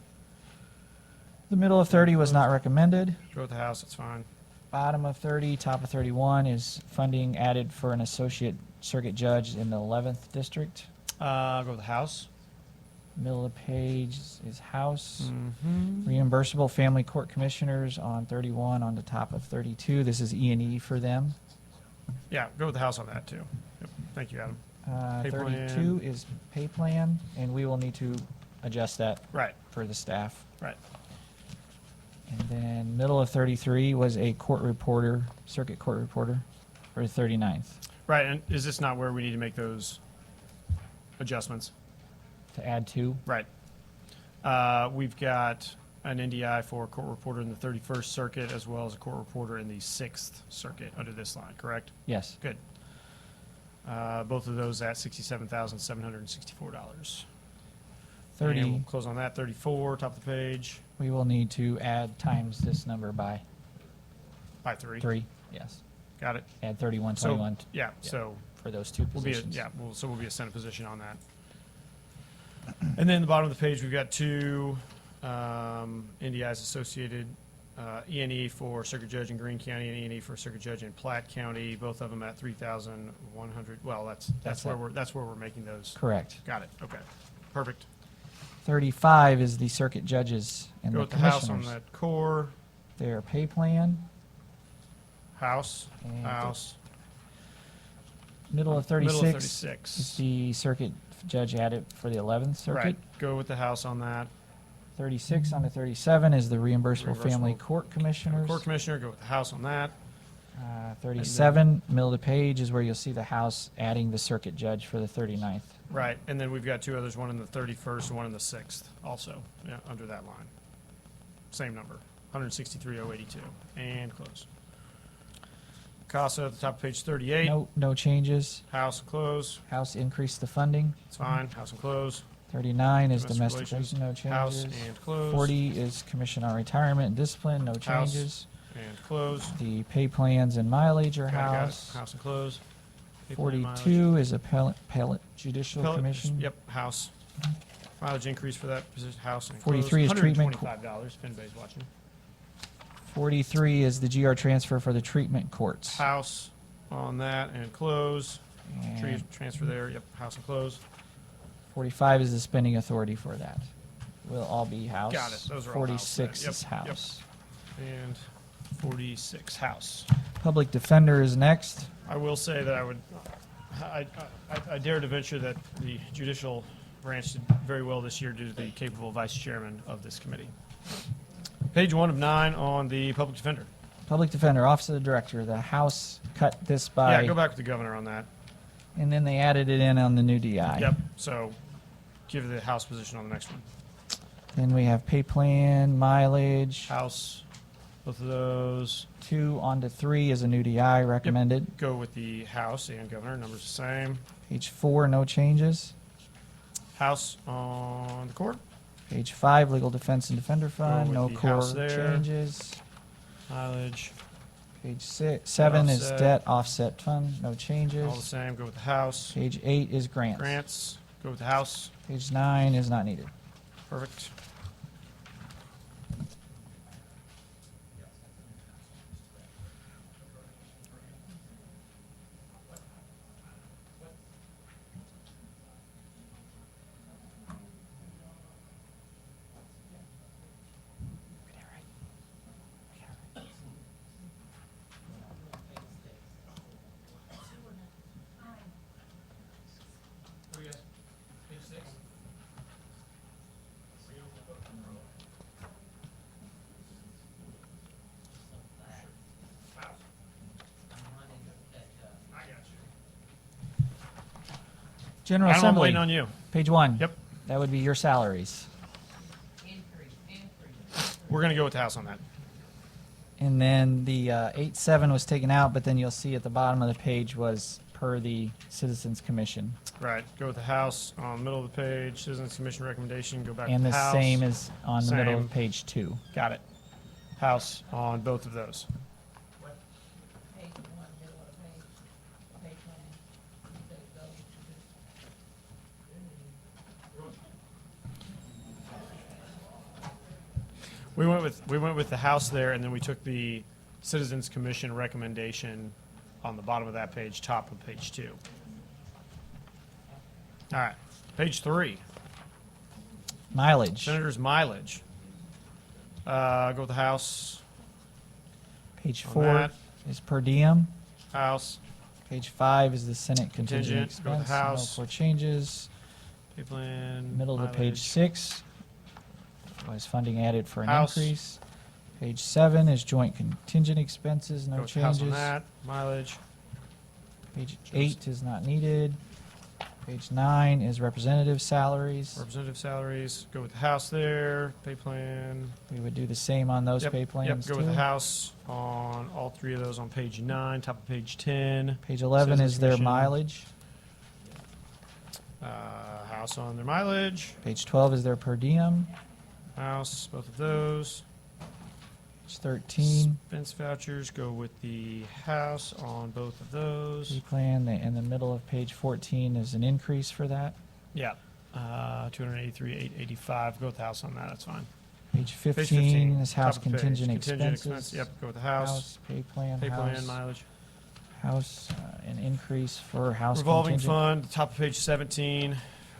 The middle of 30 was not recommended. Go with the House, it's fine. Bottom of 30, top of 31 is funding added for an associate circuit judge in the 11th district. Go with the House. Middle of the page is House. Mm-hmm. Reimbursable family court commissioners on 31 on the top of 32. This is E&E for them. Yeah, go with the House on that, too. Yep. Thank you, Adam. Pay 32 plan. is pay plan, and we will need to adjust that Right, for the staff. right. And then middle of 33 was a court reporter, circuit court reporter for the 39th Right, and is this not where we need to make those adjustments? to add 2. Right. We've got an NDI for a court reporter in the 31st Circuit as well as a court reporter in the 6th Circuit under this line, correct? Yes. Good. Both of those at $67,764. 30, And we'll close on that. 34, top of the page, we will need to add times this number by by 3. 3. Yes. Got it. Add 31, So, 21 yeah, so for those 2 we'll be, positions. we'll be a Senate position on that. And then the bottom of the page, we've got 2 NDIs associated, E&E for Circuit Judge in Greene County and E&E for Circuit Judge in Platte County, both of them at 3,100. Well, that's where it. we're making those. Correct. Got it. Okay. Perfect. 35 is the circuit judges and Go the with the House on commissioners. that core. Their pay plan. House. And House. Middle of Middle of 36 is 36. the circuit judge added for the 11th circuit. Right. Go with the House on that. 36 on to 37 is the reimbursable family Reimbursable court commissioners. Court Commissioner. Go with the House on that. 37, middle of the page is where you'll see the House adding the circuit judge for the 39th. Right, and then we've got 2 others, one in the 31st and one in the 6th also, yeah, under that line. Same number, 163,082, and close. CASA at the top of page 38. No changes. House and close, House increased the funding. it's fine, House and close. 39 is Domestic domestic relations, relations, no House changes. and close. 40 is commission on retirement and discipline, no House. changes. And close. The pay plans and mileage are Got it. House. House and close. Pay plan mileage. 42 is appellate judicial Appellate- commission. Yep, House. Mileage increase for that position, House and close. 43 is treatment co- $125, if anybody's watching. 43 is the GR transfer for the treatment courts. House on that and close. And Transfer there, yep, House and close. 45 is the spending authority for that. Will all be House. Got it. Those are all House 46 then. is Yep, yep. House. And 46, House. Public defender is next. I will say that I dare to venture that the judicial branch did very well this year due to the capable vice chairman of this committee. Page 1 of 9 on the public defender. Public defender, office of the director. The House cut this by, Yeah, go back with the governor on that. and then they added it in on the new DI. Yep, so give the House position on the next one. Then we have pay plan, mileage. House, both of those. 2 on to 3 is a new DI recommended. Go with the House and governor, numbers the same. Page 4, no changes. House on the court. Page 5, legal defense and defender fund, with no the core House there. changes. Mileage, Page 7 is Offset. debt offset fund, no all the changes. same. Go with the House. Page 8 is grants. Grants, go with the House. Page 9 is not needed. Perfect. General I'm Assembly. waiting on you. Page 1. Yep. That would be your salaries. We're going to go with the House on that. And then the 8.7 was taken out, but then you'll see at the bottom of the page was per the Citizens Commission. Right. Go with the House on the middle of the page. Citizens Commission recommendation. Go back to And the the House. same is on the middle Same. of page 2. Got it. House on both of those. We went with the House there, and then we took the Citizens Commission recommendation on the bottom of that page, top of page 2. All right, page 3, Mileage. Senator's mileage. Go with the House. Page on 4 that. is per diem. House. Page 5 is the Senate contingent Contingent, go with expense. the House. No core changes. Pay plan. Middle of the page mileage. 6 was funding added for an House. increase. Page 7 is joint contingent expenses, Go no with the House on changes. that. Mileage. Page 8 is not needed. Page 9 is representative salaries. Representative salaries. Go with the House there. Pay plan. We would do the same on those Yep, pay plans Yep, go with too. the House on all 3 of those on page 9, top of page 10. Page 11 Citizens is their Commission. mileage. House on their mileage. Page 12 is their per diem. House, both of those. Page 13, Expense vouchers, go with the House on both of those. pay plan. In the middle of page 14 is an increase for that. Yeah, 283,885. Go with the House on that. That's fine. Page Page 15 is house top of page. contingent Contingent expenses. Yep, go with the House. Pay plan, Pay plan, house, mileage. house, an increase for house Revolving contingent. fund, top of page 17,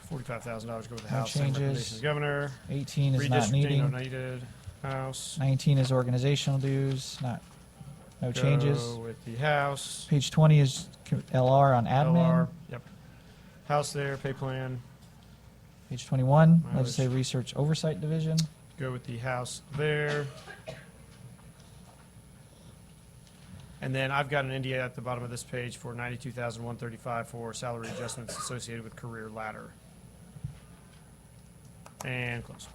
$45,000. Go with the No House. Same changes. recommendation of the governor. 18 is not Redistricting, needing. no needed. House. 19 is organizational dues, no changes. Go with the House. Page 20 is LR on admin. LR, yep. House there, pay plan. Page 21, Mileage. Legislative Research Oversight Division. Go with the House there. And then I've got an NDA at the bottom of this page for $92,135 for salary adjustments associated with career ladder. And close.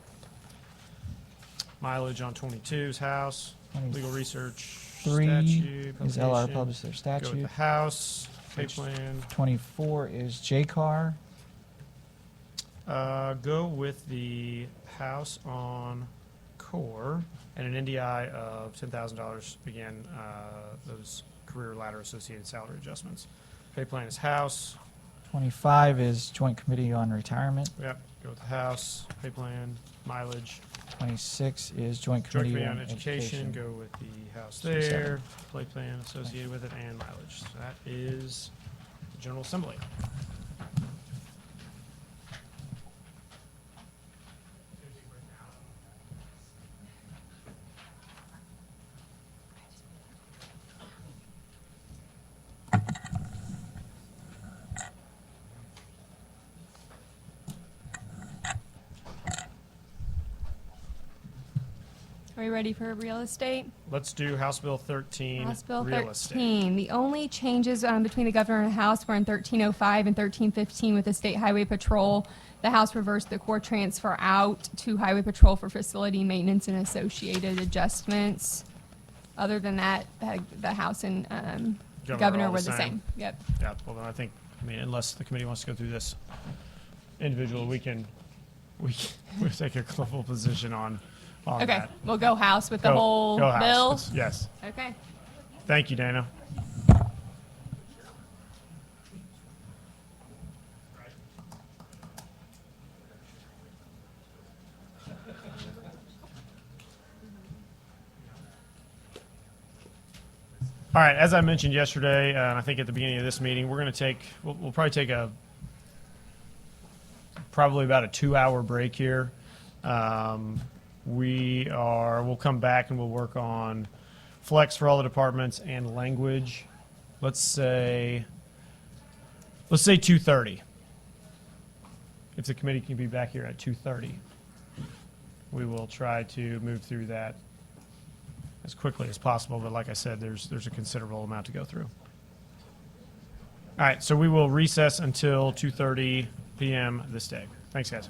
Mileage on 22's House. Legal research 3 statute. is LR publication. published their Go with statute. the House. Pay Page plan. 24 is JCAR. Go with the House on core and an NDI of $10,000. Again, those career ladder associated salary adjustments. Pay plan is House. 25 is Joint Committee on Retirement. Yep. Go with the House. Pay plan, mileage. 26 is Joint Joint Committee Committee on on Education. Go with the House there. 27. Pay plan associated with it and mileage. So that is the General Assembly. Are we ready for real estate? Let's do House Bill 13, House Bill real estate. 13. The only changes between the governor and House were in 1305 and 1315 with the State Highway Patrol. The House reversed the core transfer out to Highway Patrol for facility maintenance and associated adjustments. Other than that, the House and Governor governor all were the the same. same. Yep. Yeah, well, then I think, unless the committee wants to go through this individually, we can take a global position on Okay, that. we'll go House with the Go- whole go House. bill. Let's- Yes. Okay. Thank you, Dana. All right, as I mentioned yesterday, and I think at the beginning of this meeting, we're going to we'll probably take probably about a 2-hour break here. We'll come back and we'll work on flex for all the departments and language. Let's say 2:30. If the committee can be back here at 2:30, we will try to move through that as quickly as possible. But like I said, there's a considerable amount to go through. All right, so we will recess until 2:30 p.m. this day. Thanks, guys.